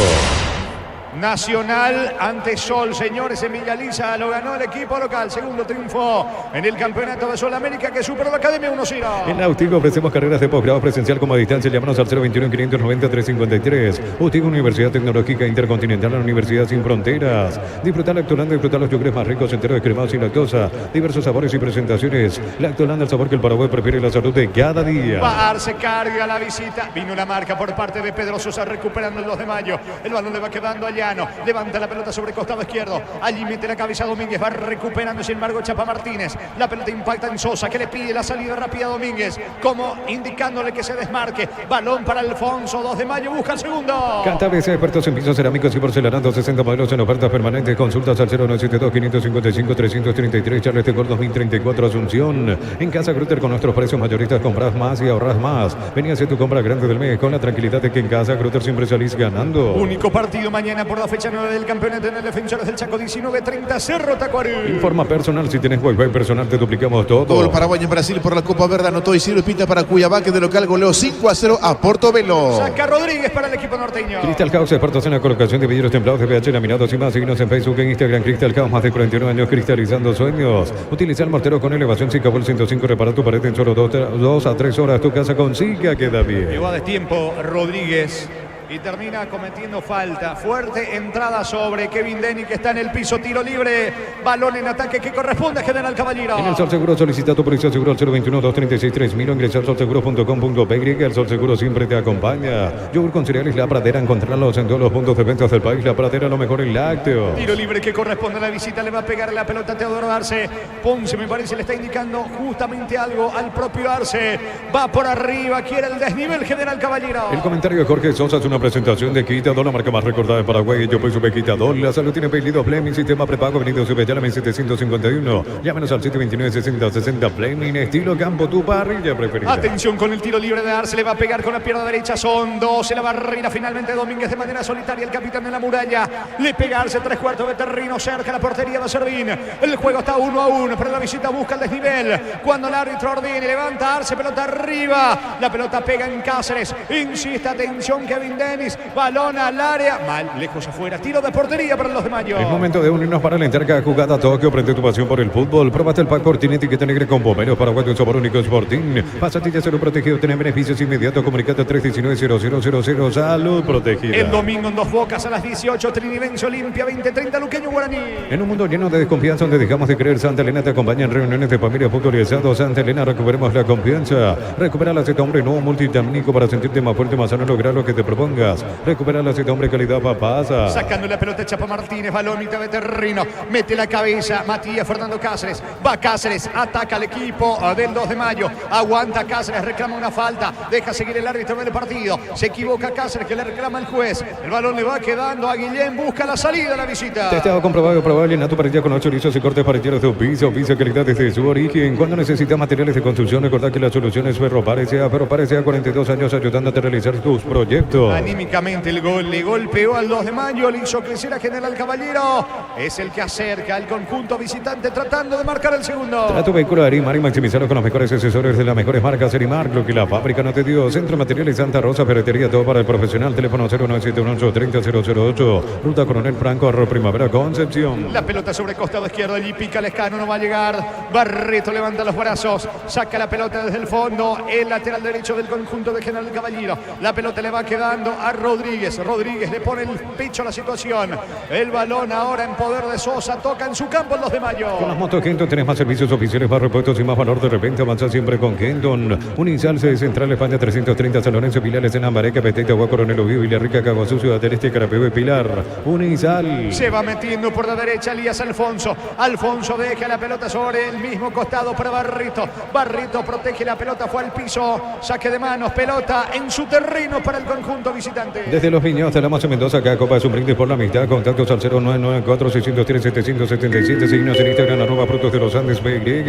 B: Nacional ante Sol, señores, en Villaliza lo ganó el equipo local, segundo triunfo en el campeonato de Sol América que superó la Academia 1-0.
C: En la UTIC ofrecemos carreras de posgrado presencial como a distancia. Llámanos al 021-590-353. UTIC, Universidad Tecnológica Intercontinental, la Universidad Sin Fronteras. Disfrutar Lactolanda, disfrutar los yogures más ricos, enteros, descremados sin lactosa, diversos sabores y presentaciones. Lactolanda, el sabor que el Paraguay prefiere, la salud de cada día.
B: Bar se carga la visita, vino la marca por parte de Pedro Sosa recuperando el 2 de mayo. El balón le va quedando allá. Levanta la pelota sobre el costado izquierdo. Allí mete la cabeza Domínguez. Va recuperando sin embargo Chapa Martínez. La pelota impacta en Sosa que le pide la salida rápida a Domínguez. Como indicándole que se desmarque. Balón para Alfonso. 2 de mayo. Busca el segundo.
C: Cantables, expertos en pisos cerámicos y porcelanatos. 60 modelos en ofertas permanentes. Consultas al 0972-555-333. Charles de Gol 2034 Asunción. En Casa Grutter con nuestros precios mayoristas. Compras más y ahorras más. Vení a hacer tu compra grande del mes con la tranquilidad de que en Casa Grutter siempre salís ganando.
B: Único partido mañana por la fecha 9 del campeonato en el Defensores del Chaco 19-30 Cerro Tacuarí.
C: Informa personal, si tenés Wi-Fi personal te duplicamos todo.
D: Gol paraguayo en Brasil por la Copa Verde, anotó Isidro Pinta para Cuiabá, que de local goleó 5-0 a Portobelo.
B: Saca Rodríguez para el equipo norteño.
C: Crystal House, expertos en la colocación de vidrios templados de pH laminados y más. Síguenos en Facebook, en Instagram. Crystal House, más de 49 años cristalizando sueños. Utiliza el mortero con elevación Sicabol 105, repara tu pared en solo 2 a 3 horas. Tu casa consiga queda bien.
B: Llegó a destiempo Rodríguez y termina cometiendo falta. Fuerte entrada sobre Kevin Denny, que está en el piso. Tiro libre, balón en ataque que corresponde a General Caballero.
C: En el Sol Seguro solicita tu póliza seguro al 021-236-3000 o ingresa al solseguro.com.py. El Sol Seguro siempre te acompaña. Yogur con cereales La Pradera, encontrarlos en todos los puntos de ventas del país. La Pradera, lo mejor en lácteos.
B: Tiro libre que corresponde a la visita. Le va a pegar la pelota a Teodoro Arce. Ponce, me parece, le está indicando justamente algo al propio Arce. Va por arriba, quiere el desnivel General Caballero.
C: El comentario de Jorge Sosa es una presentación de Quitador, la marca más recordada de Paraguay. Yo soy Sube Quitador. La salud tiene apellido Fleming, sistema prepago, venido Subellana 751. Llámenos al 729-6060 Fleming, estilo campo, tu parrilla preferida.
B: Atención con el tiro libre de Arce, le va a pegar con la pierna derecha, son 12, la barrera finalmente Domínguez de manera solitaria, el capitán de la muralla. Le pega Arce, 3/4 de terreno, cerca la portería de Servín. El juego está 1-1, pero la visita busca el desnivel. Cuando el árbitro ordene, levanta Arce, pelota arriba. La pelota pega en Cáceres, insiste, atención Kevin Denny. Denis, balón al área, mal, lejos afuera, tiro de portería para los de Mayo.
C: Es momento de unirnos para alentar cada jugada a Tokio. Prende tu pasión por el fútbol. Probaste el pack Fortín etiqueta negra con bomberos para un sabor único Sporting. Pasatillas Salud Protegido, tener beneficios inmediatos. Comunicate al 319-0000. Salud Protegida.
B: El domingo en Dos Bocas a las 18, Trinidense Olimpia 2030, Luqueño Guaraní.
C: En un mundo lleno de desconfianza donde dejamos de creer, Santa Elena te acompaña en reuniones de familia futbolizado. Santa Elena, recuperemos la confianza. Recupera la Z Hombre nuevo multivitamínico para sentirte más fuerte, más sano, lograr lo que te propongas. Recupera la Z Hombre calidad papasa.
B: Sacando la pelota Chapa Martínez, balón mitad de terreno, mete la cabeza Matías Fernando Cáceres, va Cáceres, ataca al equipo del 2 de mayo, aguanta Cáceres, reclama una falta, deja seguir el árbitro del partido, se equivoca Cáceres que le reclama el juez, el balón le va quedando a Guillén, busca la salida a la visita.
C: Testado comprobado probable en Nato Pareja con 8 lisos y cortes parejeros de piso, calidad desde su origen. Cuando necesitas materiales de construcción, recordad que la solución es Ferropares sea 42 años ayudándote a realizar tus proyectos.
B: Anímicamente el gol le golpeó al 2 de mayo, le hizo crecer a General Caballero, es el que acerca al conjunto visitante tratando de marcar el segundo.
C: Trato vehículo de Arimar y maximizarlo con los mejores accesorios de las mejores marcas Arimar, lo que la fábrica no te dio. Centro de Materiales Santa Rosa, ferretería, todo para el profesional. Teléfono 09718-30008. Ruta Coronel Franco, Arroyo Primavera, Concepción.
B: La pelota sobre costado izquierdo, allí pica Lescano, no va a llegar. Barreto levanta los brazos, saca la pelota desde el fondo, el lateral derecho del conjunto de General Caballero. La pelota le va quedando a Rodríguez. Rodríguez le pone el pecho a la situación. El balón ahora en poder de Sosa, toca en su campo el 2 de mayo.
C: Con las motos Kenton tenés más servicios oficiales, más repuestos y más valor. De repente avanza siempre con Kenton. Unisalce de Central España 330, San Lorenzo, Pilares en Ambareca, Petete, Agua, Coronel Oviedo, Villarrica, Caguazú, Ciudad del Este, Carapeo y Pilar. Unisal.
B: Se va metiendo por la derecha Elías Alfonso. Alfonso deja la pelota sobre el mismo costado para Barrito. Barrito protege la pelota, fue al piso. Saque de manos, pelota en su terreno para el conjunto visitante.
C: Desde Los Viñedos, tenemos en Mendoza, acá Copa es un brindis por la amistad. Contactos al 0994-603-777. Seguimos en Instagram, @Frutos de los Andes PY.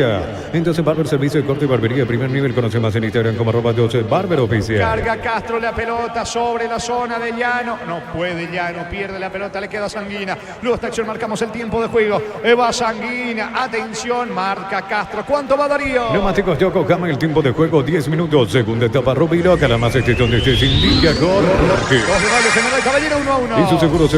C: Entonces, Barber Servicio de Corte y Barbería de primer nivel. Conoce más en Instagram como @12 Barber Oficial.
B: Carga Castro la pelota sobre la zona de Llano. No puede Llano, pierde la pelota, le queda a Sanguina. Luego esta acción marcamos el tiempo de juego. Va Sanguina, atención, marca Castro. ¿Cuánto va Darío?
C: Neumáticos Yokohama, el tiempo de juego 10 minutos. Segunda etapa, Rubilo, Calamás, donde se indica con Roque.
B: 2 de mayo, General Caballero, 1-1.
C: Y su seguro,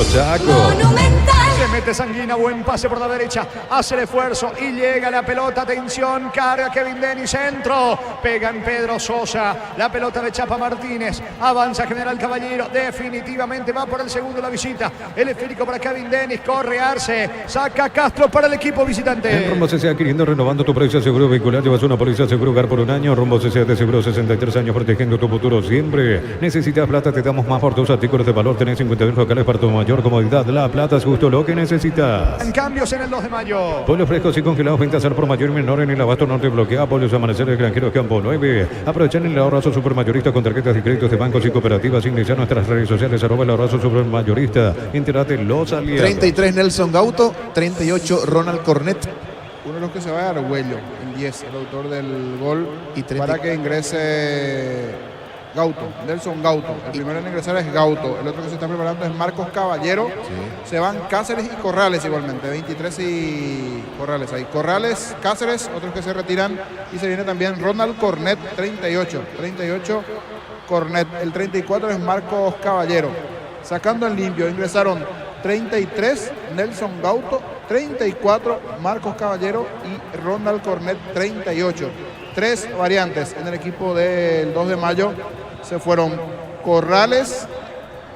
C: Chaco.
E: Monumental.
B: Se mete Sanguina, buen pase por la derecha, hace el esfuerzo y llega la pelota, atención, carga Kevin Denis, centro, pega en Pedro Sosa, la pelota de Chapa Martínez, avanza General Caballero, definitivamente va por el segundo la visita, el esférico para Kevin Denis, corre Arce, saca Castro para el equipo visitante.
C: En Rumbo CCA adquiriendo, renovando tu precio de seguro vehicular, llevas una póliza seguro hogar por un año. Rumbo CCA de seguro 63 años protegiendo tu futuro siempre. Necesitas plata, te damos más por tus artículos de valor, tenés 52 locales para tu mayor comodidad. La plata es justo lo que necesitas.
B: En cambios en el 2 de mayo.
C: Pollos frescos y congelados, ventas al por mayor y menor en el abasto norte bloquea. Pollos Amanecer Granjeros Campo 9. Aprovechan el ahorrazo supermayorista con tarjetas y créditos de bancos y cooperativas. Ingresa a nuestras redes sociales @el ahorrazo supermayorista. Entérate los aliados.
D: 33 Nelson Gauto, 38 Ronald Cornet.
A: Uno de los que se va a Argüello, el 10, el autor del gol,
D: Y 30.
A: para que ingrese Gauto, Nelson Gauto. El primero en ingresar es Gauto, el otro que se está preparando es Marcos Caballero. Se van Cáceres y Corrales igualmente, 23 y Corrales ahí. Corrales, Cáceres, otros que se retiran, y se viene también Ronald Cornet, 38 Cornet. El 34 es Marcos Caballero. Sacando en limpio, ingresaron 33 Nelson Gauto, 34 Marcos Caballero y Ronald Cornet, 38. 3 variantes en el equipo del 2 de mayo. Se fueron Corrales,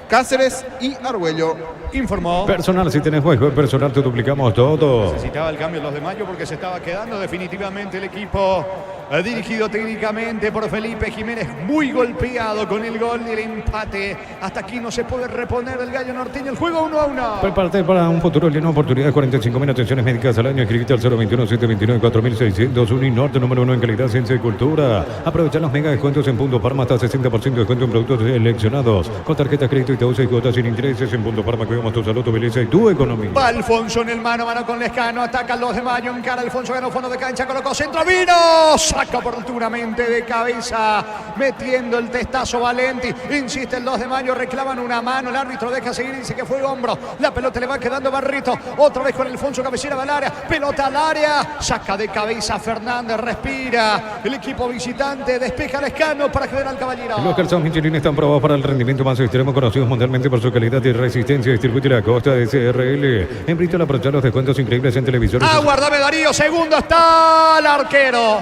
A: Cáceres y Argüello.
B: Informó.
C: Personal, si tenés juego personal, te duplicamos todo.
B: Necesitaba el cambio el 2 de mayo porque se estaba quedando definitivamente el equipo dirigido técnicamente por Felipe Jiménez, muy golpeado con el gol y el empate. Hasta aquí no se puede reponer el gallo norteño. El juego 1-1.
C: Prepárate para un futuro lleno de oportunidades. 45.000 atenciones médicas al año. Escribite al 021-729-4600. Uninorte, número 1 en calidad, ciencia y cultura. Aprovecha los mega descuentos en Punto Parma, hasta 60% de descuento en productos seleccionados. Con tarjetas crédito gratuita, usa y cuotas sin intereses. En Punto Parma cuidamos tu salud, tu belleza y tu economía.
B: Va Alfonso en el mano a mano con Lescano. Ataca el 2 de mayo. Encara Alfonso, ganó fondo de cancha. Colocó centro. Vino. Saca oportunamente de cabeza. Metiendo el testazo Valenti. Insiste el 2 de mayo. Reclaman una mano. El árbitro deja seguir. Dice que fue el hombro. La pelota le va quedando Barreto. Otra vez con Alfonso. Cabecera del área. Pelota al área. Saca de cabeza Fernández. Respira. El equipo visitante despeja Lescano para General Caballero.
C: Los calzados Michelin están probados para el rendimiento más extremo, conocidos mundialmente por su calidad y resistencia. Distribuye la costa de CRL. En Bristol aprovechar los descuentos increíbles en televisores.
B: Aguardame Darío, segundo está el arquero.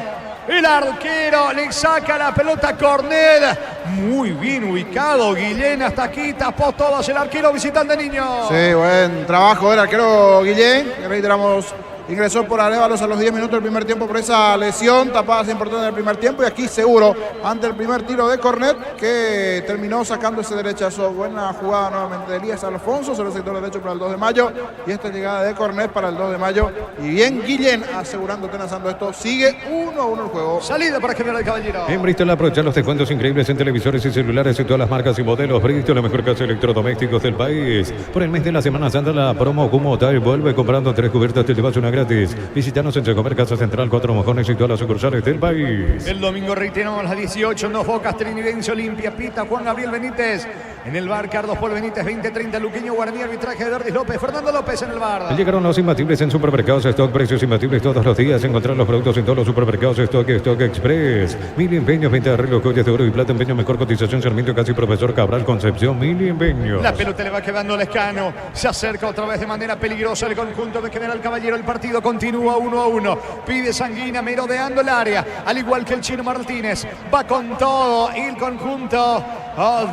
B: El arquero le saca la pelota a Cornell. Muy bien ubicado Guillén, hasta aquí tapó todos el arquero visitante niño.
A: Sí, buen trabajo del arquero Guillén, que reiteramos, ingresó por Arévalos a los 10 minutos del primer tiempo por esa lesión, tapadas importantes en el primer tiempo, y aquí seguro ante el primer tiro de Cornet, que terminó sacando ese derechazo. Buena jugada nuevamente de Elías Alfonso sobre el sector derecho para el 2 de mayo, y esta llegada de Cornet para el 2 de mayo, y bien Guillén asegurando, tenazando esto. Sigue 1-1 el juego.
B: Salida para General Caballero.
C: En Bristol aprovechar los descuentos increíbles en televisores y celulares y todas las marcas y modelos. Bristol, la mejor casa de electrodomésticos del país. Por el mes de la Semana Santa, la promo como tal vuelve. Comprando 3 cubiertas te llevas una gratis. Visítanos en Secomer Casa Central, 4 Mojones y todas las sucursales del país.
B: El domingo reiteramos a las 18, Dos Bocas, Trinidense, Olimpia, Pita, Juan Gabriel Benítez. En el bar, Carlos Paul Benítez, 20-30, Luqueño Guarani, arbitraje de Verdis López, Fernando López en el bar.
C: Llegaron los imbatibles en supermercados Stock, precios imbatibles todos los días. Encontrar los productos en todos los supermercados Stock Express. Mil empeños, venta de arreglos, joyas de oro y plata, empeño, mejor cotización, Sarmiento, casi Profesor Cabral, Concepción, Mil empeños.
B: La pelota le va quedando Lescano. Se acerca otra vez de manera peligrosa el conjunto de General Caballero. El partido continúa 1-1. Pide Sanguina merodeando el área, al igual que el Chino Martínez. Va con todo el conjunto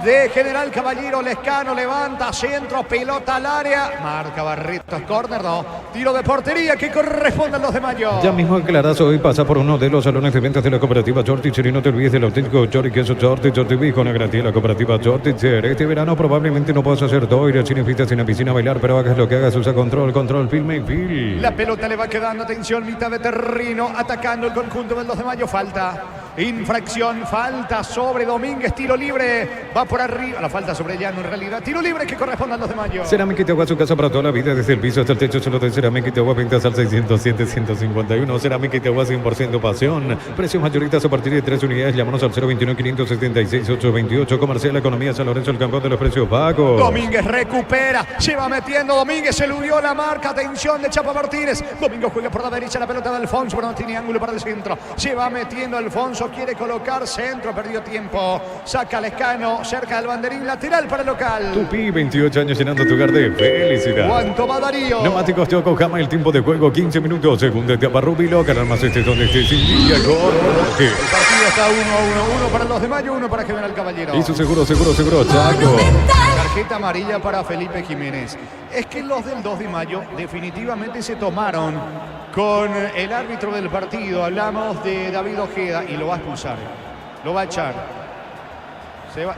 B: de General Caballero. Lescano levanta, centro, pelota al área. Marca Barreto, córner, no. Tiro de portería que corresponde al 2 de mayo.
C: Ya mismo aclarás, hoy pasa por uno de los salones de ventas de la cooperativa Jortitzer y no te olvides del auténtico chori queso Jortitzer con la garantía de la cooperativa Jortitzer. Este verano probablemente no puedas hacer todo, ir al cine, fiestas, en la piscina, bailar, pero hagas lo que hagas, usa control, filme y fil.
B: La pelota le va quedando, atención, mitad de terreno, atacando el conjunto del 2 de mayo. Falta, infracción, falta sobre Domínguez, tiro libre, va por arriba, la falta sobre Llano en realidad, tiro libre que corresponde al 2 de mayo.
C: Cerámica Itagua, su casa para toda la vida, desde el piso hasta el techo, solo de Cerámica Itagua, ventas al 607-151, Cerámica Itagua 100% pasión, precios mayoristas a partir de 3 unidades, llámanos al 021-576-828, Comercial Economía San Lorenzo, el campeón de los precios bajos.
B: Domínguez recupera, se va metiendo Domínguez, se eludió la marca, atención de Chapa Martínez, Domingo juega por la derecha, la pelota de Alfonso, pero no tiene ángulo para el centro, se va metiendo Alfonso, quiere colocar centro, perdió tiempo, saca Lescano, cerca del banderín, lateral para el local.
C: Tupi, 28 años llenando tu hogar de felicidad.
B: ¿Cuánto va Darío?
C: Neumáticos Yokohama, el tiempo de juego 15 minutos, segunda etapa Rubilo, ganar más este donde esté sin día con Jorge.
B: El partido está 1-1 para el 2 de mayo, 1 para General Caballero.
C: Y su seguro, Chaco.
B: Tarjeta amarilla para Felipe Jiménez. Es que los del 2 de mayo definitivamente se tomaron con el árbitro del partido. Hablamos de David Ojeda y lo va a expulsar. Lo va a echar.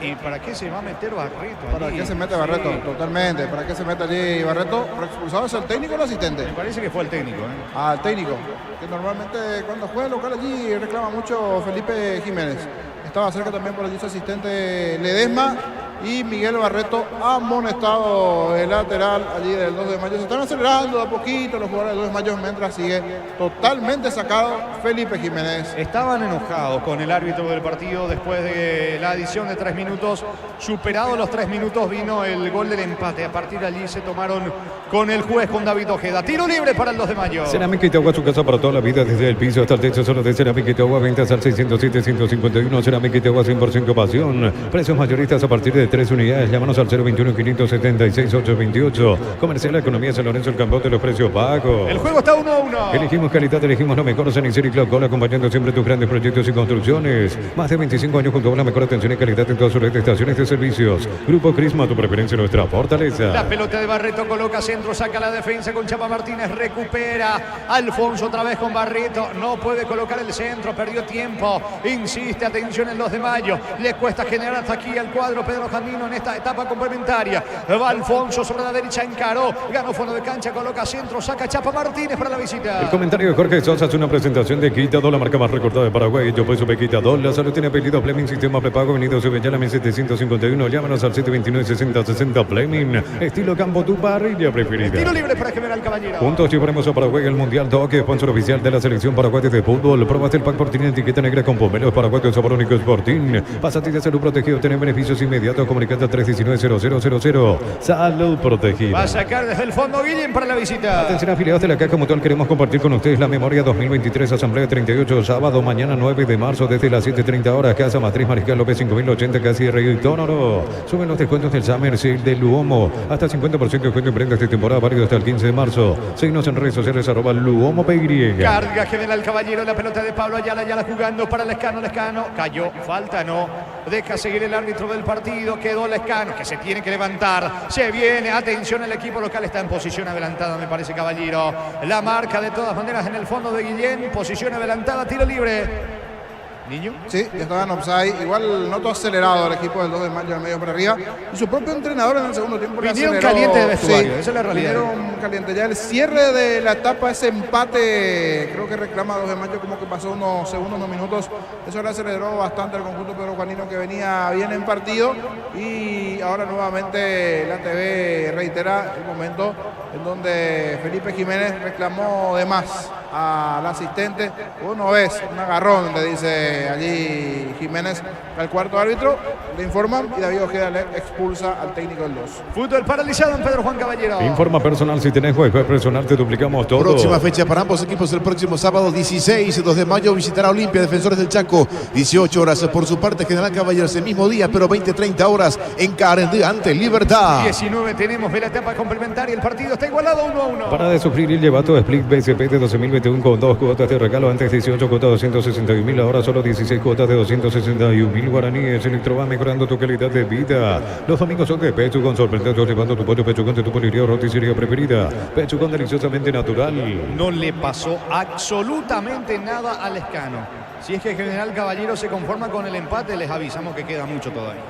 B: ¿Y para qué se va a meter Barreto allí?
A: ¿Para qué se mete Barreto? Sí. Totalmente. ¿Para qué se mete allí Barreto? ¿Expulsado es el técnico o el asistente?
B: Me parece que fue el técnico.
A: Ah, el técnico. Que normalmente cuando juega el local allí reclama mucho Felipe Jiménez. Estaba cerca también por allí su asistente Ledesma. Y Miguel Barreto amonestado el lateral allí del 2 de mayo. Se están acelerando de a poquito los jugadores del 2 de mayo mientras sigue totalmente sacado Felipe Jiménez.
B: Estaban enojados con el árbitro del partido después de la adición de 3 minutos. Superados los 3 minutos vino el gol del empate. A partir de allí se tomaron con el juez, con David Ojeda. Tiro libre para el 2 de mayo.
C: Cerámica Itagua, su casa para toda la vida, desde el piso hasta el techo, solo de Cerámica Itagua, ventas al 607-151. Cerámica Itagua 100% pasión. Precios mayoristas a partir de 3 unidades, llámanos al 021-576-828. Comercial Economía San Lorenzo, el campeón de los precios bajos.
B: El juego está 1-1.
C: Elegimos calidad, elegimos lo mejor. Cenicero y Club Gol, acompañando siempre tus grandes proyectos y construcciones. Más de 25 años junto a la mejor atención y calidad en todas sus redes de estaciones de servicios. Grupo Crisma, tu preferencia, nuestra fortaleza.
B: La pelota de Barreto coloca centro, saca la defensa con Chapa Martínez, recupera Alfonso otra vez con Barreto, no puede colocar el centro, perdió tiempo, insiste, atención el 2 de mayo, le cuesta generar hasta aquí al cuadro Pedro camino en esta etapa complementaria. Va Alfonso sobre la derecha, encaró, ganó fondo de cancha, coloca centro, saca Chapa Martínez para la visita.
C: El comentario de Jorge Sosa es una presentación de Quitado, la marca más recordada de Paraguay. Yo peso Quitado. La salud tiene apellido Fleming, sistema prepago, venido sobre Yalame 751. Llámanos al 729-6060 Fleming. Estilo campo, tu parrilla preferida.
B: Tiro libre para General Caballero.
C: Juntos llevaremos a Paraguay el Mundial Toque, sponsor oficial de la selección paraguaya de fútbol. Probaste el pack Sporting etiqueta negra con pomelos paraguayos sabor único Sporting. Pasati de salud protegido, tener beneficios inmediatos. Comunicando al 319-0000. Salud protegida.
B: Va a sacar desde el fondo Guillén para la visita.
C: Atención afiliados de la Caja Mutual, queremos compartir con ustedes la memoria 2023 Asamblea 38, sábado, mañana 9 de marzo desde las 7:30 horas. Casa Matriz Mariscal López 5080, casi Río y Tónoro. Suben los descuentos del Summer Sale de Luomo. Hasta 50% de descuento en prendas de temporada válido hasta el 15 de marzo. Síguenos en redes sociales @Luomo PY.
B: Carga General Caballero, la pelota de Pablo Ayala, Ayala jugando para Lescano, Lescano cayó, falta no, deja seguir el árbitro del partido, quedó Lescano, que se tiene que levantar, se viene, atención, el equipo local está en posición adelantada, me parece Caballero, la marca de todas maneras en el fondo de Guillén, posición adelantada, tiro libre. Niño.
A: Sí, ya estaba en offside. Igual noto acelerado el equipo del 2 de mayo en medio para arriba. Y su propio entrenador en el segundo tiempo le
B: Vinieron
A: aceleró.
B: calientes de vestuario,
A: Sí,
B: esa es la realidad.
A: Vinieron calientes. Ya el cierre de la etapa, ese empate, creo que reclama 2 de mayo, como que pasó unos segundos, unos minutos. Eso le aceleró bastante al conjunto Pedro Juanino, que venía bien en partido. Y ahora nuevamente la TV reitera el momento en donde Felipe Jiménez reclamó de más al asistente. Uno ves un agarrón, le dice allí Jiménez al cuarto árbitro, le informan y David Ojeda le expulsa al técnico del 2.
B: Fútbol paralizado en Pedro Juan Caballero.
C: Informa personal, si tenés juego personal te duplicamos todo.
D: Próxima fecha para ambos equipos el próximo sábado 16, 2 de mayo visitará Olimpia, Defensores del Chaco, 18 horas por su parte General Caballero ese mismo día, pero 20-30 horas en Carendí ante Libertad.
B: 19 tenemos de la etapa complementaria, el partido está igualado 1-1.
C: Para de sufrir el llevato de Split BCP de 12.021 con 2 cuotas de regalo, antes 18 cuotas de 261.000, ahora solo 16 cuotas de 261.000 guaraníes. Electroba mejorando tu calidad de vida. Los domingos son de Pechugón, sorprendiendo llevando tu pollo Pechugón de tu poliría o roticería preferida. Pechugón deliciosamente natural.
B: No le pasó absolutamente nada al Lescano. Si es que General Caballero se conforma con el empate, les avisamos que queda mucho todavía.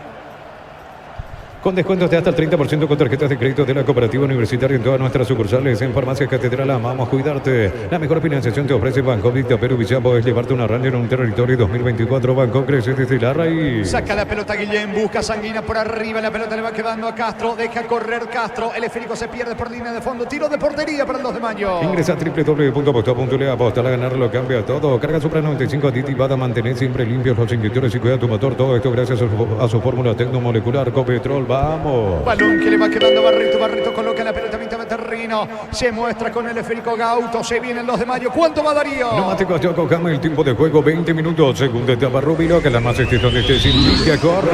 C: Con descuentos de hasta el 30% con tarjetas de crédito de la Cooperativa Universitaria en todas nuestras sucursales. En Farmacia Catedral amamos cuidarte. La mejor financiación te ofrece Banco Dicta Perú Vichapo. Es llevarte una Ranger en un territorio 2024. Banco crece desde la raíz.
B: Saca la pelota Guillén, busca Sanguina por arriba. La pelota le va quedando a Castro. Deja correr Castro. El esférico se pierde por línea de fondo. Tiro de portería para el 2 de mayo.
C: Ingresa a www.aposta.le. Aposta, la ganar lo cambia todo. Carga Supra 95 aditivada. Mantener siempre limpios los inyectores y cuida tu motor. Todo esto gracias a su fórmula tecnomolecular Copetrol. Vamos.
B: Balón que le va quedando a Barrito. Barrito coloca la pelota a mitad de terreno. Se muestra con el esférico Gauto. Se viene el 2 de mayo. ¿Cuánto va Darío?
C: Neumáticos Yokohama, el tiempo de juego 20 minutos. Segunda etapa Rubino, que la más esté donde esté sin que corre.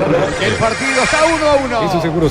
B: El partido está 1-1.
C: Eso seguro,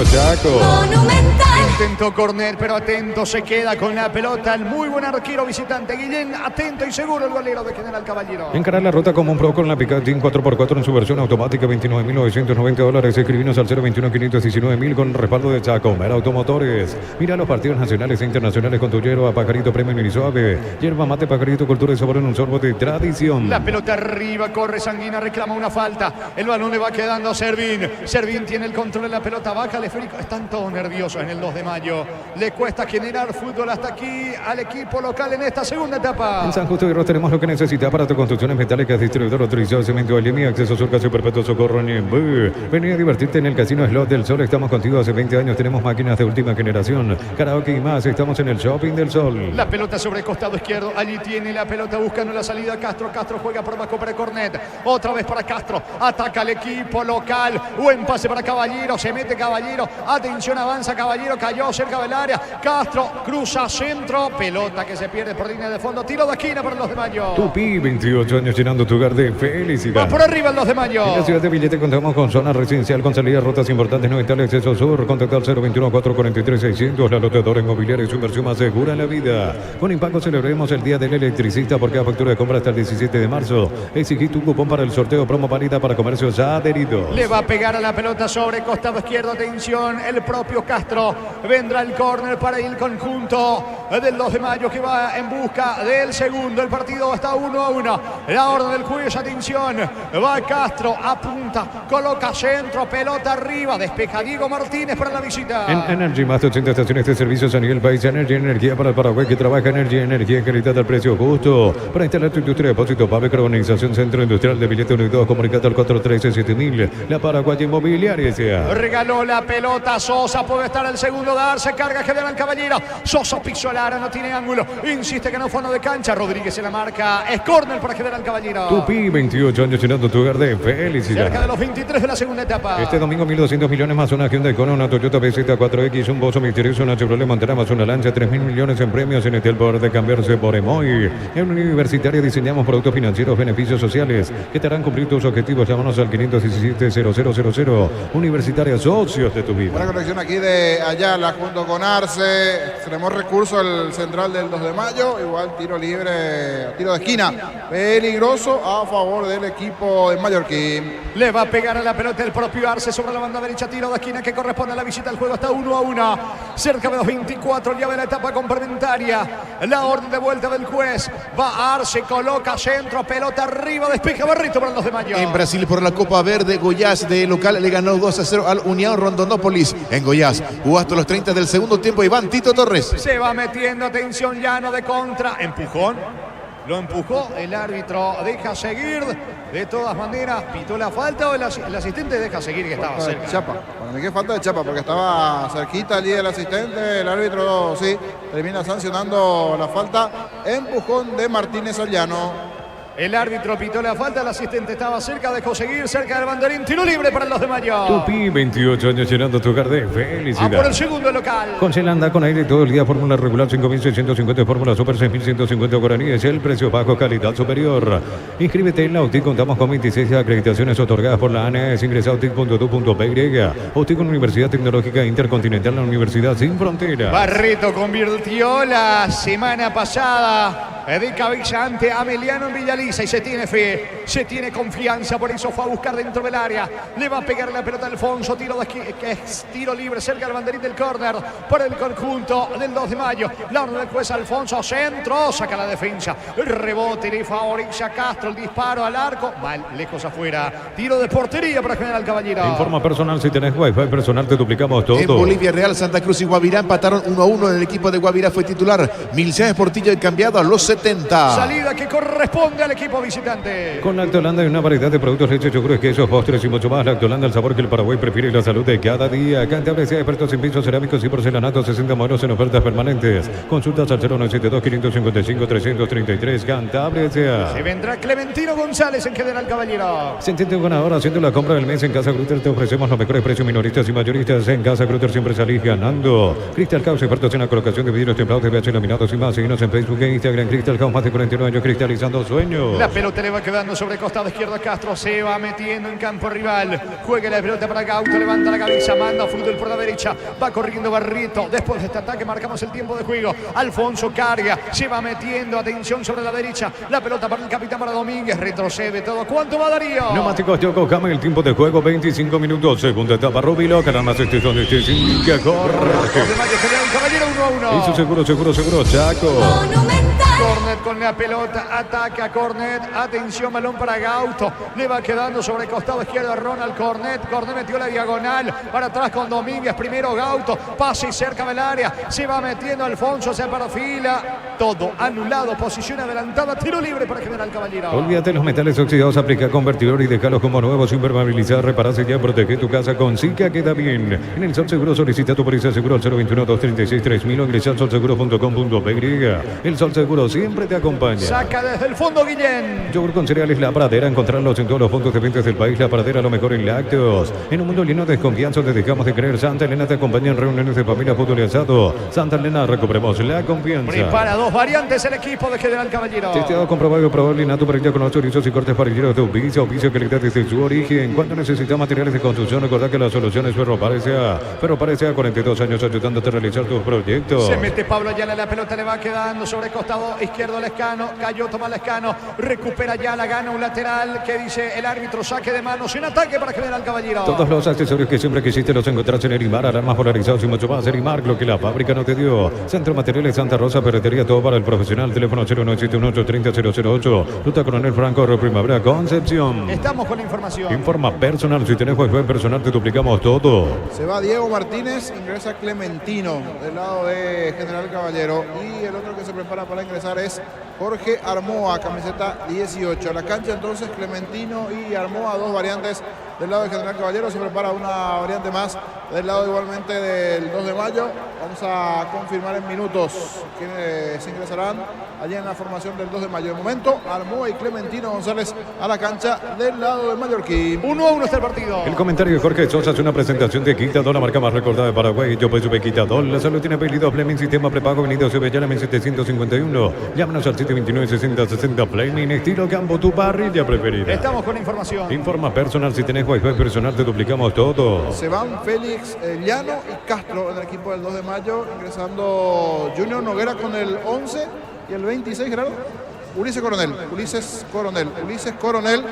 C: Chaco.
E: Monumental.
B: Intentó corner, pero atento, se queda con la pelota. El muy buen arquero visitante Guillén. Atento y seguro el golero de General Caballero.
C: Encarar la ruta como un pro con la Picatinny 4x4 en su versión automática, $29.990. Escribinos al 021-519.000 con respaldo de Chaco. Mera Automotores. Mira los partidos nacionales e internacionales con tu hierba Pajarito Premium y Suave. Hierba Mate Pajarito, cultura y sabor en un sorbo de tradición.
B: La pelota arriba, corre Sanguina, reclama una falta. El balón le va quedando a Servín. Servín tiene el control de la pelota, baja el esférico. Están todos nerviosos en el 2 de mayo. Le cuesta generar fútbol hasta aquí al equipo local en esta segunda etapa.
C: En San Justo de Ros tenemos lo que necesitas para tu construcciones metálicas, distribuidor autorizado de cemento Alemi, acceso sur casi perpetuo socorro Ñembú. Vení a divertirte en el Casino Slot del Sol. Estamos contigo hace 20 años. Tenemos máquinas de última generación, karaoke y más. Estamos en el Shopping del Sol.
B: La pelota sobre el costado izquierdo. Allí tiene la pelota buscando la salida Castro. Castro juega por abajo para Cornet. Otra vez para Castro. Ataca el equipo local. Buen pase para Caballero. Se mete Caballero. Atención, avanza Caballero. Cayó cerca del área. Castro cruza centro. Pelota que se pierde por línea de fondo. Tiro de esquina para el 2 de mayo.
C: Tupi, 28 años llenando tu hogar de felicidad.
B: Va por arriba el 2 de mayo.
C: En la ciudad de Villete contamos con zona residencial con salidas rutas importantes. No está el acceso sur. Contacta al 021-443-600. La lotadora inmobiliaria y su inversión más segura en la vida. Con Impago celebremos el Día del Electricista por cada factura de compra hasta el 17 de marzo. Exigí tu cupón para el sorteo promo válida para comercios adheridos.
B: Le va a pegar a la pelota sobre costado izquierdo. Atención, el propio Castro. Vendrá el córner para el conjunto del 2 de mayo que va en busca del segundo. El partido está 1-1. La orden del juez, atención. Va Castro, apunta, coloca centro, pelota arriba, despeja Diego Martínez para la visita.
C: En Energy, más de 80 estaciones de servicios a nivel país. Energy, energía para el Paraguay que trabaja. Energy, energía, calidad al precio justo. Para instalar tu industria de depósito, fábrica, organización, centro industrial de billete unido, comunicado al 413-7000. La Paraguay Inmobiliaria sea.
B: Regaló la pelota Sosa, puede estar el segundo darse, carga General Caballero. Sosa pisó el área, no tiene ángulo. Insiste que no fue de cancha. Rodríguez en la marca. Es córner para General Caballero.
C: Tupi, 28 años llenando tu hogar de felicidad.
B: Cerca de los 23 de la segunda etapa.
C: Este domingo 1.200 millones más una Hyundai Kona, una Toyota BZ4X, un Bozo misterioso, una Chevrolet Montana más una Lancha, 3.000 millones en premios en el poder de cambiarse por Emoy. En Universitaria diseñamos productos financieros, beneficios sociales que te harán cumplir tus objetivos. Llámanos al 517-0000. Universitaria, socios de tu vida.
A: Buena conexión aquí de Ayala junto con Arce. Tenemos recurso el central del 2 de mayo. Igual tiro libre, tiro de esquina. Peligroso a favor del equipo de Mallorquín.
B: Le va a pegar a la pelota el propio Arce sobre la banda derecha. Tiro de esquina que corresponde a la visita. El juego está 1-1. Cerca de los 24 ya de la etapa complementaria. La orden de vuelta del juez. Va Arce, coloca centro, pelota arriba, despeja Barrito para el 2 de mayo.
D: En Brasil por la Copa Verde, Goiás de local le ganó 2-0 al Unión Rondonópolis. En Goiás jugó hasta los 30 del segundo tiempo Iván Tito Torres.
B: Se va metiendo, atención, Llano de contra. Empujón. Lo empujó, el árbitro deja seguir. De todas maneras, pitó la falta o el asistente deja seguir que estaba cerca.
A: Chapa, para mí que falta de Chapa porque estaba cerquita allí el asistente. El árbitro sí termina sancionando la falta. Empujón de Martínez al Llano.
B: El árbitro pitó la falta, el asistente estaba cerca, dejó seguir, cerca del banderín, tiro libre para el 2 de mayo.
C: Tupi, 28 años llenando tu hogar de felicidad.
B: A por el segundo local.
C: Con Zelanda, con aire todo el día, fórmula regular 5.650, fórmula super 6.150 guaraníes, el precio bajo, calidad superior. Inscríbete en la OTIC, contamos con 26 acreditaciones otorgadas por la ANES, ingresa a OTIC.tu.py. OTIC, Universidad Tecnológica Intercontinental, la Universidad Sin Fronteras.
B: Barreto convirtió la semana pasada de cabeza ante Ameliano en Villaliza y se tiene fe, se tiene confianza, por eso fue a buscar dentro del área. Le va a pegar la pelota a Alfonso, tiro que es tiro libre cerca del banderín del córner para el conjunto del 2 de mayo. La orden del juez Alfonso, centro, saca la defensa, el rebote le favorece a Castro, el disparo al arco, mal, lejos afuera, tiro de portería para General Caballero.
C: En forma personal, si tenés wifi personal te duplicamos todo.
D: En Bolivia, Real Santa Cruz y Guavirá empataron 1-1. En el equipo de Guavirá fue titular Milciades Portillo y cambiado a los 70.
B: Salida que corresponde al equipo visitante.
C: Con Lactolanda hay una variedad de productos, leches, yogures, quesos, postres y mucho más. Lactolanda, el sabor que el Paraguay prefiere y la salud de cada día. Cantables y expertos en pisos cerámicos y porcelanatos, 60 modelos en ofertas permanentes. Consultas al 0972-555-333. Cantables sea.
B: Se vendrá Clementino González en General Caballero.
C: Siéntete un ganador haciendo la compra del mes en Casa Grutter. Te ofrecemos los mejores precios minoristas y mayoristas. En Casa Grutter siempre salís ganando. Crystal House, expertos en la colocación de vidrios templados, de VH laminados y más. Síguenos en Facebook e Instagram. Crystal House, más de 49 años cristalizando sueños.
B: La pelota le va quedando sobre costado izquierdo a Castro. Se va metiendo en campo rival. Juega la pelota para Gauto. Levanta la cabeza. Manda fútbol por la derecha. Va corriendo Barrito. Después de este ataque marcamos el tiempo de juego. Alfonso carga. Se va metiendo. Atención sobre la derecha. La pelota para el capitán, para Domínguez. Retrocede todo. ¿Cuánto va Darío?
C: Neumáticos Yoko Kama, el tiempo de juego 25 minutos. Segunda etapa Rubilo. Canal más este donde este que corre.
B: Caballero 1-1.
C: Hizo seguro, Chaco.
B: Cornet con la pelota, ataca Cornet, atención, balón para Gauto, le va quedando sobre el costado izquierdo a Ronald Cornet metió la diagonal, para atrás con Domínguez, primero Gauto, pase cerca del área, se va metiendo Alfonso, se perfila, todo anulado, posición adelantada, tiro libre para General Caballero.
C: Olvídate los metales oxidados, aplica convertidor y déjalos como nuevos, impermeabilizar, repararse ya, protege tu casa con Zika, queda bien. En el Sol Seguro solicita tu póliza seguro al 021-236-3000 o ingresa al solseguro.com.py. El Sol Seguro siempre te acompaña.
B: Saca desde el fondo Guillén.
C: Yogur con cereales La Pradera, encontrarlos en todos los puntos de venta del país. La Pradera, lo mejor en lácteos. En un mundo lleno de desconfianza, donde dejamos de creer. Santa Elena te acompaña en reuniones de familia, fútbol y asado. Santa Elena, recuperemos la confianza.
B: Prepara dos variantes el equipo de General Caballero.
C: Testeado, comprobado y probable y nato parrilla con los chorizos y cortes parrilleros de oficio calidad desde su origen. Cuando necesitas materiales de construcción, recordad que la solución es Ferro Parecea. Ferro Parecea, 42 años ayudándote a realizar tus proyectos.
B: Se mete Pablo Ayala, la pelota le va quedando sobre costado lado izquierdo Lescano, cayó Tomás Lescano, recupera ya la gana un lateral que dice el árbitro, saque de manos en ataque para General Caballero.
C: Todos los accesorios que siempre quisiste los encontrás en Erimar, alarmas polarizados y mucho más. Erimar, lo que la fábrica no te dio. Centro Materiales Santa Rosa, ferretería, todo para el profesional. Teléfono 0978-30-008. Ruta Coronel Franco, Primavera, Concepción.
B: Estamos con la información.
C: Informa personal, si tenés wifi personal te duplicamos todo.
A: Se va Diego Martínez, ingresa Clementino del lado de General Caballero. Y el otro que se prepara para ingresar es Jorge Armoa, camiseta 18. A la cancha entonces Clementino y Armoa, dos variantes del lado de General Caballero. Se prepara una variante más del lado igualmente del 2 de mayo. Vamos a confirmar en minutos quiénes ingresarán allá en la formación del 2 de mayo. De momento, Armoa y Clementino González a la cancha del lado de Mallorquín.
B: 1-1 está el partido.
C: El comentario de Jorge Sosa es una presentación de Quitador, la marca más recordada de Paraguay. Yo pues Quitador. La salud tiene apellido Fleming, sistema prepago, venido Sevillana 1751. Llámanos al 729-6060 Fleming, estilo campo, tu parrilla preferida.
B: Estamos con la información.
C: Informa personal, si tenés wifi personal te duplicamos todo.
A: Se van Félix Llano y Castro en el equipo del 2 de mayo, ingresando Junior Noguera con el 11 y el 26, claro. Ulises Coronel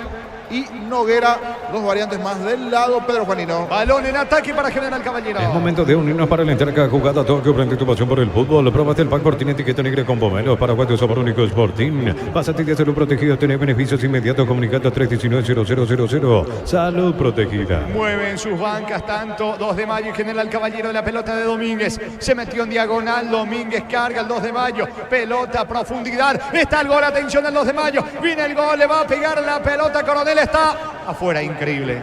A: y Noguera, dos variantes más del lado Pedro Juanino.
B: Balón en ataque para General Caballero.
C: Es momento de unirnos para alentar cada jugada. Todo que prende tu pasión por el fútbol. Probaste el pan Cortina etiqueta negra con pomelo. Paraguayo sabor único Sporting. Pásate de salud protegido. Tenés beneficios inmediatos. Comunicando a 319-0000. Salud protegida.
B: Mueven sus bancas tanto 2 de mayo y General Caballero. La pelota de Domínguez. Se metió en diagonal. Domínguez carga el 2 de mayo. Pelota a profundidad. Está el gol. Atención al 2 de mayo. Viene el gol. Le va a pegar la pelota. Coronel está afuera, increíble.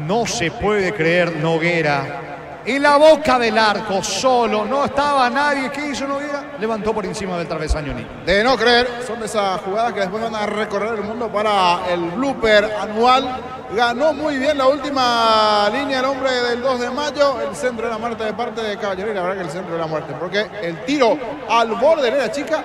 B: No se puede creer Noguera. En la boca del arco, solo, no estaba nadie. ¿Qué hizo Noguera? Levantó por encima del travesaño.
A: De no creer, son de esas jugadas que después van a recorrer el mundo para el blooper anual. Ganó muy bien la última línea el hombre del 2 de mayo. El centro de la muerte de parte de Caballero. Y la verdad que el centro de la muerte, porque el tiro al borde de la chica,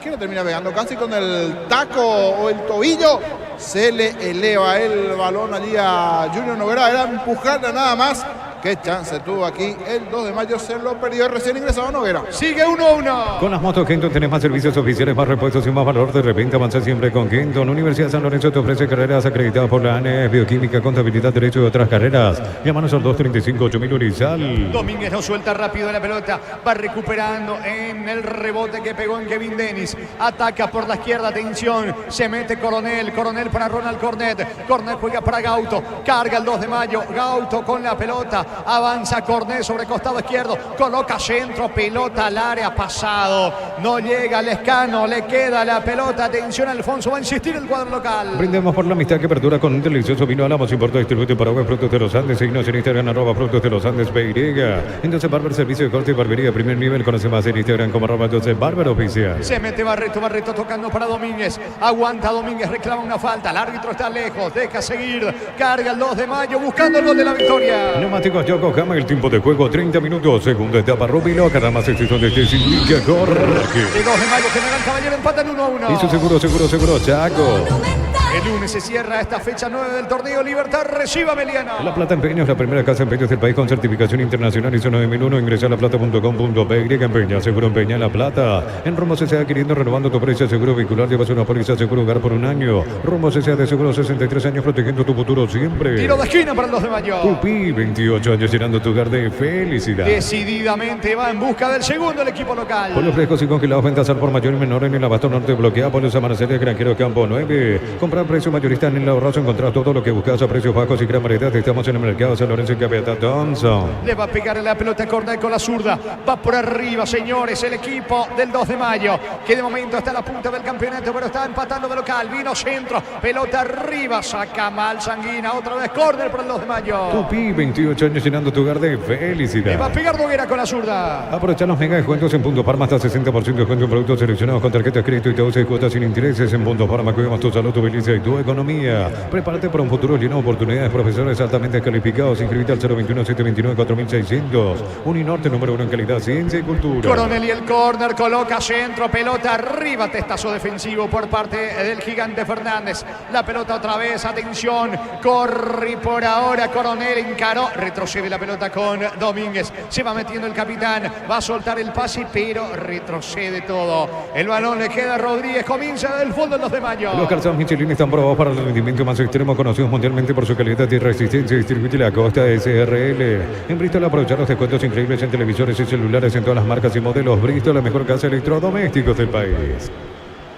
A: ¿quién le termina pegando? Casi con el taco o el tobillo. Se le eleva el balón allí a Junior Noguera. Era empujarla nada más. Qué chance tuvo aquí el 2 de mayo. Se lo perdió recién ingresado Noguera.
B: Sigue 1-1.
C: Con las motos Kenton tenés más servicios oficiales, más repuestos y más valor. De repente avanza siempre con Kenton. Universidad San Lorenzo te ofrece carreras acreditadas por la ANES, bioquímica, contabilidad, derecho y otras carreras. Llámanos al 235-8000 Urizal.
B: Domínguez no suelta rápido la pelota. Va recuperando en el rebote que pegó en Kevin Dennis. Ataca por la izquierda. Atención. Se mete Coronel. Coronel para Ronald Cornet. Cornet juega para Gauto. Carga el 2 de mayo. Gauto con la pelota. Avanza Cornet sobre costado izquierdo. Coloca centro. Pelota al área. Pasado. No llega Lescano. Le queda la pelota. Atención, Alfonso. Va a insistir el cuadro local.
C: Brindemos por la amistad que perdura con un delicioso vino. Alamos importa distribuye Paraguay Frutos de los Andes. Seguinos en Instagram @Frutos de los Andes PY. Entonces Barber, servicio de corte y barbería primer nivel. Conoce más en Instagram como @Barber Oficial.
B: Se mete Barreto tocando para Domínguez. Aguanta Domínguez. Reclama una falta. El árbitro está lejos. Deja seguir. Carga el 2 de mayo buscando el gol de la victoria.
C: Neumáticos Yokohama, el tiempo de juego 30 minutos. Segunda etapa Rubilo. Cada más excepción de este indica corre.
B: El 2 de mayo General Caballero empatan 1-1.
C: Y su seguro, Chaco.
B: El lunes se cierra esta fecha 9 del torneo Libertad. Reciba Meliana.
C: La Plata Empeños, la primera casa de empeños del país con certificación internacional ISO 9001. Ingresa a laplata.com.py. Empeña, seguro empeña La Plata. En Rumbo CCA adquiriendo, renovando tu precio. Seguro vehicular, llevas una póliza seguro hogar por un año. Rumbo CCA de seguro 63 años protegiendo tu futuro siempre.
B: Tiro de esquina para el 2 de mayo.
C: Tupi, 28 años llenando tu hogar de felicidad.
B: Decididamente va en busca del segundo el equipo local.
C: Pollos frescos y congelados, ventas al por mayor y menor en el abasto norte bloqueado. Pollos Amanecer, Granjero Campo 9. Comprar precio mayorista en el ahorrazo. Encontrar todo lo que buscas a precios bajos y gran variedad. Estamos en el mercado San Lorenzo y Capitán Thompson.
B: Le va a pegar la pelota a Cornet con la zurda. Va por arriba, señores, el equipo del 2 de mayo, que de momento está a la punta del campeonato, pero está empatando de local. Vino centro, pelota arriba, saca mal Sanguina. Otra vez córner para el 2 de mayo.
C: Tupi, 28 años llenando tu hogar de felicidad.
B: Le va a pegar Noguera con la zurda.
C: Aprovechar los mega descuentos en Punto Parma, hasta 60% de descuento en productos seleccionados con tarjetas crédito y 12 cuotas sin intereses. En Punto Parma cuidamos tu salud, tu belleza experiencia y tu economía. Prepárate para un futuro lleno de oportunidades. Profesores altamente calificados. Inscribite al 021-729-4600. Uninorte número 1 en calidad, ciencia y cultura.
B: Coronel y el córner, coloca centro, pelota arriba, testazo defensivo por parte del gigante Fernández. La pelota otra vez, atención, corre por ahora Coronel, encaró, retrocede la pelota con Domínguez. Se va metiendo el capitán, va a soltar el pase, pero retrocede todo. El balón le queda a Rodríguez, comienza el fútbol 2 de mayo.
C: Los calzados Michelin están probados para el rendimiento más extremo, conocidos mundialmente por su calidad y resistencia. Distribuye la Costa SRL. En Bristol aprovechar los descuentos increíbles en televisores y celulares en todas las marcas y modelos. Bristol, la mejor casa de electrodomésticos del país.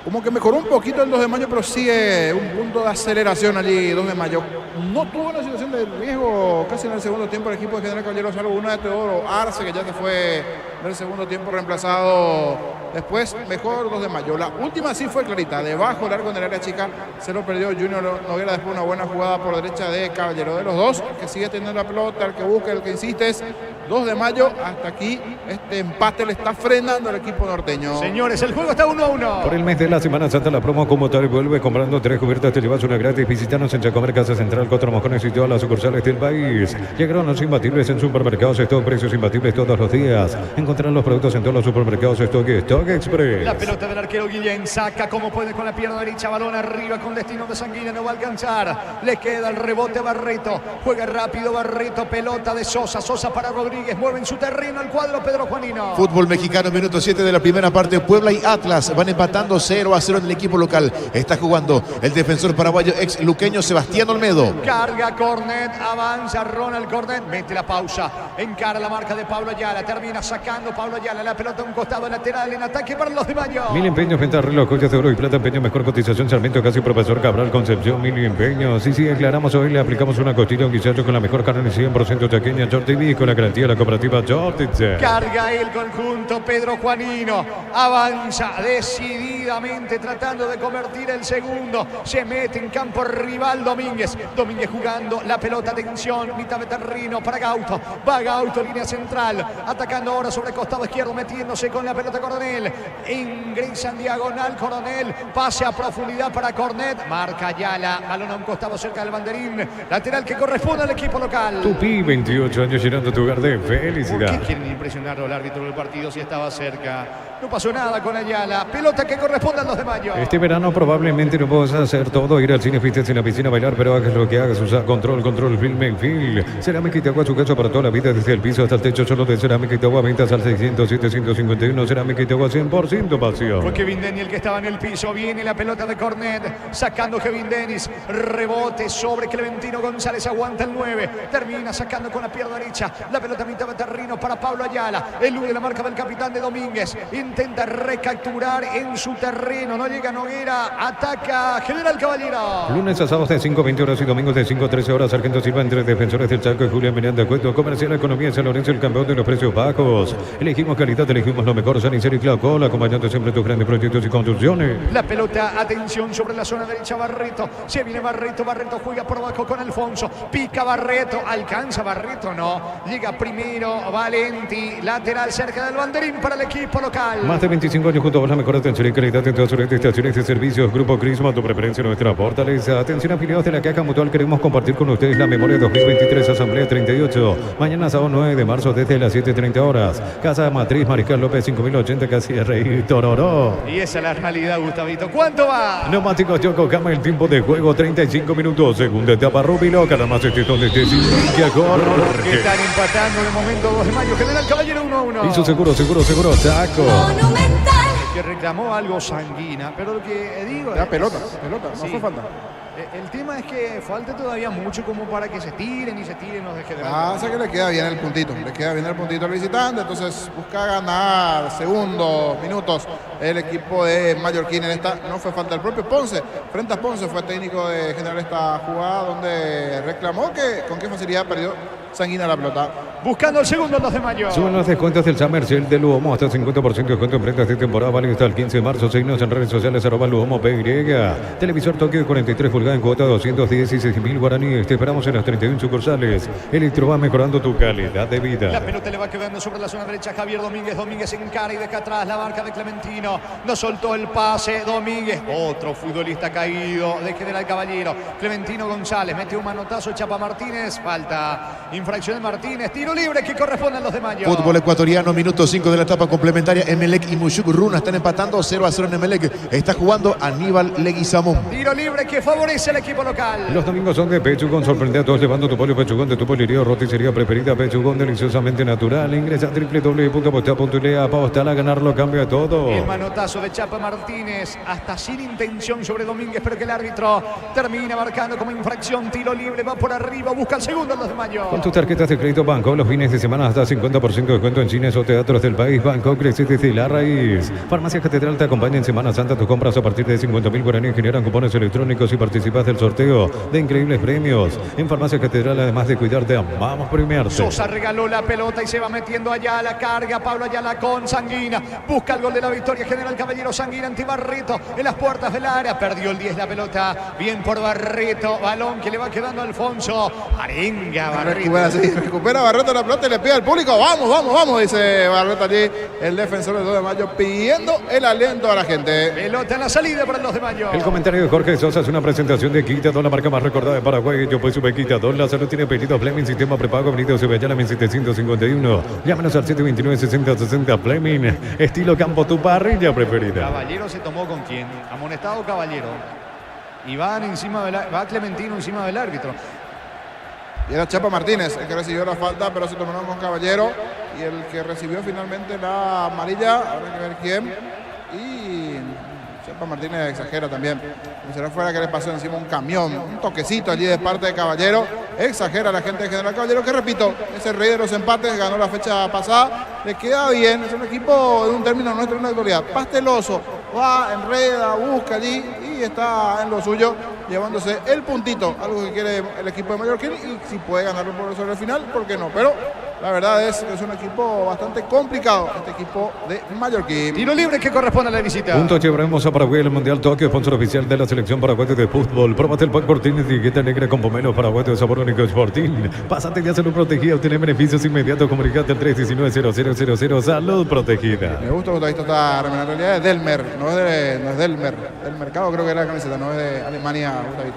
A: Como que mejoró un poquito el 2 de mayo, pero sigue un punto de aceleración allí, 2 de mayo. No tuvo una situación de riesgo casi en el segundo tiempo el equipo de General Caballero, salvo una de Teodoro Arce, que ya se fue del segundo tiempo reemplazado. Después, mejor 2 de mayo. La última sí fue clarita, debajo del arco en el área chica. Se lo perdió Junior Noguera después una buena jugada por derecha de Caballero. De los dos, que sigue teniendo la pelota, el que busca, el que insiste es 2 de mayo. Hasta aquí este empate le está frenando al equipo norteño.
B: Señores, el juego está 1-1.
C: Por el mes de la Semana Santa, la promo como tal vuelve comprando 3 cubiertas, te llevas una gratis. Visítanos en Chacomer, Casa Central, Cuatro Mojones y todas las sucursales del país. Llegaron los imbatibles en supermercados Stock, precios imbatibles todos los días. Encontrarán los productos en todos los supermercados Stock y Stock Express.
B: La pelota del arquero Guillén, saca como puede con la pierna derecha, balón arriba con destino de Sanguina, no va a alcanzar. Le queda el rebote a Barreto, juega rápido Barreto, pelota de Sosa, Sosa para Rodríguez, mueve en su terreno el cuadro Pedro Juanino.
D: Fútbol mexicano, minuto 7 de la primera parte. Puebla y Atlas van empatando 0-0 en el equipo local. Está jugando el defensor paraguayo ex luqueño Sebastián Olmedo.
B: Carga Cornet, avanza Ronald Cornet, mete la pausa, encara la marca de Pablo Ayala, termina sacando Pablo Ayala, la pelota a un costado lateral en ataque para los de Mayo.
C: Mil empeños, venta reloj, joyas de oro y plata, empeño, mejor cotización, Sarmiento, casi profesor Cabral, Concepción, Mil empeños. Sí, aclaramos hoy, le aplicamos una costilla, un guisacho con la mejor carne 100% chaqueña, Short TV, con la garantía de la cooperativa Short.
B: Carga el conjunto Pedro Juanino, avanza decididamente tratando de convertir el segundo, se mete en campo rival Domínguez, Domínguez jugando la pelota, atención, mitad de terreno para Gauto, va Gauto, línea central, atacando ahora sobre el costado izquierdo, metiéndose con la pelota Coronel, ingresa en diagonal Coronel, pase a profundidad para Cornet, marca Ayala, balón a un costado cerca del banderín, lateral que corresponde al equipo local.
C: Tupi, 28 años llenando tu hogar de felicidad.
B: ¿Por qué quieren impresionar al árbitro del partido si estaba cerca? No pasó nada con Ayala, pelota que corresponde al 2 de mayo.
C: Este verano probablemente no puedas hacer todo, ir al cine, fiestas en la piscina, bailar, pero hagas lo que hagas, usa control, Film. Cerámica Itagua, su casa para toda la vida, desde el piso hasta el techo, solo de Cerámica Itagua, ventas al 600-751, Cerámica Itagua, 100% pasión.
B: Fue Kevin Denny el que estaba en el piso, viene la pelota de Cornet, sacando Kevin Dennis, rebote sobre Clementino González, aguanta el 9, termina sacando con la pierna derecha, la pelota a mitad de terreno para Pablo Ayala, elude la marca del capitán de Domínguez, intenta recapturar en su terreno, no llega Noguera, ataca General Caballero.
C: Lunes a sábados de 5:20 horas y domingos de 5 a 13 horas, Sargento Silva entre defensores del Chaco y Julián Miranda, Cuento Comercial Economía San Lorenzo, el campeón de los precios bajos. Elegimos calidad, elegimos lo mejor, San Isidro y Claucol, acompañando siempre tus grandes proyectos y construcciones.
B: La pelota, atención sobre la zona derecha, Barreto, se viene Barreto juega por abajo con Alfonso, pica Barreto, alcanza Barreto, no, llega primero Valenti, lateral cerca del banderín para el equipo local.
C: Más de 25 años junto a vos, la mejor atención y calidad en todas sus estaciones de servicios. Grupo Crisma, tu preferencia, nuestra fortaleza. Atención, afiliados de la Caja Mutual, queremos compartir con ustedes la memoria 2023, Asamblea 38. Mañana sábado 9 de marzo desde las 7:30 horas. Casa Matriz, Mariscal López, 5080, casi Rey Tororó.
B: Y esa es la realidad, Gustavito. ¿Cuánto va?
C: Neumáticos Yoko Gama, el tiempo de juego 35 minutos. Segunda etapa Rubilo, cada más este donde te que a correr.
B: Que están empatando de momento 2 de mayo. General Caballero 1-1.
C: Hizo seguro, Taco.
E: Monumental.
B: Que reclamó algo Sanguina, pero lo que digo
A: Era
B: es...
A: pelota, no
B: Sí.
A: fue falta.
B: El tema es que falta todavía mucho como para que se tiren los de General.
A: Pasa que le queda bien el puntito, al visitante, entonces busca ganar segundos, minutos el equipo de Mallorquín en esta. No fue falta el propio Ponce, frente a Ponce fue técnico de generar esta jugada donde reclamó que con qué facilidad perdió Sanguina la pelota.
B: Buscando el segundo 2 de mayo.
C: Suben los descuentos del Summercell de Luomo hasta 50% de descuento en prendas de temporada, válido hasta el 15 de marzo. Seguinos en redes sociales @LuomoPY. Televisor Tokio de 43 pulgadas. paga en cuota 216.000 guaraníes. Te esperamos en las 31 sucursales. Electro va mejorando tu calidad de vida.
B: La pelota le va quedando sobre la zona derecha Javier Domínguez. Domínguez encara y deja atrás la marca de Clementino. No soltó el pase Domínguez. Otro futbolista caído de General Caballero. Clementino González mete un manotazo. Chapa Martínez. Falta. Infracción de Martínez. Tiro libre que corresponde a los de Mayo.
D: Fútbol ecuatoriano, minuto 5 de la etapa complementaria. Emelec y Mushuk Runa están empatando 0-0 en Emelec. Está jugando Aníbal Leguizamón.
B: Tiro libre que favorece al equipo local.
C: Los domingos son de Pechugón. Sorprende a todos llevando tu pollo Pechugón de tu pollería o roticería preferida. Pechugón, deliciosamente natural. Ingresa a www.apostar.le. Apostar a ganarlo cambia todo.
B: El manotazo de Chapa Martínez. Hasta sin intención sobre Domínguez, pero que el árbitro termina marcando como infracción. Tiro libre, va por arriba, busca el segundo en los de Mayo.
C: Con tus tarjetas de crédito Banco, los fines de semana hasta 50% de descuento en cines o teatros del país. Banco crece desde la raíz. Farmacia Catedral te acompaña en Semana Santa. Tus compras a partir de 50.000 guaraníes generan cupones electrónicos y participas del sorteo de increíbles premios. En Farmacia Catedral, además de cuidarte, amamos premiarte.
B: Sosa regaló la pelota y se va metiendo allá a la carga. Pablo Ayala con Sanguina. Busca el gol de la victoria. General Caballero Sanguina anti Barreto en las puertas del área. Perdió el 10 la pelota. Bien por Barreto. Balón que le va quedando a Alfonso. Arenga Barreto.
A: Recupera Barreto la pelota y le pide al público. Vamos, vamos, vamos, dice Barreto allí. El defensor del 2 de Mayo pidiendo el aliento a la gente.
B: Pelota en la salida para el 2 de Mayo.
C: El comentario de Jorge Sosa es una presentación de Quitador, la marca más recordada de Paraguay. Yo pues sube Quitador. La salud tiene pedido Fleming, sistema prepago, Benito Ceballana, 1751. Llámenos al 729-6060 Fleming. Estilo campo, tu parrilla preferida.
B: Caballero se tomó con quién. Amonestado Caballero. Y va Clementino encima del árbitro.
A: Y era Chapa Martínez el que recibió la falta, pero se tomaron con Caballero. Y el que recibió finalmente la amarilla, habrá que ver quién. Y Chapa Martínez exagera también. Como si no fuera que le pasó encima un camión, un toquecito allí de parte de Caballero. Exagera la gente de General Caballero, que repito, es el rey de los empates, ganó la fecha pasada. Le queda bien, es un equipo de un término nuestro en la actualidad. Pasteloso, va, enreda, busca allí y está en lo suyo, llevándose el puntito, algo que quiere el equipo de Mallorquín, y si puede ganarlo por sobre el final, ¿por qué no? Pero la verdad es un equipo bastante complicado, este equipo de Mallorquín.
B: Tiro libre que corresponde a la visita.
C: Juntos llevaremos a Paraguay el Mundial Tokio, sponsor oficial de la selección paraguaya de fútbol. Próbate el pack Portín, etiqueta negra con pomelo paraguayo de sabor único Sporting. Pásate ya salud protegida, obtener beneficios inmediatos. Comunicate al 319-0000. Salud protegida.
A: Me gusta cuando está en realidad es Delmer, no es Delmer. Del mercado creo que era la camiseta, no es de Alemania.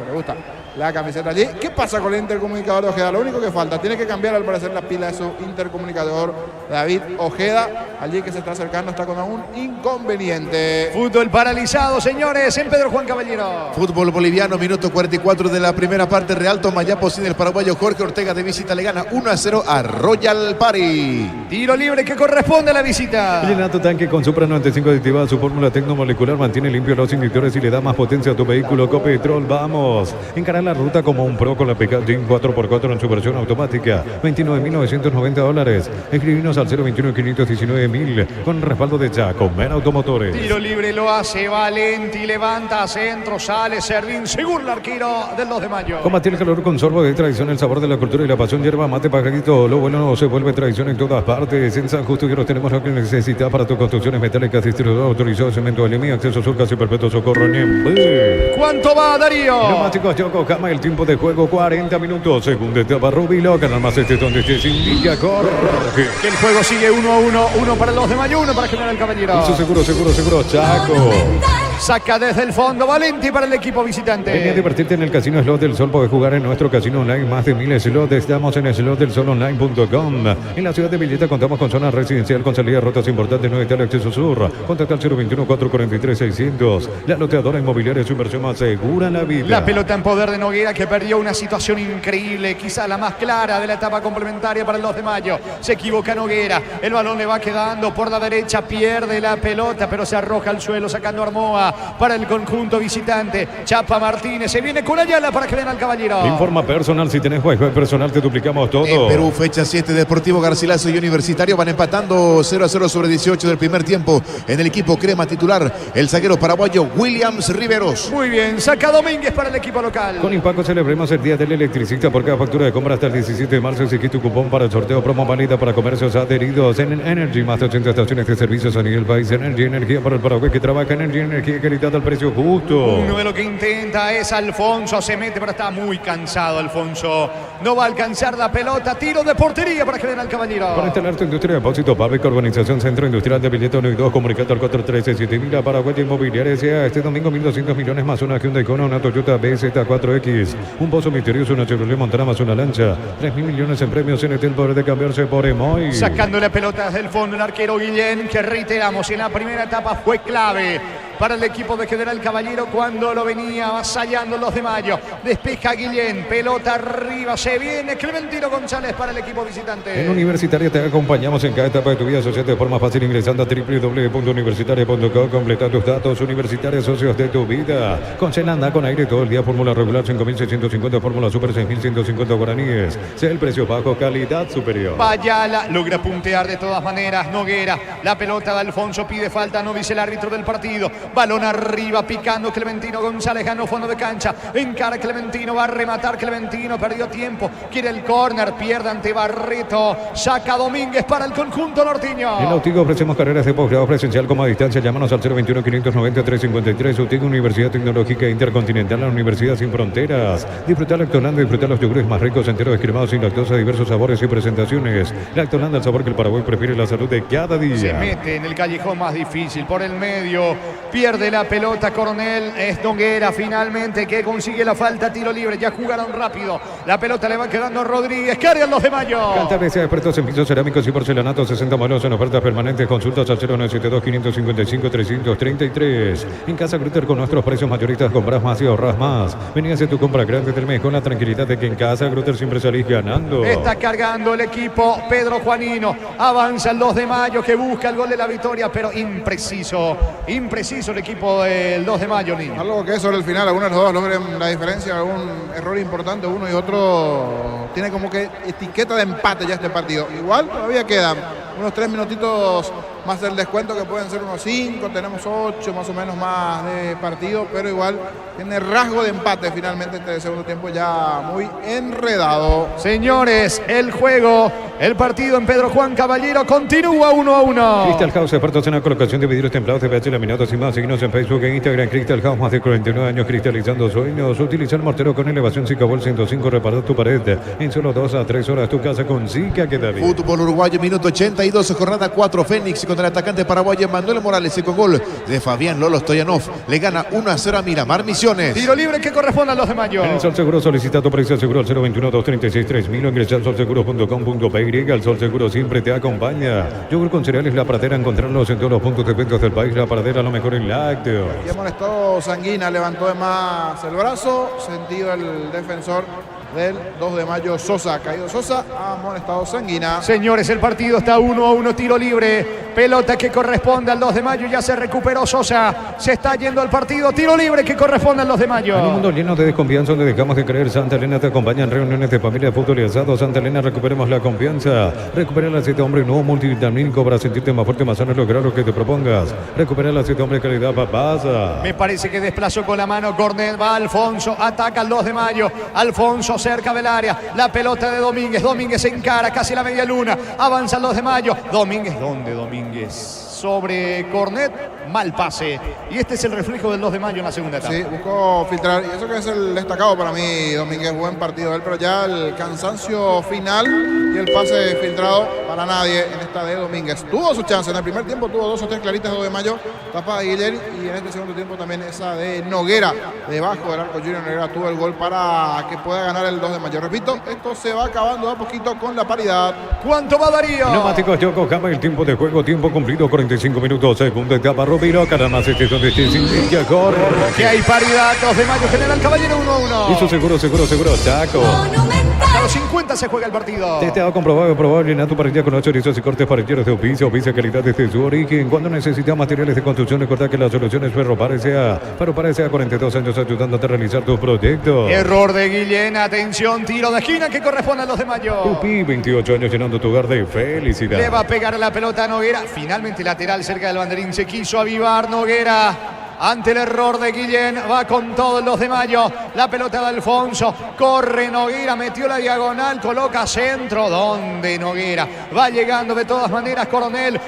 A: Me gusta la camiseta allí. ¿Qué pasa con el intercomunicador de Ojeda? Lo único que falta, tiene que cambiar al parecer la pila de su intercomunicador David Ojeda, allí que se está acercando, está con un inconveniente.
B: Fútbol paralizado, señores, en Pedro Juan Caballero.
D: Fútbol boliviano, minuto 44 de la primera parte. Real Tomayapo sin el paraguayo Jorge Ortega de visita le gana 1-0 a Royal Party.
B: Tiro libre que corresponde a la visita.
C: Llena tu tanque con Supra 95 aditivada. Su fórmula tecnomolecular mantiene limpio los inyectores y le da más potencia a tu vehículo. Copetrol, vamos. Encarar la ruta como un pro con la Pickup 4x4 en su versión automática. $29.990. Escribinos al 021-519.000 con respaldo de Jacomer Automotores.
B: Tiro libre lo hace Valenti, levanta, centro, sale, Servín, seguro el arquero del 2 de Mayo.
C: Combatir el calor con sorbo de tradición, el sabor de la cultura y la pasión. Yerba mate, pajarito, lo bueno no se vuelve tradición en todas partes. En San Justo Hierros tenemos lo que necesitas para tus construcciones metálicas, distribuidor autorizado, cemento Alemí, acceso sur, casi perpetuo, socorro, Niembé.
B: ¿Cuánto va, Darío?
C: Neumáticos Yokohama, el tiempo de juego 40 minutos. Segunda etapa, Rubilo, canal más donde se indica Jorge.
B: Que el juego sigue 1-1, uno para el 2 de Mayo, uno para General Caballero.
C: Eso seguro, Chaco.
B: Saca desde el fondo Valenti para el equipo visitante.
C: Ven a divertirte en el Casino Slot del Sol. Podés jugar en nuestro casino online. Más de 1000 slots. Estamos en slotdelsononline.com. En la ciudad de Villeta contamos con zona residencial con salida de rutas importantes. No está el acceso sur. Contacta al 021-443-600. La loteadora inmobiliaria es su inversión más segura en la vida.
B: La pelota en poder de Noguera, que perdió una situación increíble, quizá la más clara de la etapa complementaria para el 2 de Mayo. Se equivoca Noguera. El balón le va quedando por la derecha. Pierde la pelota, pero se arroja al suelo sacando Armoa para el conjunto visitante. Chapa Martínez se viene con Ayala para que den al Caballero.
C: Informa personal, si tenés Wi-Fi personal te duplicamos todo.
D: En Perú, fecha 7, Deportivo Garcilaso y Universitario van empatando 0-0 sobre 18 del primer tiempo. En el equipo crema titular, el zaguero paraguayo Williams Riveros.
B: Muy bien, saca Domínguez para el equipo local.
C: Con Impaco celebremos el Día del Electricista. Por cada factura de compra hasta el 17 de marzo se quita tu cupón para el sorteo promo válida para comercios adheridos en Energy. Más de 80 estaciones de servicios a nivel país. Energy, energía para el Paraguay que trabaja. Energy, energía y calidad al precio justo.
B: Uno de lo que intenta es Alfonso, se mete, pero está muy cansado Alfonso. No va a alcanzar la pelota, tiro de portería para General Caballero.
C: Para instalar tu industria de depósito, Barbic, Organización Centro Industrial de Billetes 1 y 2, comunicado al 413-7000 para Paraguay Inmobiliaria S.A. Este domingo 1.200 millones más una Hyundai Kona, una Toyota BZ4X, un Pozo Misterioso, una Chevrolet Montana más una lancha. 3.000 millones en premios en el poder de cambiarse por Emoy.
B: Sacando la pelota desde el fondo el arquero Guillén, que reiteramos en la primera etapa fue clave para el equipo de General Caballero cuando lo venía avasallando el 2 de mayo. Despeja Guillén, pelota arriba, se viene Clementino González para el equipo visitante.
C: En Universitaria te acompañamos en cada etapa de tu vida social de forma fácil ingresando a www.universitaria.com. Completa tus datos. Universitarios, socios de tu vida. Con Celanda, con aire todo el día. Fórmula regular 5.650, fórmula super 6.150 guaraníes. Sea el precio bajo, calidad superior.
B: Bayala logra puntear de todas maneras. Noguera, la pelota de Alfonso pide falta, no dice el árbitro del partido. Balón arriba, picando Clementino González, ganó fondo de cancha. Encara Clementino, va a rematar Clementino, perdió tiempo. Quiere el córner, pierde ante Barreto. Saca Domínguez para el conjunto norteño.
C: En Autigo ofrecemos carreras de posgrado presencial como a distancia. Llámanos al 021-590-353. Autigo Universidad Tecnológica Intercontinental, la Universidad Sin Fronteras. Disfrutar Lactolanda, disfrutar los yogures más ricos, enteros, descremados, sin lactosa, diversos sabores y presentaciones. Lactolanda, el sabor que el Paraguay prefiere, la salud de cada día.
B: Se mete en el callejón más difícil, por el medio. Pierde la pelota Coronel, es Noguera finalmente que consigue la falta, tiro libre, ya jugaron rápido. La pelota le va quedando a Rodríguez, carga el 2 de mayo.
C: Cantabria sea expertos en pisos cerámicos y porcelanatos, 60 modelos en ofertas permanentes. Consultas al 0972-555-333. En Casa Grutter con nuestros precios mayoristas compras más y ahorras más. Vení a hacer tu compra grande del mes con la tranquilidad de que en Casa Grutter siempre salís ganando.
B: Está cargando el equipo Pedro Juanino, avanza el 2 de mayo que busca el gol de la victoria, pero impreciso el equipo del 2 de mayo, niño.
A: Algo que sobre el final, algunos de los dos logren la diferencia, algún error importante, uno y otro tiene como que etiqueta de empate ya este partido. Igual todavía quedan unos 3 minutitos más del descuento, que pueden ser unos 5, tenemos 8 más o menos más de partido, pero igual tiene rasgo de empate finalmente este segundo tiempo ya muy enredado.
B: Señores, el juego, el partido en Pedro Juan Caballero continúa 1-1.
C: Crystal House, expertos en la colocación de vidrios templados, TPH laminados y más. Síguenos en Facebook e Instagram. Crystal House, más de 49 años cristalizando sueños. Utiliza el mortero con elevación Zicabol 105, reparar tu pared en solo 2 a 3 horas. Tu casa con Zika queda bien.
D: Fútbol uruguayo, minuto 82, jornada 4. Fénix contra el atacante paraguayo Manuel Morales, y con gol de Fabián Lolo Stoyanov le gana 1-0 a Miramar Misiones.
B: Tiro libre que corresponde al 2 de mayo.
C: En el Sol Seguro solicita tu precio seguro al 021-236-3000 o ingresa al solseguro.com.py. El Sol Seguro siempre te acompaña. Yogur con cereales La Pradera, encontrarlos en todos los puntos de venta del país. La Pradera, lo mejor en lácteos.
A: Y amonestado Sanguina, levantó de más el brazo, sentido el defensor del 2 de mayo Sosa. Caído Sosa, amonestado Sanguina.
B: Señores, el partido está 1-1, tiro libre. Pelota que corresponde al 2 de mayo, ya se recuperó Sosa. Se está yendo al partido, tiro libre que corresponde al 2 de mayo.
C: En un mundo lleno de desconfianza donde dejamos de creer, Santa Elena te acompaña en reuniones de familia, fútbol y asado. Santa Elena, recuperemos la confianza. Recupera el aceite hombre nuevo multivitamínico para sentirte más fuerte, más sano, lograr lo que te propongas. Recupera el aceite hombre calidad papasa.
B: Me parece que desplazó con la mano Cornet, va Alfonso, ataca al 2 de mayo. Alfonso cerca del área, la pelota de Domínguez. Domínguez se encara casi la media luna, avanza el 2 de mayo. Domínguez, ¿dónde Domínguez? Sobre Cornet, mal pase. Y este es el reflejo del 2 de mayo en la segunda etapa.
A: Sí, buscó filtrar. Y eso que es el destacado para mí, Domínguez. Buen partido de él, pero ya el cansancio final y el pase filtrado para nadie en esta de Domínguez. Tuvo su chance. En el primer tiempo tuvo 2 o 3 claritas 2 de mayo. Tapa de Guillermo. Y en este segundo tiempo también esa de Noguera. Debajo del arco Junior Noguera tuvo el gol para que pueda ganar el 2 de mayo. Repito, esto se va acabando a poquito con la paridad.
B: ¿Cuánto va Darío?
C: Neumáticos Yokohama, el tiempo de juego, tiempo cumplido, 45 minutos, segunda etapa, Rubiro, Caramas, este es donde estés, India, corre.
B: Que hay paridad, 2 de mayo, General Caballero 1-1.
C: Eso seguro, Chaco.
B: Hasta los 50 se juega el partido.
C: Testeado, comprobado, probado, llena tu parrilla con 8 chorizos y cortes parrilleros de oficio calidad desde su origen. Cuando necesitas materiales de construcción, recuerda que la solución es Ferropar S.A. Ferropar S.A. 42 años ayudándote a realizar tus proyectos.
B: Error de Guillén, atención, tiro de esquina que corresponde al 2 de mayo.
C: Tupi, 28 años llenando tu hogar de felicidad.
B: Le va a pegar la pelota a Noguera, finalmente lateral cerca del banderín, se quiso avivar Noguera. ante el error de Guillén, va con todo el 2 de mayo, la pelota de Alfonso, corre Noguera, metió la diagonal, coloca centro, ¿dónde Noguera? Va llegando de todas maneras Coronel,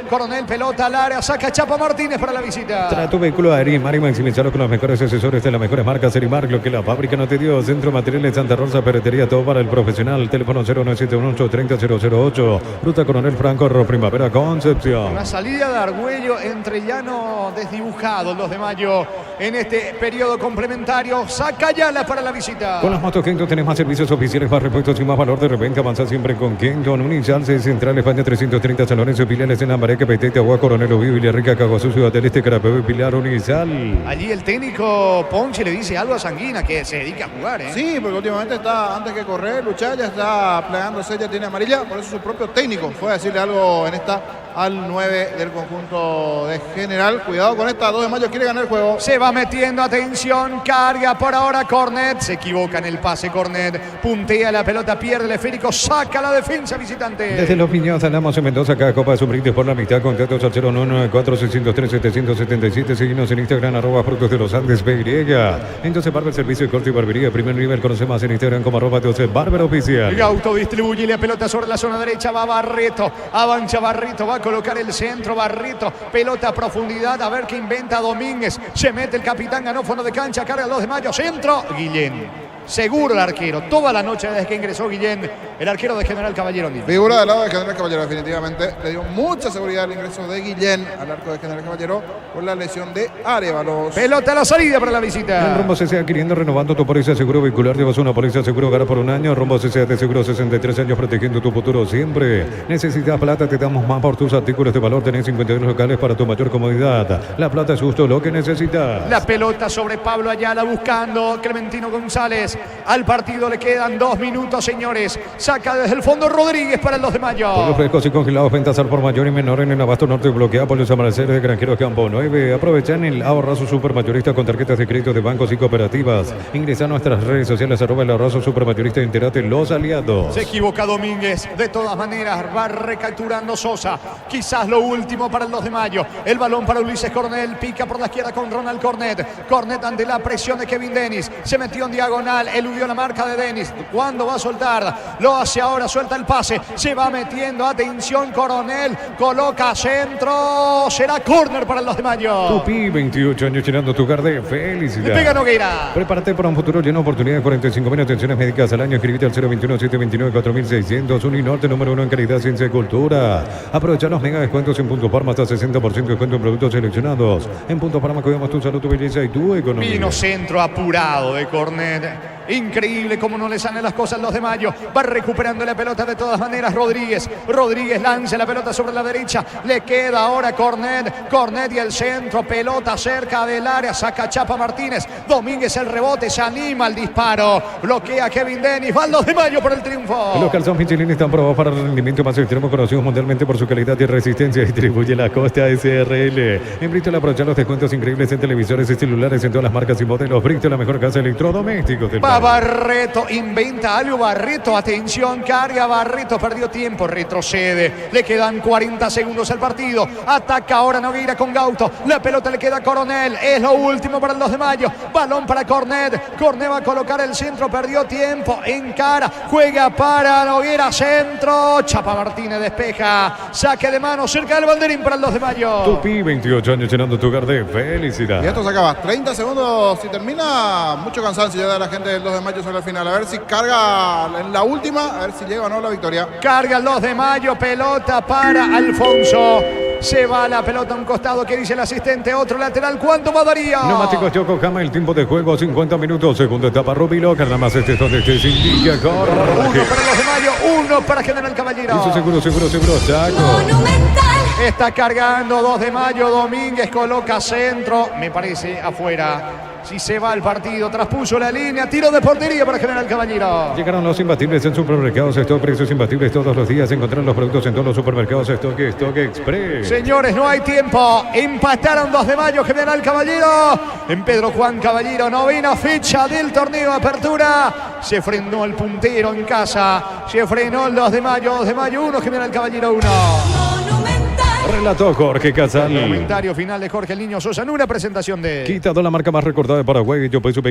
B: pelota al área, saca Chapa Martínez para la visita.
C: Trato vehículo Arimar y maximizarlo con los mejores asesores de las mejores marcas Arimar, lo que la fábrica no te dio. Centro Materiales Santa Rosa, ferretería, todo para el profesional. Teléfono 0971-830-008. Ruta Coronel Franco, Primavera, Concepción.
B: Una salida de Argüello entre llano desdibujado el 2 de mayo en este periodo complementario. Saca Yala para la visita.
C: Con las motos Kenton tenés más servicios oficiales, más repuestos y más valor de reventa. Avanza siempre con Kenton. Unizal, Central España 330, San Lorenzo, Filiales en Lambareque, Petete, Agua, Coronel Oviedo, Villarrica, Caguazú, Ciudad del Este, Carapeo y Pilar. Unizal.
B: Allí el técnico Ponche le dice algo a Sanguina, que se dedica a jugar, ¿eh?
A: Sí, porque últimamente está, antes que correr, luchar, ya está plegándose, ya tiene amarilla. Por eso su propio técnico fue a decirle algo en esta al 9 del conjunto de General. Cuidado con esta, 2 de mayo quiere ganar el juego.
B: Se va metiendo, atención, carga por ahora Cornet. Se equivoca en el pase Cornet. Puntea la pelota, pierde el esférico, saca la defensa visitante.
C: Desde Los Piñados hablamos en Mendoza, cada Copa de su brindis por la mitad. Contactos al 094-603-777. Seguimos en Instagram, @Frutos de los Andes PY. Entonces Barber, servicio de corte y barbería. Primer nivel, conoce más en Instagram como @Barber Oficial.
B: Gauto distribuye la pelota sobre la zona derecha, va Barreto. Avanza Barreto, va a colocar el centro, Barreto. Pelota a profundidad, a ver qué inventa Domínguez. Se mete el capitán, ganó fondo de cancha, carga el 2 de mayo, centro. Guillén. Seguro el arquero, toda la noche desde que ingresó Guillén, el arquero de General Caballero.
A: Figura del lado de General Caballero, definitivamente. Le dio mucha seguridad el ingreso de Guillén al arco de General Caballero por la lesión de Arevalos.
B: Pelota a la salida para la visita.
C: En Rumbo CCA, adquiriendo, renovando tu póliza seguro vehicular. Llevas una póliza seguro hogar por un año. Rumbo CCA te seguro 63 años protegiendo tu futuro siempre. Necesitas plata, te damos más por tus artículos de valor. Tenés 52 locales para tu mayor comodidad. La plata es justo lo que necesitas.
B: La pelota sobre Pablo Ayala buscando Clementino González. Al partido le quedan 2 minutos, señores. Saca desde el fondo Rodríguez para el 2 de mayo.
C: Pollos frescos y congelados, ventas al por mayor y menor en el Abasto Norte, bloquea Pollos Amaneceres de Granjeros Campo 9. Aprovechan el ahorrazo supermayorista con tarjetas de crédito de bancos y cooperativas. Ingresa a nuestras redes sociales @ el ahorrazo supermayorista y entérate los aliados.
B: Se equivoca Domínguez. De todas maneras va recapturando Sosa. Quizás lo último para el 2 de mayo. El balón para Ulises Cornel. Pica por la izquierda con Ronald Cornet. Cornet ante la presión de Kevin Dennis. Se metió en diagonal. Eludió la marca de Dennis. ¿Cuándo va a soltar? Lo hace ahora. Suelta el pase. Se va metiendo. Atención Coronel. Coloca centro. Será córner para el 2 de mayo.
C: Tupi, 28 años llenando tu hogar de felicidad.
B: Le pega Noguera.
C: Prepárate para un futuro lleno de oportunidades. 45.000 atenciones médicas al año. Escribite al 021-729-4600. Uninorte número 1 en calidad, ciencia y cultura. Aprovecha los mega descuentos en Punto Farma. Hasta 60% de descuento en productos seleccionados. En Punto Farma cuidamos tu salud, tu belleza y tu economía.
B: Vino centro apurado de Cornet. Increíble cómo no le salen las cosas los de mayo. Va recuperando la pelota de todas maneras Rodríguez. Rodríguez lanza la pelota sobre la derecha. Le queda ahora Cornet. Cornet y el centro. Pelota cerca del área. Saca Chapa Martínez. Domínguez el rebote. Se anima al disparo. Bloquea Kevin Dennis. Va al 2 de mayo por el triunfo.
C: Los calzones Michelin están probados para el rendimiento más extremo, conocidos mundialmente por su calidad y resistencia. Distribuye la Costa SRL. En Bristol aprovechar los descuentos increíbles en televisores y celulares en todas las marcas y modelos. Bristol, la mejor casa de electrodomésticos del país.
B: Barreto, inventa algo Barreto, atención, carga Barreto, perdió tiempo, retrocede, le quedan 40 segundos al partido, ataca ahora Nogueira con Gauto, la pelota le queda a Coronel, es lo último para el 2 de mayo, balón para Cornet, Cornet va a colocar el centro, perdió tiempo, encara, juega para Nogueira, centro, Chapa Martínez despeja, saque de mano cerca del banderín para el 2 de mayo.
C: Tupi, 28 años llenando tu hogar de felicidad.
A: Y esto se acaba, 30 segundos, si termina, mucho cansancio ya de la gente del 2 de mayo sobre el final. A ver si carga en la última, a ver si llega o no la victoria.
B: Carga el 2 de mayo, pelota para Alfonso. Se va la pelota a un costado, que dice el asistente, otro lateral. ¿Cuánto va Darío?
C: Neumáticos Yokohama, el tiempo de juego 50 minutos. Segunda etapa Rubilo, nada más este es donde te indica.
B: Uno para el 2 de mayo, uno para General Caballero.
C: Eso seguro, Chaco.
E: Monumental.
B: Está cargando 2 de mayo, Domínguez coloca centro, me parece afuera. Si se va el partido, traspuso la línea, tiro de portería para General Caballero.
C: Llegaron los imbatibles en supermercados Stock, precios imbatibles todos los días. Encontrar los productos en todos los supermercados Stock Express.
B: Señores, no hay tiempo. Empataron 2 de mayo, General Caballero. En Pedro Juan Caballero, novena fecha del torneo Apertura. Se frenó el puntero en casa. Se frenó el 2 de mayo 1, General Caballero 1.
E: Monumental.
C: Relató Jorge Casal.
B: Comentario final de Jorge el Niño Sosa en una presentación de...
C: Quitado la marca más recordada de Paraguay. Yo pues supe